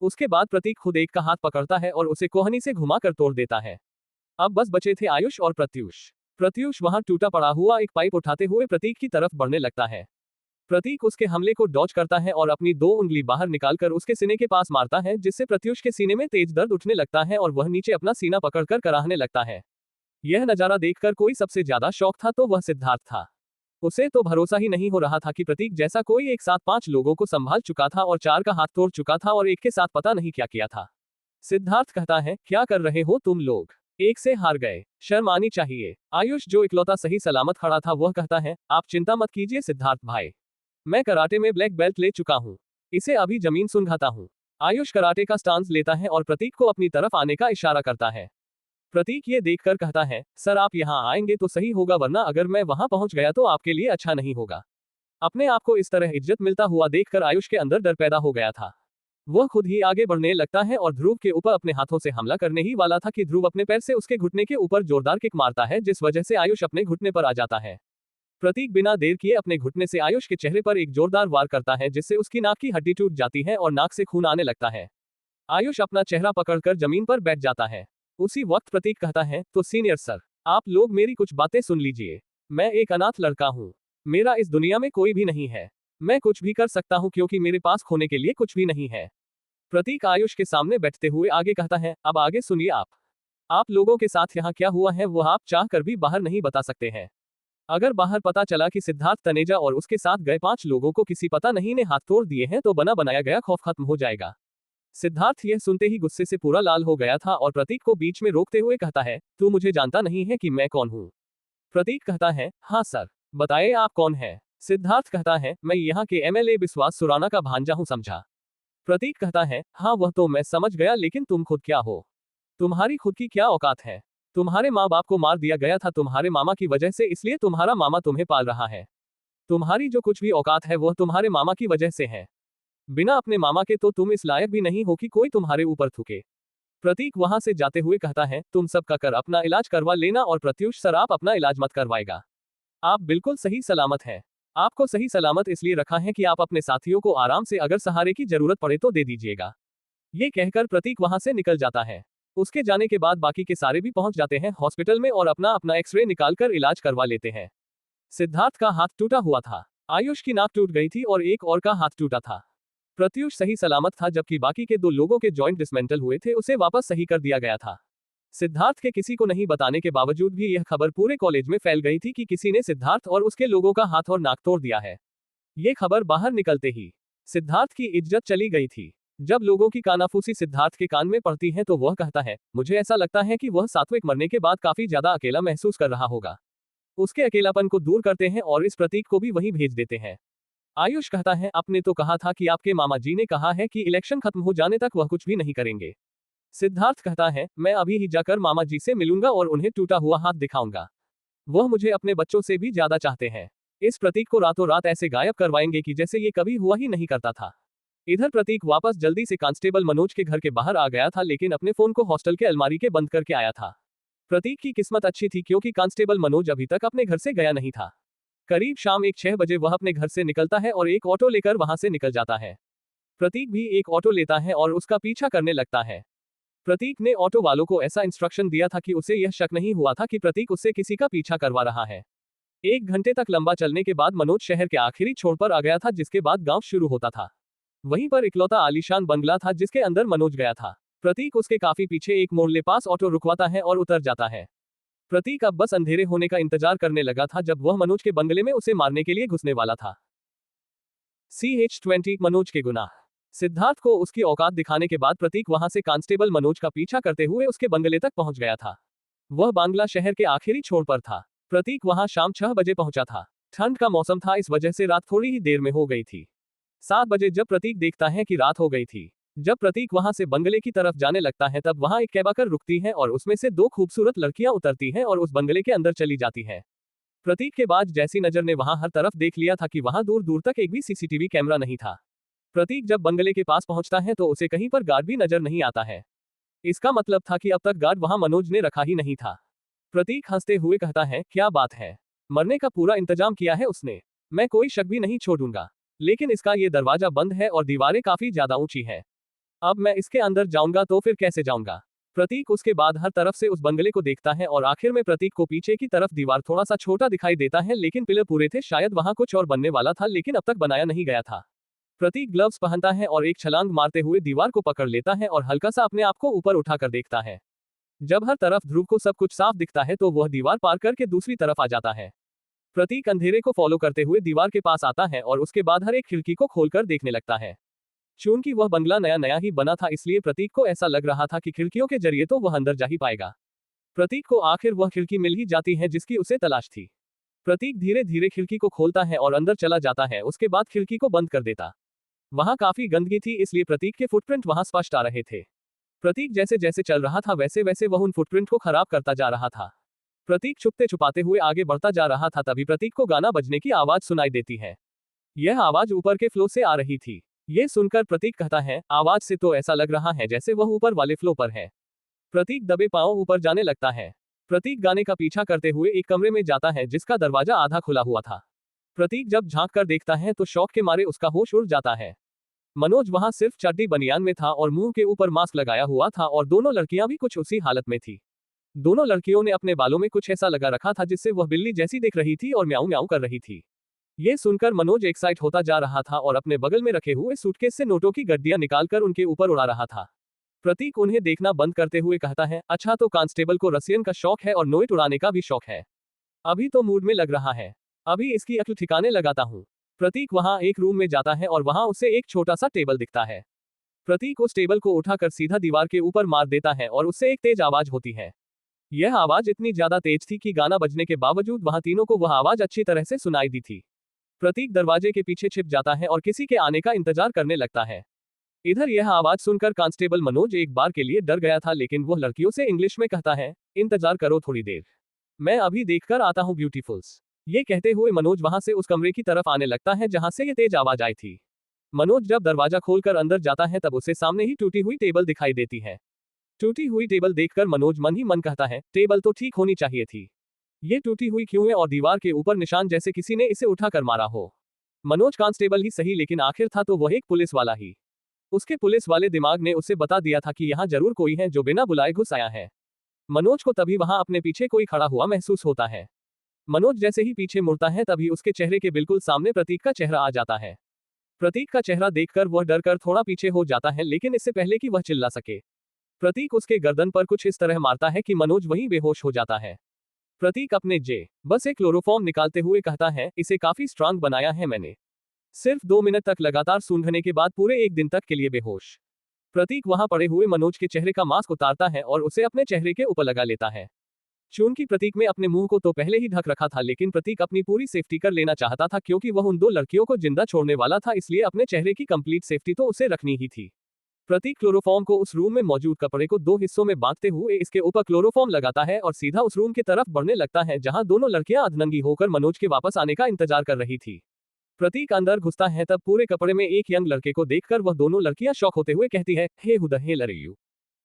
उसके बाद प्रतीक खुद एक का हाथ पकड़ता है और उसे कोहनी से घुमाकर तोड़ देता है। अब बस बचे थे आयुष और प्रत्यूष। प्रत्यूष वहां टूटा पड़ा हुआ एक पाइप उठाते हुए प्रतीक की तरफ बढ़ने लगता है। प्रतीक उसके हमले को डॉज करता है और अपनी 2 उंगली बाहर निकालकर उसके सीने के पास मारता है, जिससे प्रत्यूष के सीने में तेज दर्द उठने लगता है और वह नीचे अपना सीना पकड़कर कराहने लगता है। यह नजारा देखकर कोई सबसे ज्यादा शौक था तो वह सिद्धार्थ था। उसे तो भरोसा ही नहीं हो रहा था कि प्रतीक जैसा कोई एक साथ 5 लोगों को संभाल चुका था और 4 का हाथ तोड़ चुका था और एक के साथ पता नहीं क्या किया था। सिद्धार्थ कहता है, क्या कर रहे हो तुम लोग? एक से हार गए, शर्म आनी चाहिए। आयुष जो इकलौता सही सलामत खड़ा था वह कहता है, आप चिंता मत कीजिए सिद्धार्थ भाई। मैं कराटे में ब्लैक बेल्ट ले चुका हूँ। इसे अभी जमीन सुंघाता हूँ। आयुष कराटे का स्टांस लेता है और प्रतीक को अपनी तरफ आने का इशारा करता है। प्रतीक ये देखकर कहता है, सर आप यहाँ आएंगे तो सही होगा, वरना अगर मैं वहां पहुंच गया तो आपके लिए अच्छा नहीं होगा। अपने आप को इस तरह इज्जत मिलता हुआ देखकर आयुष के अंदर डर पैदा हो गया था। वह खुद ही आगे बढ़ने लगता है और ध्रुव के ऊपर अपने हाथों से हमला करने ही वाला था कि ध्रुव अपने पैर से उसके घुटने के ऊपर जोरदार किक मारता है, जिस वजह से आयुष अपने घुटने पर आ जाता है। प्रतीक बिना देर किए अपने घुटने से आयुष के चेहरे पर एक जोरदार वार करता है, जिससे उसकी नाक की हड्डी टूट जाती है और नाक से खून आने लगता है। आयुष अपना चेहरा पकड़कर जमीन पर बैठ जाता है। उसी वक्त प्रतीक कहता है, तो सीनियर सर, आप लोग मेरी कुछ बातें सुन लीजिए। मैं एक अनाथ लड़का हूँ। मेरा इस दुनिया में कोई भी नहीं है। मैं कुछ भी कर सकता हूँ क्योंकि मेरे पास खोने के लिए कुछ भी नहीं है। प्रतीक आयुष के सामने बैठते हुए आगे कहता है, अब आगे सुनिए आप लोगों के साथ यहाँ क्या हुआ है वह आप चाह कर भी बाहर नहीं बता सकते हैं। अगर बाहर पता चला कि सिद्धार्थ तनेजा और उसके साथ गए 5 लोगों को किसी पता नहीं ने हाथ तोड़ दिए हैं तो बना बनाया गया खौफ खत्म हो जाएगा। सिद्धार्थ यह सुनते ही गुस्से से पूरा लाल हो गया था और प्रतीक को बीच में रोकते हुए कहता है, तू मुझे जानता नहीं है कि मैं कौन हूँ? प्रतीक कहता है, हाँ सर, बताइए आप कौन है? सिद्धार्थ कहता है, मैं यहाँ के एमएलए विश्वास सुराना का भांजा हूँ, समझा? प्रतीक कहता है, हाँ वह तो मैं समझ गया, लेकिन तुम खुद क्या हो? तुम्हारी खुद की क्या औकात है? तुम्हारे माँ बाप को मार दिया गया था तुम्हारे मामा की वजह से, इसलिए तुम्हारा मामा तुम्हें पाल रहा है। तुम्हारी जो कुछ भी औकात है वह तुम्हारे मामा की वजह से है। बिना अपने मामा के तो तुम इस लायक भी नहीं हो कि कोई तुम्हारे ऊपर थूके। प्रतीक वहां से जाते हुए कहता है, तुम सबका कर अपना इलाज करवा लेना और प्रत्युष सर आप अपना इलाज मत करवाएगा। आप बिल्कुल सही सलामत है। आपको सही सलामत इसलिए रखा है कि आप अपने साथियों को आराम से अगर सहारे की जरूरत पड़े तो दे दीजिएगा। ये कहकर प्रतीक वहां से निकल जाता है। उसके जाने के बाद बाकी के सारे भी पहुंच जाते हैं हॉस्पिटल में और अपना अपना एक्सरे निकालकर इलाज करवा लेते हैं। सिद्धार्थ का हाथ टूटा हुआ था। आयुष की नाक टूट गई थी और एक और का हाथ टूटा था। प्रत्युष सही सलामत था, जबकि बाकी के 2 लोगों के जॉइंट डिसमेंटल हुए थे, उसे वापस सही कर दिया गया था। सिद्धार्थ के किसी को नहीं बताने के बावजूद भी यह खबर पूरे कॉलेज में फैल गई थी कि किसी ने सिद्धार्थ और उसके लोगों का हाथ और नाक तोड़ दिया है। ये खबर बाहर निकलते ही सिद्धार्थ की इज्जत चली गई थी। जब लोगों की कानाफूसी सिद्धार्थ के कान में पड़ती है तो वह कहता है, मुझे ऐसा लगता है कि वह सात्विक मरने के बाद काफी ज्यादा अकेला महसूस कर रहा होगा। उसके अकेलापन को दूर करते हैं और इस प्रतीक को भी वहीं भेज देते हैं। आयुष कहता है, आपने तो कहा था कि आपके मामा जी ने कहा है कि इलेक्शन खत्म हो जाने तक वह कुछ भी नहीं करेंगे। सिद्धार्थ कहता है, मैं अभी ही जाकर मामा जी से मिलूंगा और उन्हें टूटा हुआ हाथ दिखाऊंगा। वह मुझे अपने बच्चों से भी ज्यादा चाहते हैं। इस प्रतीक को रातों रात ऐसे गायब करवाएंगे कि जैसे ये कभी हुआ ही नहीं करता था। इधर प्रतीक वापस जल्दी से कांस्टेबल मनोज के घर के बाहर आ गया था, लेकिन अपने फोन को हॉस्टल के अलमारी के बंद करके आया था। प्रतीक की किस्मत अच्छी थी क्योंकि कांस्टेबल मनोज अभी तक अपने घर से गया नहीं था। करीब शाम 6 बजे वह अपने घर से निकलता है और एक ऑटो लेकर वहां से निकल जाता है। प्रतीक भी एक ऑटो लेता है और उसका पीछा करने लगता है। प्रतीक ने ऑटो वालों को ऐसा इंस्ट्रक्शन दिया था कि उसे यह शक नहीं हुआ था कि प्रतीक उससे किसी का पीछा करवा रहा है। 1 घंटे तक लंबा चलने के बाद मनोज शहर के आखिरी छोर पर आ गया था, जिसके बाद गांव शुरू होता था। वहीं पर इकलौता आलीशान बंगला था जिसके अंदर मनोज गया था। प्रतीक उसके काफी पीछे एक मोड़ ले पास ऑटो रुकवाता है और उतर जाता है। प्रतीक अब बस अंधेरे होने का इंतजार करने लगा था जब वह मनोज के बंगले में उसे मारने के लिए घुसने वाला था। CH20 मनोज के गुनाह। सिद्धार्थ को उसकी औकात दिखाने के बाद प्रतीक वहां से कांस्टेबल मनोज का पीछा करते हुए उसके बंगले तक पहुंच गया था। वह बांग्ला शहर के आखिरी छोर पर था। प्रतीक वहां शाम 6 बजे पहुंचा था। ठंड का मौसम था, इस वजह से रात थोड़ी ही देर में हो गई थी। 7 बजे जब प्रतीक देखता है कि रात हो गई थी। जब प्रतीक वहां से बंगले की तरफ जाने लगता है तब वहां एक कैब आकर रुकती है और उसमें से 2 खूबसूरत लड़कियां उतरती हैं और उस बंगले के अंदर चली जाती है। प्रतीक के बाद जैसी नजर ने वहां हर तरफ देख लिया था कि वहां दूर दूर तक एक भी सीसीटीवी कैमरा नहीं था। प्रतीक जब बंगले के पास पहुंचता है तो उसे कहीं पर गार्ड भी नजर नहीं आता है। इसका मतलब था कि अब तक गार्ड वहां मनोज ने रखा ही नहीं था। प्रतीक हंसते हुए कहता है, क्या बात है, मरने का पूरा इंतजाम किया है उसने। मैं कोई शक भी नहीं छोड़ूंगा। लेकिन इसका ये दरवाजा बंद है और दीवारें काफी ज्यादा ऊंची है। अब मैं इसके अंदर जाऊंगा तो फिर कैसे जाऊंगा। प्रतीक उसके बाद हर तरफ से उस बंगले को देखता है और आखिर में प्रतीक को पीछे की तरफ दीवार थोड़ा सा छोटा दिखाई देता है, लेकिन पिलर पूरे थे। शायद वहां कुछ और बनने वाला था लेकिन अब तक बनाया नहीं गया था। प्रतीक ग्लव्स पहनता है और एक छलांग मारते हुए दीवार को पकड़ लेता है और हल्का सा अपने आप को ऊपर उठाकर देखता है। जब हर तरफ ध्रुव को सब कुछ साफ दिखता है तो वह दीवार पार करके दूसरी तरफ आ जाता है। प्रतीक अंधेरे को फॉलो करते हुए दीवार के पास आता है और उसके बाद हर एक खिड़की को खोलकर देखने लगता है। चूंकि वह बंगला नया नया ही बना था इसलिए प्रतीक को ऐसा लग रहा था कि खिड़कियों के जरिए तो वह अंदर जा ही पाएगा। प्रतीक को आखिर वह खिड़की मिल ही जाती है जिसकी उसे तलाश थी। प्रतीक धीरे धीरे खिड़की को खोलता है और अंदर चला जाता है, उसके बाद खिड़की को बंद कर देता। वहां काफी गंदगी थी इसलिए प्रतीक के फुटप्रिंट वहां स्पष्ट आ रहे थे। प्रतीक जैसे जैसे चल रहा था वैसे वैसे वह उन फुटप्रिंट को खराब करता जा रहा था। प्रतीक छुपते छुपाते हुए आगे बढ़ता जा रहा था, तभी प्रतीक को गाना बजने की आवाज सुनाई देती है। यह आवाज ऊपर के फ्लो से आ रही थी। ये सुनकर प्रतीक कहता है, आवाज से तो ऐसा लग रहा है जैसे वह ऊपर वाले फ्लो पर है। प्रतीक दबे पांव ऊपर जाने लगता है। प्रतीक गाने का पीछा करते हुए एक कमरे में जाता है जिसका दरवाजा आधा खुला हुआ था। प्रतीक जब झांक कर देखता है तो शौक के मारे उसका होश उड़ जाता है। मनोज वहां सिर्फ चड्डी बनियान में था और मुंह के ऊपर मास्क लगाया हुआ था और दोनों लड़कियां भी कुछ उसी हालत में थी। दोनों लड़कियों ने अपने बालों में कुछ ऐसा लगा रखा था जिससे वह बिल्ली जैसी दिख रही थी और म्याऊं म्याऊं कर रही थी। ये सुनकर मनोज एक्साइट होता जा रहा था और अपने बगल में रखे हुए सूटकेस से नोटों की गड्डियां निकालकर उनके ऊपर उड़ा रहा था। प्रतीक उन्हें देखना बंद करते हुए कहता है, अच्छा तो कांस्टेबल को रसियन का शौक है और नोट उड़ाने का भी शौक है। अभी तो मूड में लग रहा है, अभी इसकी अक्ल ठिकाने लगाता हूँ। प्रतीक वहां एक रूम में जाता है और वहां उसे एक छोटा सा टेबल दिखता है। प्रतीक उस टेबल को उठाकर सीधा दीवार के ऊपर मार देता है और उससे एक तेज आवाज होती है। यह आवाज इतनी ज्यादा तेज थी कि गाना बजने के बावजूद वहां तीनों को वह आवाज अच्छी तरह से सुनाई दी थी। प्रतीक दरवाजे के पीछे छिप जाता है और किसी के आने का इंतजार करने लगता है। इधर यह आवाज सुनकर कांस्टेबल मनोज एक बार के लिए डर गया था, लेकिन वह लड़कियों से इंग्लिश में कहता है, इंतजार करो थोड़ी देर, मैं अभी देखकर आता हूँ ब्यूटीफुल्स। ये कहते हुए मनोज वहां से उस कमरे की तरफ आने लगता है जहां से ये तेज आवाज आई थी। मनोज जब दरवाजा खोलकर अंदर जाता है तब उसे सामने ही टूटी हुई टेबल दिखाई देती है। टूटी हुई टेबल देखकर मनोज मन ही मन कहता है, टेबल तो ठीक होनी चाहिए थी, ये टूटी हुई क्यों है और दीवार के ऊपर निशान जैसे किसी ने इसे उठाकर मारा हो। मनोज कांस्टेबल ही सही लेकिन आखिर था तो वह एक पुलिस वाला ही। उसके पुलिस वाले दिमाग ने उसे बता दिया था कि यहाँ जरूर कोई है जो बिना बुलाए घुस आया है। मनोज को तभी वहां अपने पीछे कोई खड़ा हुआ महसूस होता है। मनोज जैसे ही पीछे मुड़ता है तभी उसके चेहरे के बिल्कुल सामने प्रतीक का चेहरा आ जाता है। प्रतीक का चेहरा देखकर वह डरकर थोड़ा पीछे हो जाता है, लेकिन इससे पहले कि वह चिल्ला सके प्रतीक उसके गर्दन पर कुछ इस तरह मारता है कि मनोज वहीं बेहोश हो जाता है। प्रतीक अपने बस एक क्लोरोफॉर्म निकालते हुए कहता है, इसे काफी स्ट्रांग बनाया है मैंने। सिर्फ 2 मिनट तक लगातार सूंघने के बाद पूरे 1 दिन तक के लिए बेहोश। प्रतीक वहां पड़े हुए मनोज के चेहरे का मास्क उतारता है और उसे अपने चेहरे के ऊपर लगा लेता है। चूंकि प्रतीक में अपने मुंह को तो पहले ही ढक रखा था, लेकिन प्रतीक अपनी पूरी सेफ्टी कर लेना चाहता था क्योंकि वह उन 2 लड़कियों को जिंदा छोड़ने वाला था, इसलिए अपने चेहरे की कंप्लीट सेफ्टी तो उसे रखनी ही थी। प्रतीक क्लोरोफॉर्म को उस रूम में मौजूद कपड़े को 2 हिस्सों में बांटते हुए इसके ऊपर क्लोरोफॉर्म लगाता है और सीधा उस रूम की तरफ बढ़ने लगता है जहां दोनों लड़कियां अधनंगी होकर मनोज के वापस आने का इंतजार कर रही थी। प्रतीक अंदर घुसता है तब पूरे कपड़े में एक यंग लड़के को देखकर वह दोनों लड़कियां शॉक होते हुए कहती है, hey who the hell are you,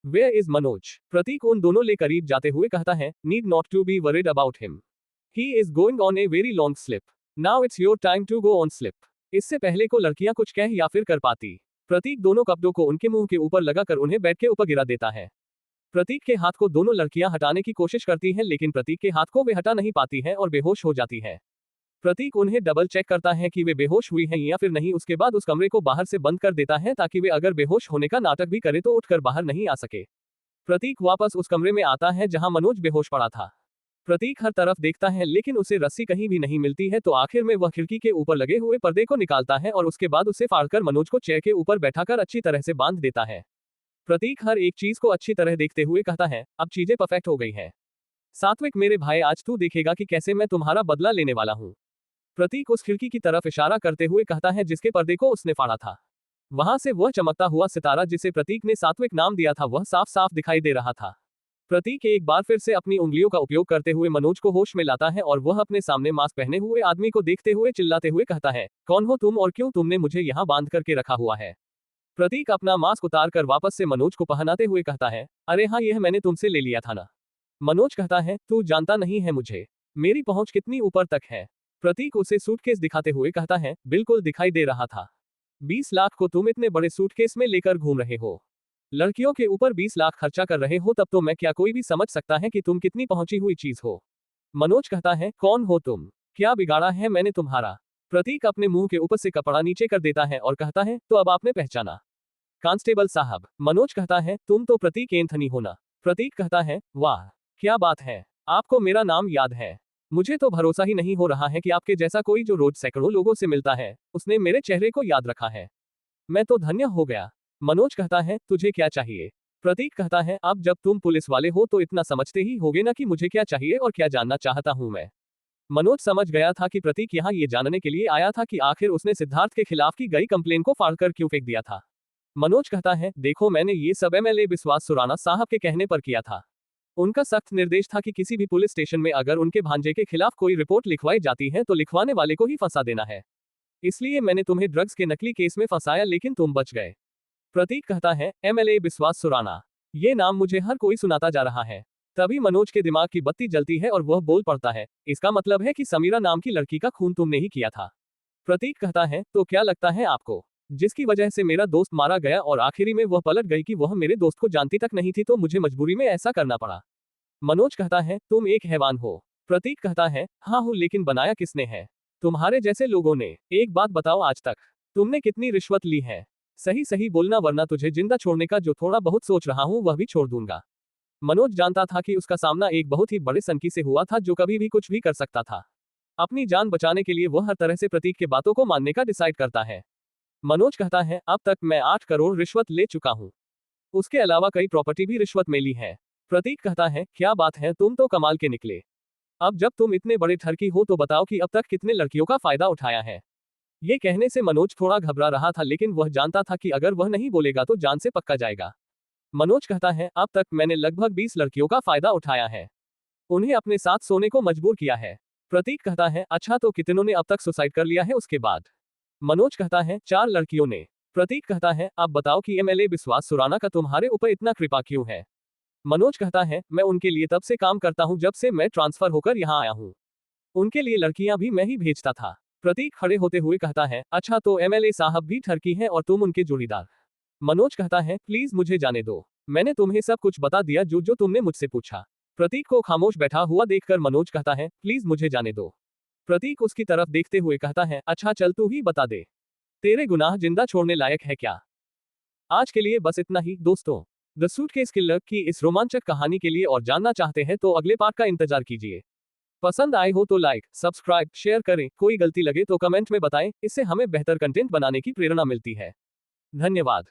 where is Manoj. Prateek उन दोनों ले करीब जाते हुए कहता है, need not to be worried about him, he is going on a very long sleep, now it's your time to go on sleep. इससे पहले को लड़कियां कुछ कह या फिर कर पाती, प्रतीक दोनों कपड़ों को उनके मुंह के ऊपर लगाकर उन्हें बेड के ऊपर गिरा देता है। प्रतीक के हाथ को दोनों लड़कियां हटाने की कोशिश करती हैं, लेकिन प्रतीक के हाथ को वे हटा नहीं पाती हैं और बेहोश हो जाती है। प्रतीक उन्हें डबल चेक करता है कि वे बेहोश हुई हैं या फिर नहीं। उसके बाद उस कमरे को बाहर से बंद कर देता है ताकि वे अगर बेहोश होने का नाटक भी करे तो उठकर बाहर नहीं आ सके। प्रतीक वापस उस कमरे में आता है जहां मनोज बेहोश पड़ा था। प्रतीक हर तरफ देखता है लेकिन उसे रस्सी कहीं भी नहीं मिलती है, तो आखिर में वह खिड़की के ऊपर लगे हुए पर्दे को निकालता है और उसके बाद उसे फाड़कर मनोज को चेयर के ऊपर बैठाकर अच्छी तरह से बांध देता है। प्रतीक हर एक चीज को अच्छी तरह देखते हुए कहता है, अब चीजें परफेक्ट हो गई हैं। सात्विक मेरे भाई, आज तू देखेगा कि कैसे मैं तुम्हारा बदला लेने वाला हूँ। प्रतीक उस खिड़की की तरफ इशारा करते हुए कहता है जिसके पर्दे को उसने फाड़ा था। वहां से वह चमकता हुआ सितारा जिसे प्रतीक ने सात्विक नाम दिया था वह साफ साफ दिखाई दे रहा था। प्रतीक एक बार फिर से अपनी उंगलियों का उपयोग करते हुए मनोज को होश में लाता है और वह अपने सामने मास्क पहने हुए आदमी को देखते हुए चिल्लाते हुए कहता है, कौन हो तुम और क्यों तुमने मुझे यहाँ बांध करके रखा हुआ है। प्रतीक अपना मास्क उतार कर वापस से मनोज को पहनाते हुए कहता है, अरे हाँ, यह मैंने तुमसे ले लिया था ना। मनोज कहता है, तू जानता नहीं है मुझे, मेरी पहुंच कितनी ऊपर तक है। प्रतीक उसे सूटकेस दिखाते हुए कहता है, बिल्कुल दिखाई दे रहा था। 20 लाख को तुम इतने बड़े सूटकेस में लेकर घूम रहे हो, लड़कियों के ऊपर 20 लाख खर्चा कर रहे हो, तब तो मैं क्या कोई भी समझ सकता है कि तुम कितनी पहुंची हुई चीज हो। मनोज कहता है, कौन हो तुम, क्या बिगाड़ा है मैंने तुम्हारा। प्रतीक अपने मुंह के ऊपर से कपड़ा नीचे कर देता है और कहता है, तो अब आपने पहचाना, कांस्टेबल साहब। मनोज कहता है, तुम तो प्रतीक एंथनी हो ना। प्रतीक कहता है, वाह क्या बात है, आपको मेरा नाम याद है। मुझे तो भरोसा ही नहीं हो रहा है कि आपके जैसा कोई जो रोज सैकड़ों लोगों से मिलता है उसने मेरे चेहरे को याद रखा है। मैं तो धन्य हो गया। मनोज कहता है, तुझे क्या चाहिए। प्रतीक कहता है, अब जब तुम पुलिस वाले हो तो इतना समझते ही होगे ना कि मुझे क्या चाहिए और क्या जानना चाहता हूं मैं। मनोज समझ गया था कि प्रतीक यहाँ ये जानने के लिए आया था कि आखिर उसने सिद्धार्थ के खिलाफ की गई कंप्लेन को फाड़कर क्यों फेंक दिया था। मनोज कहता है, देखो मैंने ये सब एमएलए विश्वास सुराना साहब के कहने पर किया था। उनका सख्त निर्देश था कि किसी भी पुलिस स्टेशन में अगर उनके भांजे के खिलाफ कोई रिपोर्ट लिखवाई जाती है तो लिखवाने वाले को ही फंसा देना है। इसलिए मैंने तुम्हें ड्रग्स के नकली केस में फंसाया, लेकिन तुम बच गए। प्रतीक कहता है, एमएलए विश्वास सुराना, ये नाम मुझे हर कोई सुनाता जा रहा है। तभी मनोज के दिमाग की बत्ती जलती है और वह बोल पड़ता है, इसका मतलब है कि समीरा नाम की लड़की का खून तुमने ही किया था। प्रतीक कहता है, तो क्या लगता है आपको, जिसकी वजह से मेरा दोस्त मारा गया और आखिरी में वह पलट गई कि वह मेरे दोस्त को जानती तक नहीं थी, तो मुझे मजबूरी में ऐसा करना पड़ा। मनोज कहता है, तुम एक हैवान हो। प्रतीक कहता है, हाँ हूँ, लेकिन बनाया किसने है, तुम्हारे जैसे लोगों ने। एक बात बताओ, आज तक तुमने कितनी रिश्वत ली है। सही सही बोलना, वरना तुझे जिंदा छोड़ने का जो थोड़ा बहुत सोच रहा हूँ वह भी छोड़ दूंगा। मनोज जानता था कि उसका सामना एक बहुत ही बड़े सनकी से हुआ था जो कभी भी कुछ भी कर सकता था। अपनी जान बचाने के लिए वह हर तरह से प्रतीक के बातों को मानने का डिसाइड करता है। मनोज कहता है, अब तक मैं 8 करोड़ रिश्वत ले चुका हूँ, उसके अलावा कई प्रॉपर्टी भी रिश्वत में ली है। प्रतीक कहता है, क्या बात है, तुम तो कमाल के निकले। अब जब तुम इतने बड़े ठरकी हो तो बताओ कि अब तक कितने लड़कियों का फायदा उठाया है। ये कहने से मनोज थोड़ा घबरा रहा था, लेकिन वह जानता था कि अगर वह नहीं बोलेगा तो जान से पक्का जाएगा। मनोज कहता है, अब तक मैंने लगभग 20 लड़कियों का फायदा उठाया है, उन्हें अपने साथ सोने को मजबूर किया है। प्रतीक कहता है, अच्छा तो कितनों ने अब तक सुसाइड कर लिया है उसके बाद। मनोज कहता है, 4 लड़कियों ने। प्रतीक कहता है, अब बताओ कि एमएलए विश्वास सुराना का तुम्हारे ऊपर इतना कृपा क्यों है। मनोज कहता है, मैं उनके लिए तब से काम करता हूं जब से मैं ट्रांसफर होकर यहां आया हूं, उनके लिए लड़कियां भी मैं ही भेजता था। प्रतीक खड़े होते हुए कहता है, अच्छा तो एमएलए साहब भी ठरकी हैं और तुम उनके जोड़ीदार। मनोज कहता है, प्लीज मुझे जाने दो, मैंने तुम्हें सब कुछ बता दिया जो जो तुमने मुझसे पूछा। प्रतीक को खामोश बैठा हुआ देखकर मनोज कहता है, प्लीज मुझे जाने दो। प्रतीक उसकी तरफ देखते हुए कहता है, अच्छा चल तू ही बता दे, तेरे गुनाह जिंदा छोड़ने लायक है क्या। आज के लिए बस इतना ही दोस्तों। द सूटकेस किलर की इस रोमांचक कहानी के लिए और जानना चाहते हैं तो अगले पार्ट का इंतजार कीजिए। पसंद आए हो तो लाइक, सब्सक्राइब, शेयर करें, कोई गलती लगे तो कमेंट में बताएं, इससे हमें बेहतर कंटेंट बनाने की प्रेरणा मिलती है। धन्यवाद।